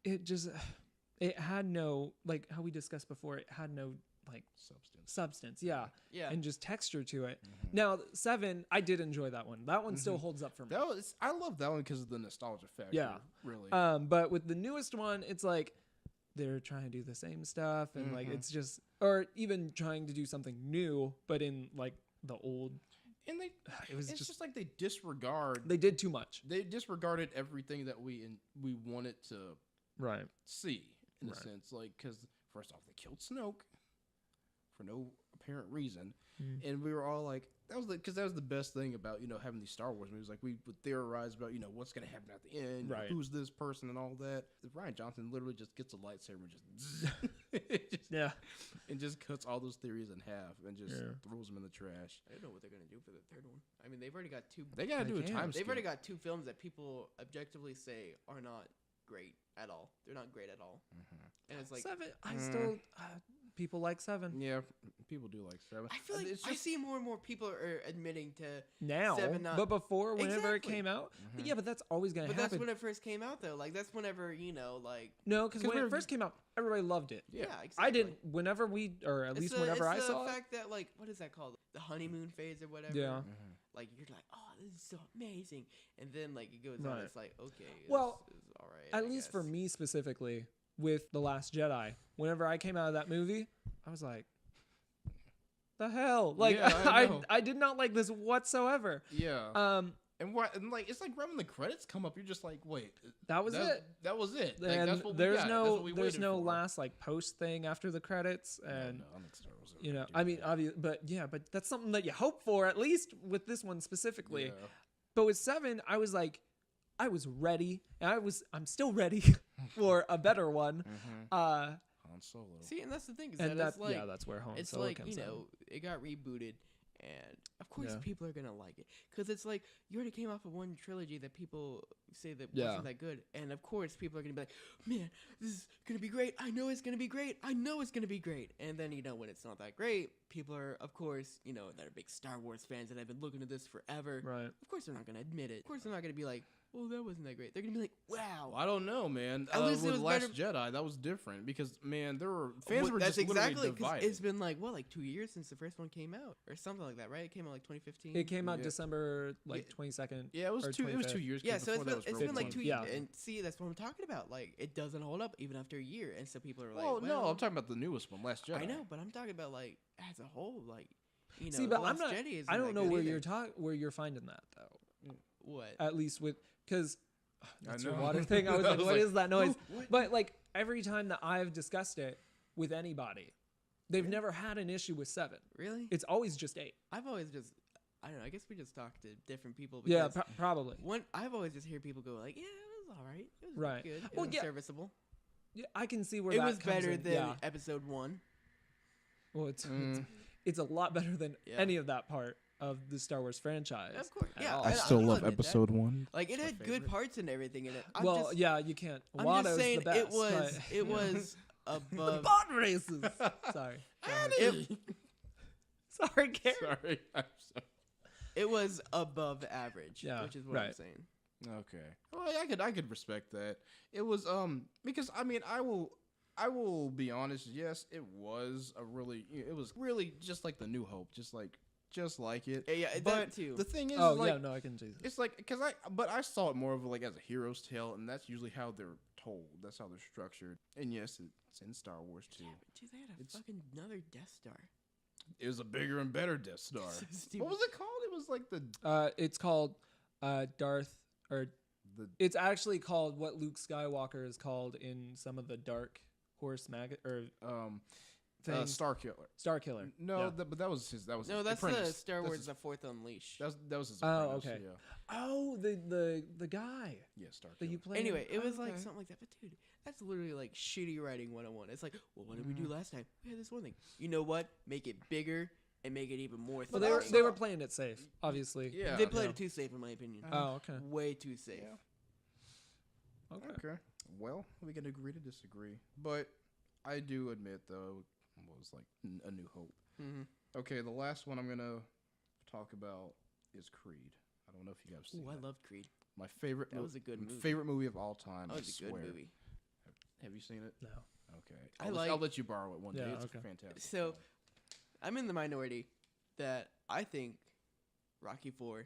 it had no, like, how we discussed before, it had no, like, substance, yeah, and just texture to it. Now 7, I did enjoy that one. That one still holds up for me. I love that one because of the nostalgia factor. Yeah, really. But with the newest one, it's like they're trying to do the same stuff, and like it's just, or even trying to do something new, but in like the old. And it's just like they disregard. They did too much. They disregarded everything that we wanted to see in a sense, like because first off they killed Snoke for no apparent reason, and we were all like, that was the best thing about having these Star Wars movies. Like we would theorize about what's gonna happen at the end, who's this person and all that. Ryan Johnson literally just gets a lightsaber and and just cuts all those theories in half and just throws them in the trash. I don't know what they're gonna do for the third one. I mean, they've already got 2. They gotta do a time skip. They've already got 2 films that people objectively say are not great at all. They're not great at all. And it's like 7. I still people like 7. Yeah, people do like 7. I feel like I see more and more people are admitting to now, 7 not, but before, whenever exactly. it came out, yeah, but that's always gonna happen. But that's when it first came out, though. Like that's whenever like no, because when it first came out, everybody loved it. Yeah, exactly. I didn't. Whenever or at least whenever I saw it, the fact that like what is that called? The honeymoon phase or whatever. Yeah. Like you're like, oh, this is so amazing, and then like it goes on. It's like okay, well, it's all right. At least for me specifically, with The Last Jedi, whenever I came out of that movie, I was like, the hell, like I did not like this whatsoever. Yeah. And like it's like right when the credits come up, you're just like, wait, that was it. That was it. Like, and that's what there's got. there's no last like post thing after the credits, and I mean, obviously, but that's something that you hope for at least with this one specifically. Yeah. But with 7, I was like, I was ready, and I'm still ready for a better one. Han Solo. See, and that's the thing, is and that it's like, that's where Han it's Solo like comes in. It got rebooted, and of course people are gonna like it because it's like you already came off of one trilogy that people say that wasn't that good, and of course people are gonna be like, man, this is gonna be great. I know it's gonna be great. I know it's gonna be great. And then when it's not that great, people are of course that are big Star Wars fans that have been looking at this forever. Right. Of course they're not gonna admit it. Of course they're not gonna be like, well, that wasn't that great. They're gonna be like, wow. Well, I don't know, man. At least with Last Jedi, that was different because man, there were fans were that's just exactly divided. It's been like 2 years since the first one came out or something like that, right? It came out like 2015. It came out December 22nd. Yeah, it was 2. 25th. It was 2 years. Yeah, so it's been like 2 years. Yeah. And see, that's what I'm talking about. Like it doesn't hold up even after a year, and so people are like, well, no, I'm talking about the newest one, Last Jedi. I know, but I'm talking about like as a whole, like See, but I'm not. I don't know where either. where you're finding that though. What? At least because. That's your know. water thing. I was like, what is that noise? But like every time that I've discussed it with anybody, they've never had an issue with 7. Really? It's always just 8. I've always just, I don't know. I guess we just talk to different people. Yeah, probably. I've always just hear people go like, yeah, it was all right. It was good. It well, was serviceable. Yeah, I can see where It that was comes better in. than Yeah. episode 1. Well, it's a lot better than Yeah. any of that part of the Star Wars franchise. Of course, at yeah. all. I I'll still love admit that. episode 1. Like it It's my had good favorite. parts and everything in it. Well, yeah, you can't. I'm Watto's just saying the best. it was but, it was the above. bot races. Sorry. Sorry, Garrett. Sorry. I'm sorry. It was above average. Yeah, which is what I'm right. saying. Okay. Well, I could respect that. It was because I mean I will be honest. Yes, it was really just like the New Hope, just like it. Yeah, But that too. the thing is, Oh like, yeah, no, I can see this. it's like but I saw it more of like as a hero's tale, and that's usually how they're told. That's how they're structured. And yes, it's in Star Wars too. Yeah, but dude, they had a It's- fucking another Death Star. It was a bigger and better Death Star. So stupid. What was it called? It was like the It's called Darth, or the it's actually called what Luke Skywalker is called in some of the Dark Horse things. Star Killer. Star Killer. No, Yeah. but that was his. That was No, his that's the apprentice. Star That's Wars: his- The Fourth Unleashed. That was his. Oh, apprentice, okay. Yeah. Oh, the guy Yeah, Star that you Killer. played. Anyway, it was like Okay. something like that. But dude, that's literally like shitty writing 101. It's like, well, what did we do last time? We had this one thing. You know what? Make it bigger and make it even more. Well, threatening. they were playing it safe, obviously. Yeah. They played Yeah. it too safe, in my opinion. Oh, okay. Way too safe. Yeah. Okay. Okay. Well, we can agree to disagree, but I do admit though, it was like A New Hope. Mm-hmm. Okay, the last one I'm gonna talk about is Creed. I don't know if you guys have seen Ooh, I that. loved Creed. My favorite. That was a good movie. Favorite movie of all time. That I was a good swear. movie. Have you seen it? No. Okay. I'll let you borrow it one day. Yeah, It's okay. fantastic. So, film. I'm in the minority that I think Rocky IV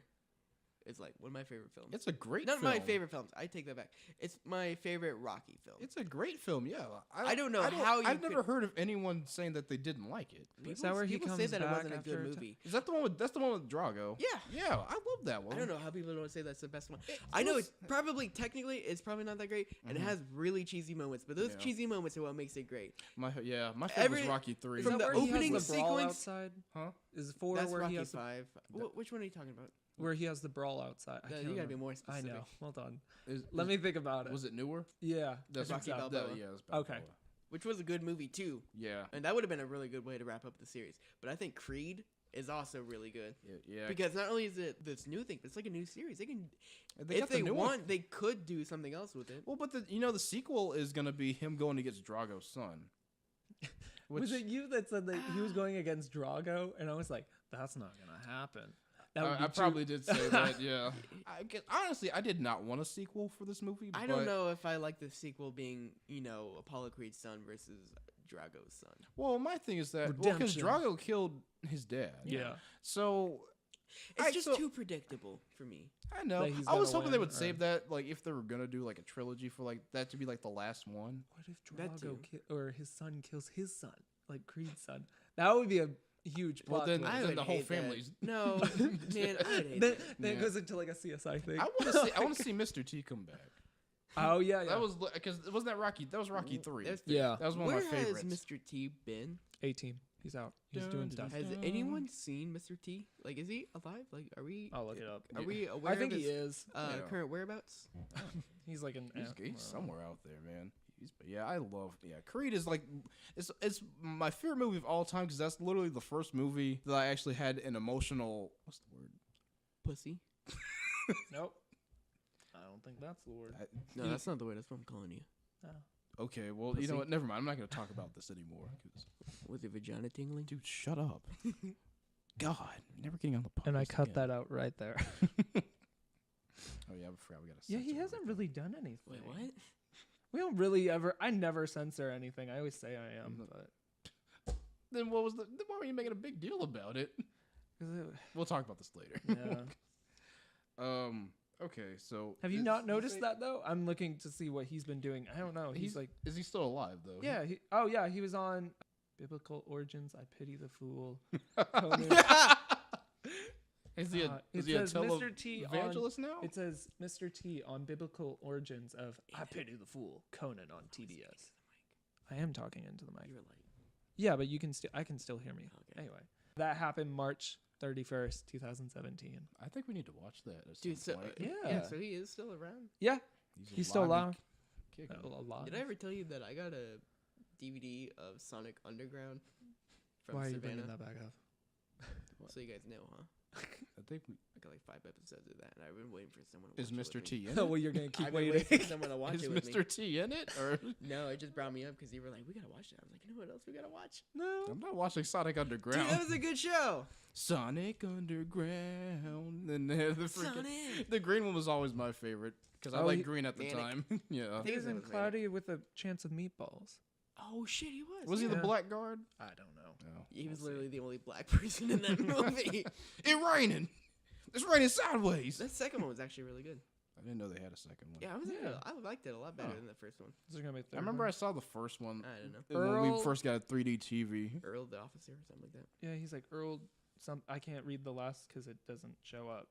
is like one of my favorite films. It's a great. Not film. my favorite films. I take that back. It's my favorite Rocky film. It's a great film. Yeah. I don't know how you I've never could- heard of anyone saying that they didn't like it. Is that where he people say comes that it back wasn't a after good a ti- movie. Is that the one with? That's the one with Drago. Yeah. Yeah, I love that one. I don't know how people don't say that's the best one. It I know was- it's probably technically it's probably not that great, and it Mhm. has really cheesy moments. But those Yeah. cheesy moments are what makes it great. My favorite Every- was Rocky 3. Is From that the where he has opening the brawl sequence- outside? Huh? Is 4 That's where Rocky he has the, 5. Which one are you talking about? where he has the brawl outside? I You can't gotta be remember. more I specific. know. Hold on. Is- Let is- me think about it. Was it newer? Yeah. That's Rocky that- Balboa. yeah, it's Okay. Balboa. Which was a good movie too, Yeah. and that would have been a really good way to wrap up the series. But I think Creed is also really good Yeah. because not only is it this new thing, but it's like a new series. They can, They if got the they new one. want, they could do something else with it. Well, but the sequel is gonna be him going against Drago's son. Was it you that said that he was going against Drago? And I was like, that's not going to happen. That would be I too- probably did say that. Yeah. Honestly, I did not want a sequel for this movie. I don't know if I like the sequel being, Apollo Creed's son versus Drago's son. Well, my thing is that because Redemption. Drago killed his dad. Yeah. So It's just too predictable for me. I know. That he's I was gonna hoping they win, would or- save that, like if they were gonna do like a trilogy for like that to be like the last one. What if That Drago too. or his son kills his son, like Creed's son? That would be a huge Well, plot. then- twist. I then would the whole hate that. family's- No, man, I would hate then that. then it Yeah. goes into like a CSI thing. I want to see Mr. T come back. Oh yeah, yeah. That was because wasn't that Rocky? That was Rocky 3. There's- yeah. That was one Where of my has favorites. Mr. T been? 18. He's out. He's Dun, doing dun, stuff. Has Dun. anyone seen Mr. T? Like, is he alive? Like, are we? I'll look it up. Are Yeah. we aware I think of he his is. Yeah. current whereabouts? He's like an. He's somewhere out there, man. I love. Yeah, Creed is like it's my favorite movie of all time because that's literally the first movie that I actually had an emotional. What's the word? Pussy? Nope. I don't think that's the word. No, that's not the word. That's what I'm calling you. Okay, well, you know what? Never mind. I'm not going to talk about this anymore. 'Cause- Was your vagina tingling? dude, shut up. God, never getting on the podcast. And I cut again. that out right there. Oh yeah, I forgot we got to. Yeah, he hasn't really done anything. Wait, what? We don't really ever. I never censor anything. I always say I am, but Then what was the? Then why were you making a big deal about it? 'cause We'll talk about this later. yeah. Okay, so Have you is- not noticed say- that though? I'm looking to see what he's been doing. I don't know. He's like, Is he still alive though? yeah. He was on Biblical Origins. I Pity the Fool. Is he a It is he a says Mr. T on. evangelist now? It says Mr. T on Biblical Origins of I Pity the Fool. Conan on TBS. I am talking into the mic. You were like, Yeah, but you can still. I can still hear me. Okay. Anyway, that happened March 31st, 2017. I think we need to watch that. At dude, some so point. Yeah. yeah, so he is still around. Yeah, he's still alive. kicking. A lot. Did I ever tell you that I got a DVD of Sonic Underground from Why are you Savannah? bringing that back up? So you guys know, huh? I think I got like 5 episodes of that, and I've been waiting for someone to is watch it Mr. with me. T in Oh, it? well, you're gonna keep I've been waiting. waiting for someone to watch Is it with Mr. me. T in it? Or No, it just brought me up because you were like, we gotta watch that. I was like, you know what else we gotta watch? No. I'm not watching Sonic Dude, Underground. that was a good show. Sonic Underground. And the freaking Sonic. the green one was always my favorite because I Oh, liked he- green at the Manic. time. Yeah. think He's that in was Manic. Cloudy with a Chance of Meatballs. Oh shit, he was. Was he the Yeah. black guard? I don't know. No. He was literally the only black person in that movie. It raining. It's raining sideways. That second one was actually really good. I didn't know they had a second one. Yeah, I liked it a lot better Huh. than the first one. Is there gonna be a third I remember one? I saw the first one I don't know. when we Earl- first got a 3D TV. Earl the Officer or something like that. Yeah, he's like Earl. I can't read the last because it doesn't show up.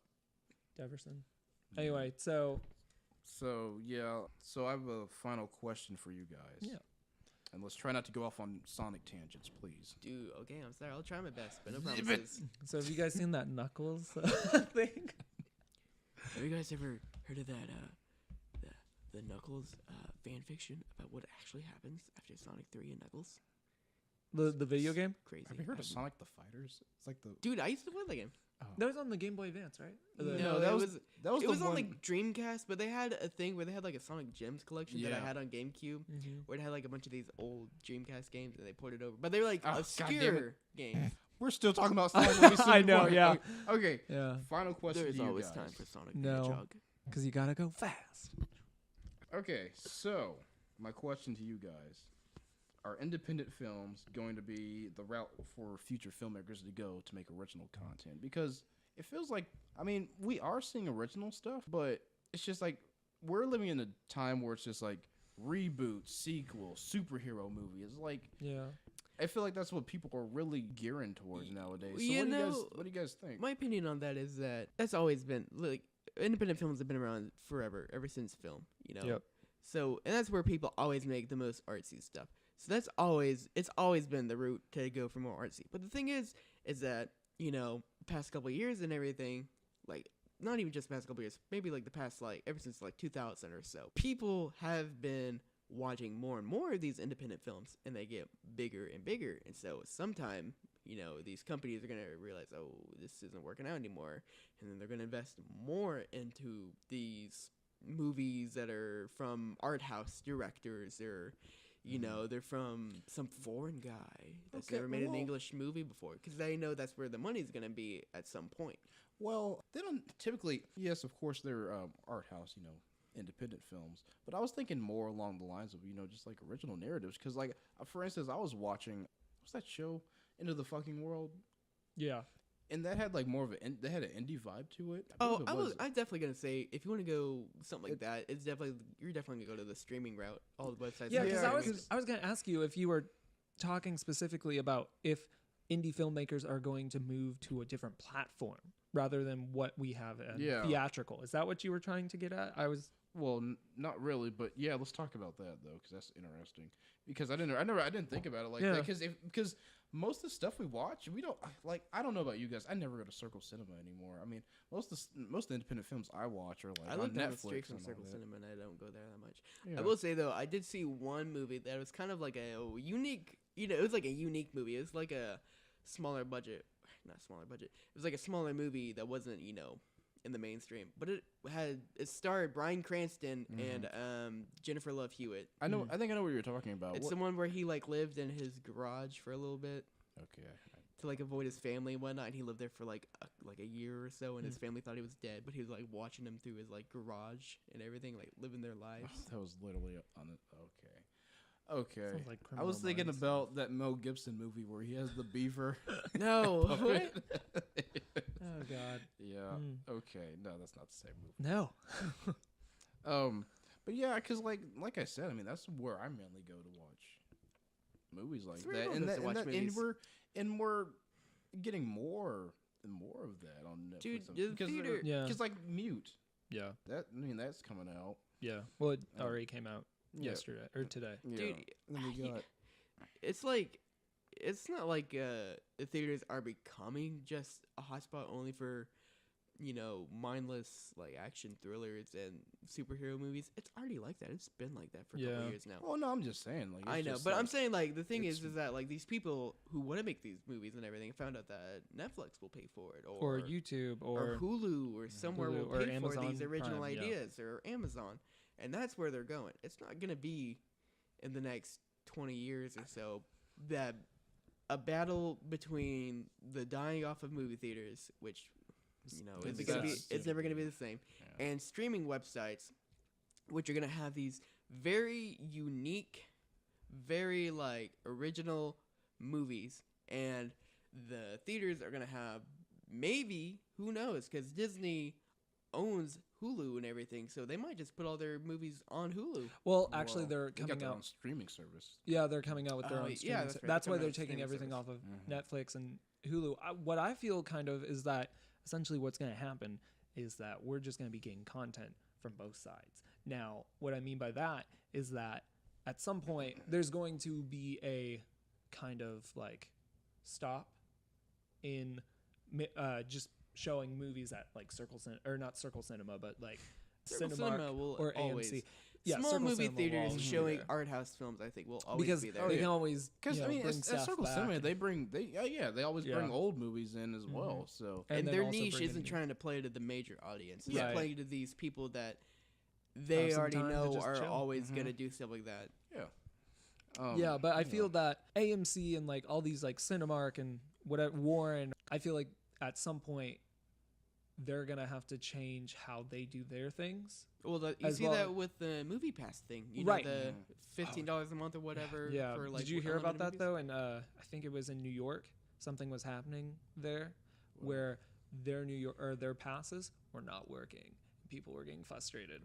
Deverson. Anyway, so yeah, so I have a final question for you guys. Yeah. And let's try not to go off on Sonic tangents, please. Dude, okay, I'm sorry. I'll try my best, but no Zip it. promises. have you guys seen that Knuckles thing? Have you guys ever heard of that, the Knuckles fan fiction about what actually happens after Sonic 3 and Knuckles? The video game? Crazy. Have you heard of Sonic the Fighters? It's like the Dude, I used to play that game. That was on the Game Boy Advance, right? No, that it was was that was it the was one. on like Dreamcast, but they had a thing where they had like a Sonic Gems collection that I Yeah. had on GameCube, Mm-hmm. where it had like a bunch of these old Dreamcast games and they ported over. But they were like Oh, obscure games. We're still talking about Sonic. When we I know, okay, yeah. Okay. Yeah, Final question There's to you always guys. time for Sonic No. the Hedgehog. because you gotta go fast. Okay, so my question to you guys: are independent films going to be the route for future filmmakers to go to make original content? Because it feels like, I mean, we are seeing original stuff, but it's just like we're living in a time where it's just like reboots, sequels, superhero movies. It's like Yeah. I feel like that's what people are really gearing towards nowadays. So You know, what do you guys think? My opinion on that is that that's always been like independent films have been around forever, ever since film. You know. Yep. So and that's where people always make the most artsy stuff. So it's always been the route to go for more artsy. But the thing is that past couple of years and everything, like not even just the past couple of years, maybe like the past like ever since like 2000 or so, people have been watching more and more of these independent films, and they get bigger and bigger. And so sometime, these companies are gonna realize, oh, this isn't working out anymore, and then they're gonna invest more into these movies that are from art house directors or. They're from some foreign guy that's Okay, never made an well- English movie before, because they know that's where the money's gonna be at some point. Well, they don't typically. Yes, of course, they're art house, independent films. But I was thinking more along the lines of just like original narratives. Because like for instance, I was watching what's that show, Into the Fucking World, Yeah. and that had like more of they had an indie vibe to it. Oh, believe it I'm definitely gonna say if you want to go something like that, you're definitely gonna go to the streaming route. All the websites. Yeah, have because streaming. I was gonna ask you if you were talking specifically about if indie filmmakers are going to move to a different platform rather than what we have in Yeah. theatrical. Is that what you were trying to get at? Well, not really, but yeah, let's talk about that though, because that's interesting. Because I didn't think about it like that. Because most of the stuff we watch, we don't like. I don't know about you guys. I never go to Circle Cinema anymore. I mean, most of the independent films I watch are like I on look down the Netflix street from and all Circle that. Cinema, and I don't go there that much. Yeah. I will say though, I did see one movie that was kind of like a unique. It was like a unique movie. It was like a smaller budget, not smaller budget. It was like a smaller movie that wasn't in the mainstream, but it starred Bryan Cranston and Jennifer Love Hewitt. I know. I think I know what you're talking about. It's the one where he like lived in his garage for a little bit Okay. to like avoid his family and whatnot. And he lived there for like a year or so, and his family thought he was dead, but he was like watching him through his like garage and everything, like living their lives. That was literally on it. Okay. Sounds like I was Criminal thinking Minds. about that Mel Gibson movie where he has the beaver. No, puppet. Oh God. Yeah. Mm. Okay. No, that's not the same movie. No. But yeah, because like I said, I mean that's where I mainly go to watch movies like That's where that, everyone goes to watch movies. and we're getting more and more of that on Netflix. Dude, and- the because theater- Yeah. because like Mute, Yeah. that's coming out. Yeah. Well, it Oh. already came out Yeah. yesterday or today. Yeah. dude. And then we got It's like, it's not like the theaters are becoming just a hotspot only for mindless like action thrillers and superhero movies. It's already like that. It's been like that for a couple years now. Well, no, I'm just saying. Like, I know, but I'm saying like the thing is that like these people who want to make these movies and everything found out that Netflix will pay for it, or YouTube, or Hulu, or somewhere will or pay Amazon for these original Prime, ideas, or Amazon, and that's where they're going. It's not gonna be in the next 20 years or so that a battle between the dying off of movie theaters, which it's never gonna be the same, and streaming websites, which are gonna have these very unique, very like original movies, and the theaters are gonna have maybe, who knows, because Disney owns Hulu and everything, so they might just put all their movies on Hulu. Well, actually, they're they got coming their out own streaming service. Yeah, they're coming out with their own streaming. that's right. That's why They're they're coming out with taking streaming everything service. off of Netflix and Hulu. What I feel kind of is that essentially what's going to happen is that we're just going to be getting content from both sides. Now, what I mean by that is that at some point there's going to be a kind of like stop in just showing movies at like not Circle Cinema, but like Circle Cinemark Cinema will or always. AMC. Yeah, Small Circle movie Cinema will theaters always be showing there. art house films, I think, will always Because be there. they can always Because bring at stuff Circle back Cinema, and- they always Yeah. bring old movies in as well. So and then their also niche bring in isn't new- trying to play to the major audience. It's Right. playing to these people that they some already time to know just are chill. always gonna do stuff like that. yeah, but I feel that AMC and like all these like Cinemark and whatever Warren, I feel like at some point they're gonna have to change how they do their things. Well, you As see well- that with the Movie Pass thing, Right. know, the $15 a month or whatever. Yeah. For, like, Did you hear about that unlimited though? And I think it was in New York. Something was happening there where their their passes were not working. People were getting frustrated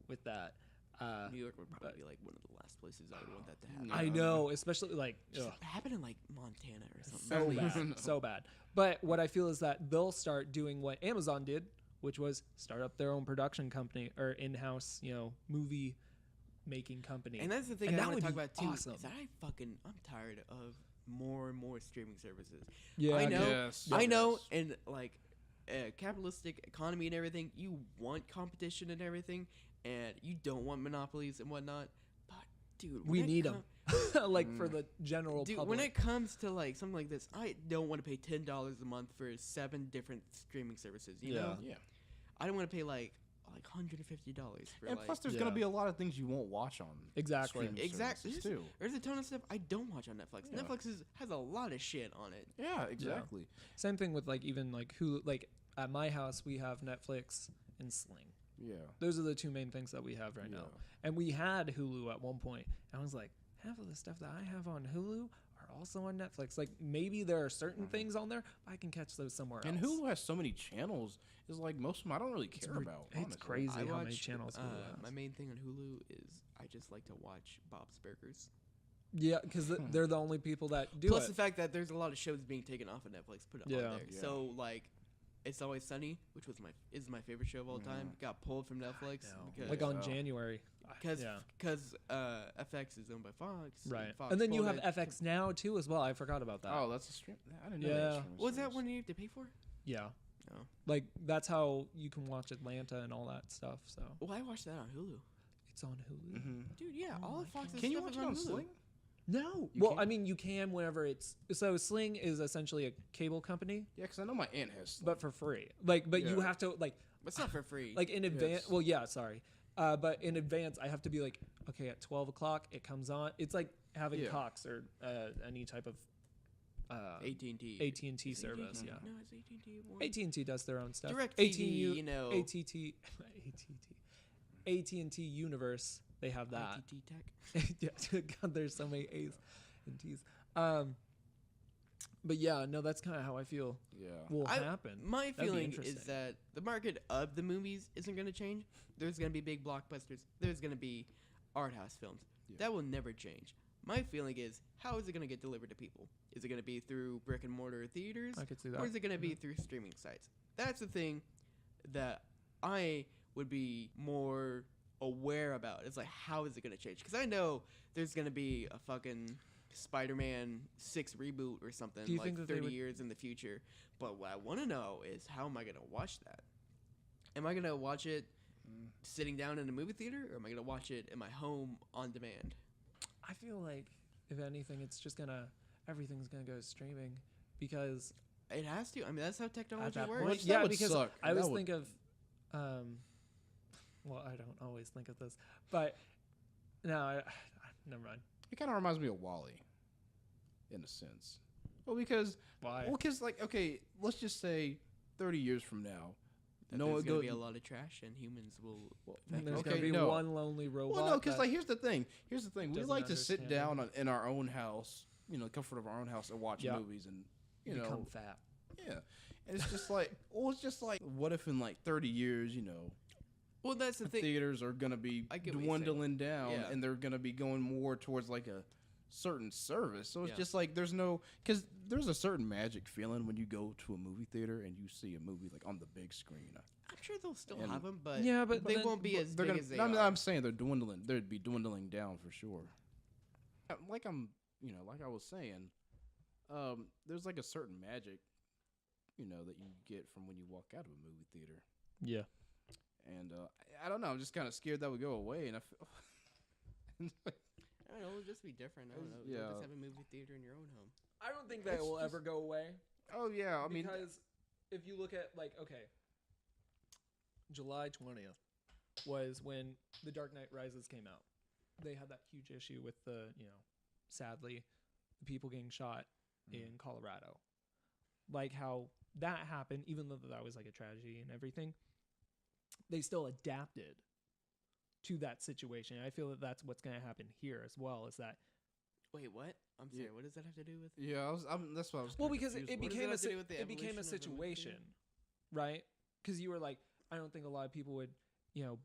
with that. movies? New York would probably be like one of the last places I would want that to happen. I know, especially like Just happen in like Montana or something. so Please. bad, so bad. But what I feel is that they'll start doing what Amazon did, which was start up their own production company or in-house, movie making company. And that's the thing And I that want would to talk be about too. awesome. Is that I'm tired of more and more streaming services. Yeah, I know, Yes. I know, Yes. and like capitalistic economy and everything, you want competition and everything, and you don't want monopolies and whatnot. But dude, we need them, like for the general Dude, public. when it comes to like something like this, I don't want to pay $10 a month for 7 different streaming services. You know, Yeah. I don't want to pay like $150 for And like. plus, there's Yeah. gonna be a lot of things you won't watch on Exactly. streaming Exactly. services, too. There's a ton of stuff I don't watch on Netflix. Yeah. Netflix has a lot of shit on it. Yeah, exactly. Same thing with like even like Hulu. Like at my house, we have Netflix and Sling. Yeah. Those are the two main things that we have right now. And we had Hulu at one point. And I was like, half of the stuff that I have on Hulu are also on Netflix. Like maybe there are certain things on there, but I can catch those somewhere And else. Hulu has so many channels. Is like most of them I don't really care about. It's honestly. crazy I how many watch, channels Hulu has. My main thing on Hulu is I just like to watch Bob's Burgers. Yeah, because they're the only people that do Plus it. the fact that there's a lot of shows being taken off of Netflix, put up Yeah. on there. Yeah. So like, It's Always Sunny, which is my favorite show of all time, got pulled from Netflix because Like on January. because Yeah. FX is owned by Fox. Right. Fox And then you have pulled it. FX Now too as well. I forgot about that. Oh, that's a stream. I didn't know. Yeah. That was a streaming Was that service. one you have to pay for? Yeah. No. Like that's how you can watch Atlanta and all that stuff. So Well, I watched that on Hulu. it's on Hulu. Dude, yeah, all of Fox's Can you stuff watch is it on Hulu. Sling? No. You Well, can't? I mean, you can whenever it's so. Sling is essentially a cable company, Yeah, because I know my aunt has. Sling. but for free. Like, but you Yeah. have to like But it's not for free. like in advance. Yes. Well, yeah, sorry. But in advance, I have to be like, okay, at 12 o'clock it comes on. It's like having Yeah. Cox or any type of AT&T. AT&T service. AT&T? Yeah. No, it's AT&T. AT&T does their own stuff. DirecTV, you know. AT&T Universe, they have that. AT&T Tech. Yeah, God, there's so many A's and T's. But yeah, no, that's kind of how I feel Yeah. will I- happen. My That'd be feeling is interesting. that the market of the movies isn't going to change. There's going to be big blockbusters. There's going to be art house films. Yeah. That will never change. My feeling is, how is it going to get delivered to people? Is it going to be through brick and mortar theaters? I could see that. Or is it going to be through streaming sites? That's the thing that I would be more aware about. It's like, how is it going to change? Because I know there's going to be a fucking Spider-Man 6 reboot or something Do you like think that they 30 would- years in the future. But what I want to know is, how am I going to watch that? am I gonna watch it sitting down in a movie theater, or am I gonna watch it in my home on demand? I feel like if anything, it's just everything's gonna go streaming because It has to. I mean, that's how technology that works. point- Which yeah, that would because suck. I That always would- think of, well, I don't always think of this, but no, never mind. It kind of reminds me of Wall-E, in a sense. Well, because Why? like, okay, let's just say 30 years from now, That no there's one gonna go. be a lot of trash, and humans will. And there's Okay, gonna be no. one lonely robot. Well, no, because that- like here's the thing. We doesn't like to sit understand down it. in our own house, the comfort of our own house, and watch Yeah. movies, and become fat. yeah. And it's just like, what if in like 30 years, Well, that's the thing. theaters are gonna be I get what you're saying. dwindling down, Yeah. and they're gonna be going more towards like a certain service. So it's Yeah. just like because there's a certain magic feeling when you go to a movie theater and you see a movie like on the big screen. I'm sure they'll still And- have them, but Yeah, but they then- won't be as They're big gonna. as they I'm, are. I'm saying they're dwindling. They'd be dwindling down for sure. Like like I was saying, there's like a certain magic, that you get from when you walk out of a movie theater. Yeah. And I don't know. I'm just kind of scared that would go away. And I feel. I don't know. It'll just be different. I don't know. Yeah. You'll just have a movie theater in your own home. I don't think that It's will just- ever go away. Oh yeah, I mean, because if you look at July 20th was when The Dark Knight Rises came out. They had that huge issue with the, sadly, the people getting shot in Colorado. Like how that happened, even though that was like a tragedy and everything, they still adapted to that situation. And I feel that that's what's going to happen here as well, is that Wait, what? I'm sorry. What does that have to do with? yeah, that's what I was. well, kinda because confused it with. became have to do with the it became evolution a of the movie situation, theater? right? Because you were like, I don't think a lot of people would,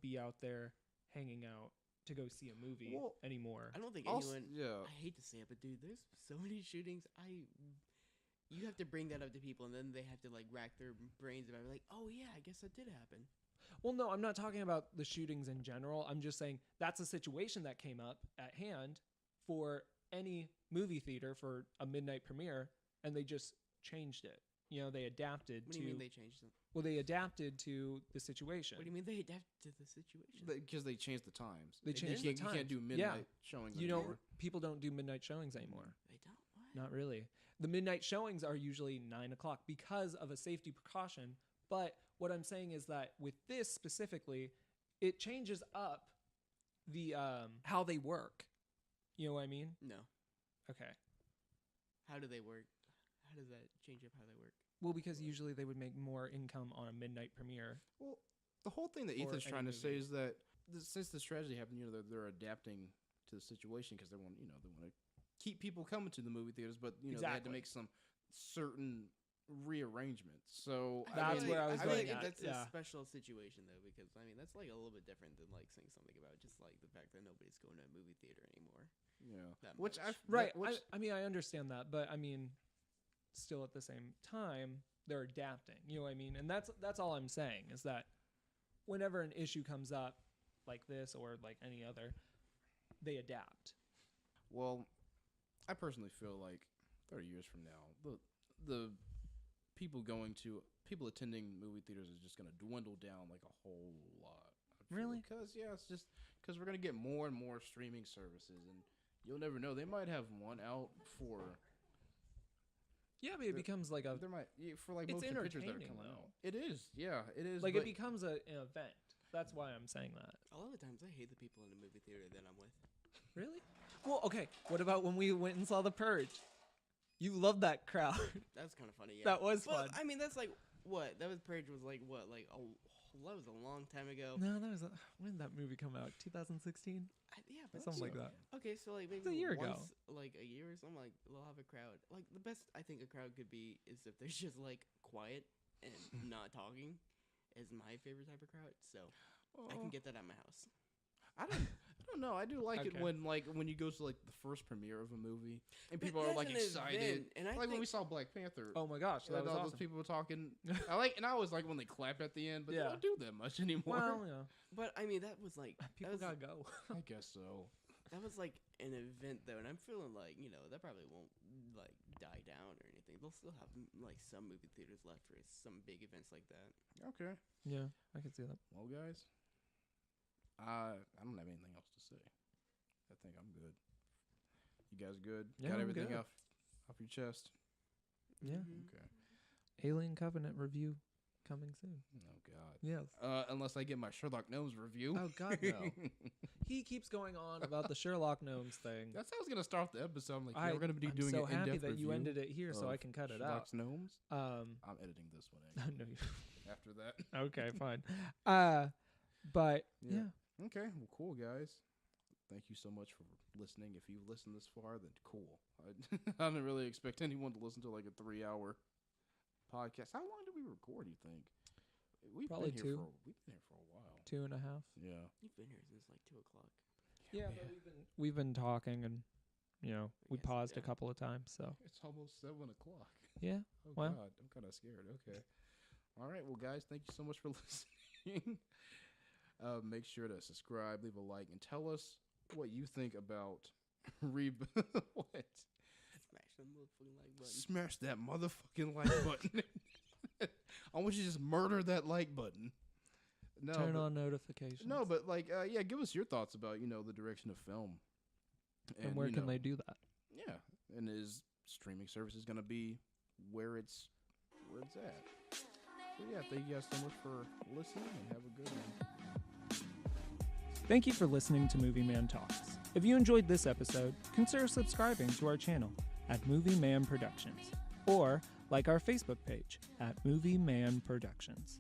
be out there hanging out to go see a movie Well, anymore. I don't think Also- anyone. yeah. I hate to say it, but dude, there's so many shootings. You have to bring that up to people, and then they have to like rack their brains about it. Like, oh yeah, I guess that did happen. Well, no, I'm not talking about the shootings in general. I'm just saying that's a situation that came up at hand for any movie theater for a midnight premiere, and they just changed it. They adapted What to. do you mean they changed them? Well, they adapted to the situation. What do you mean they adapted to the situation? Because they changed the times. They They changed did? the You times. can't do midnight showings. You don't. anymore. People don't do midnight showings anymore. They don't. What? Not really. The midnight showings are usually 9:00 because of a safety precaution. But what I'm saying is that with this specifically, it changes up the how they work. You know what I mean? No. Okay. How do they work? How does that change up how they work? Well, because usually they would make more income on a midnight premiere. Well, the whole thing that Or Ethan's any trying to say movie. is that since this tragedy happened, they're adapting to the situation because they want to keep people coming to the movie theaters, but they had to Exactly. make some certain rearrangements. So That's where I was I going think at, that's yeah. a special situation though, because that's like a little bit different than like saying something about just like the fact that nobody's going to a movie theater anymore. Yeah, That which much. Right. Which, I mean, I understand that, but I mean, still at the same time, they're adapting. You know what I mean? And that's all I'm saying is that whenever an issue comes up like this or like any other, they adapt. well, I personally feel like 30 years from now, the people attending movie theaters is just going to dwindle down like a whole lot. Really? Because it's just because we're going to get more and more streaming services, and you'll never know. They might have one out for. Yeah, but it becomes like a There might for like It's motion pictures that are entertaining, coming though. out. It is, yeah, it is. like but it becomes an event. That's why I'm saying that. A lot of times I hate the people in the movie theater that I'm with. Really? Well, okay. What about when we went and saw The Purge? You loved that crowd. That's kind of funny. Yeah. That was Well, fun. I mean, that's like what that was. Purge was like what like that was a long time ago. No, that was when did that movie come out? 2016, Yeah, but something like that. Okay, so like maybe a year ago. once, like a year or something, like they'll have a crowd. Like the best I think a crowd could be is if there's just like quiet and not talking. Is my favorite type of crowd. So I can get that at my house. I don't know. I do like it Okay. when you go to like the first premiere of a movie and But people are that's like an excited. event, and I like when we think- saw Black Panther. Oh my gosh, that was all awesome. those people were talking. And I always like when they clap at the end, but they Yeah. don't do that much anymore. Well, yeah. But I mean, that was like People that was, gotta go. I guess so. that was like an event though, and I'm feeling like that probably won't like die down or anything. They'll still have like some movie theaters left for some big events like that. Okay. Yeah, I can see that. Well, guys, I don't have anything else to say. I think I'm good. You guys good? Yeah, Got I'm everything good. off your chest? Yeah. Mhm. Okay. Alien Covenant review coming soon. Oh, God. Yes. Unless I get my Sherlock Gnomes review. Oh, God, no. He keeps going on about the Sherlock Gnomes thing. That's how I was going to start the episode. I'm like, yeah, we're going to be I'm doing so an happy in-depth that you review ended it here so of I can cut it out. Sherlock's Gnomes. Um, I'm editing this one in no, after that. okay, fine. But yeah. Okay. Well, cool, guys. Thank you so much for listening. If you've listened this far, then cool. I didn't really expect anyone to listen to like a 3-hour podcast. How long did we record, you think? Probably we've been here for a while. 2.5. Yeah. You've been here since like 2 o'clock. Yeah, but we've been talking, and we guess, paused a yeah. couple of times. So It's almost 7 o'clock. yeah. Oh, Well. God. I'm kind of scared. Okay. All right. Well, guys, thank you so much for listening. Make sure to subscribe, leave a like, and tell us what you think about what? Smash the motherfucking like button. Smash that motherfucking like button. I want you to just murder that like button. No, Turn but- on notifications. No, but yeah, give us your thoughts about the direction of film, and where can they do that? Yeah, and is streaming services going to be where it's at? So yeah, thank you guys so much for listening, and have a good one. Thank you for listening to Movie Man Talks. If you enjoyed this episode, consider subscribing to our channel at Movie Man Productions, or like our Facebook page at Movie Man Productions.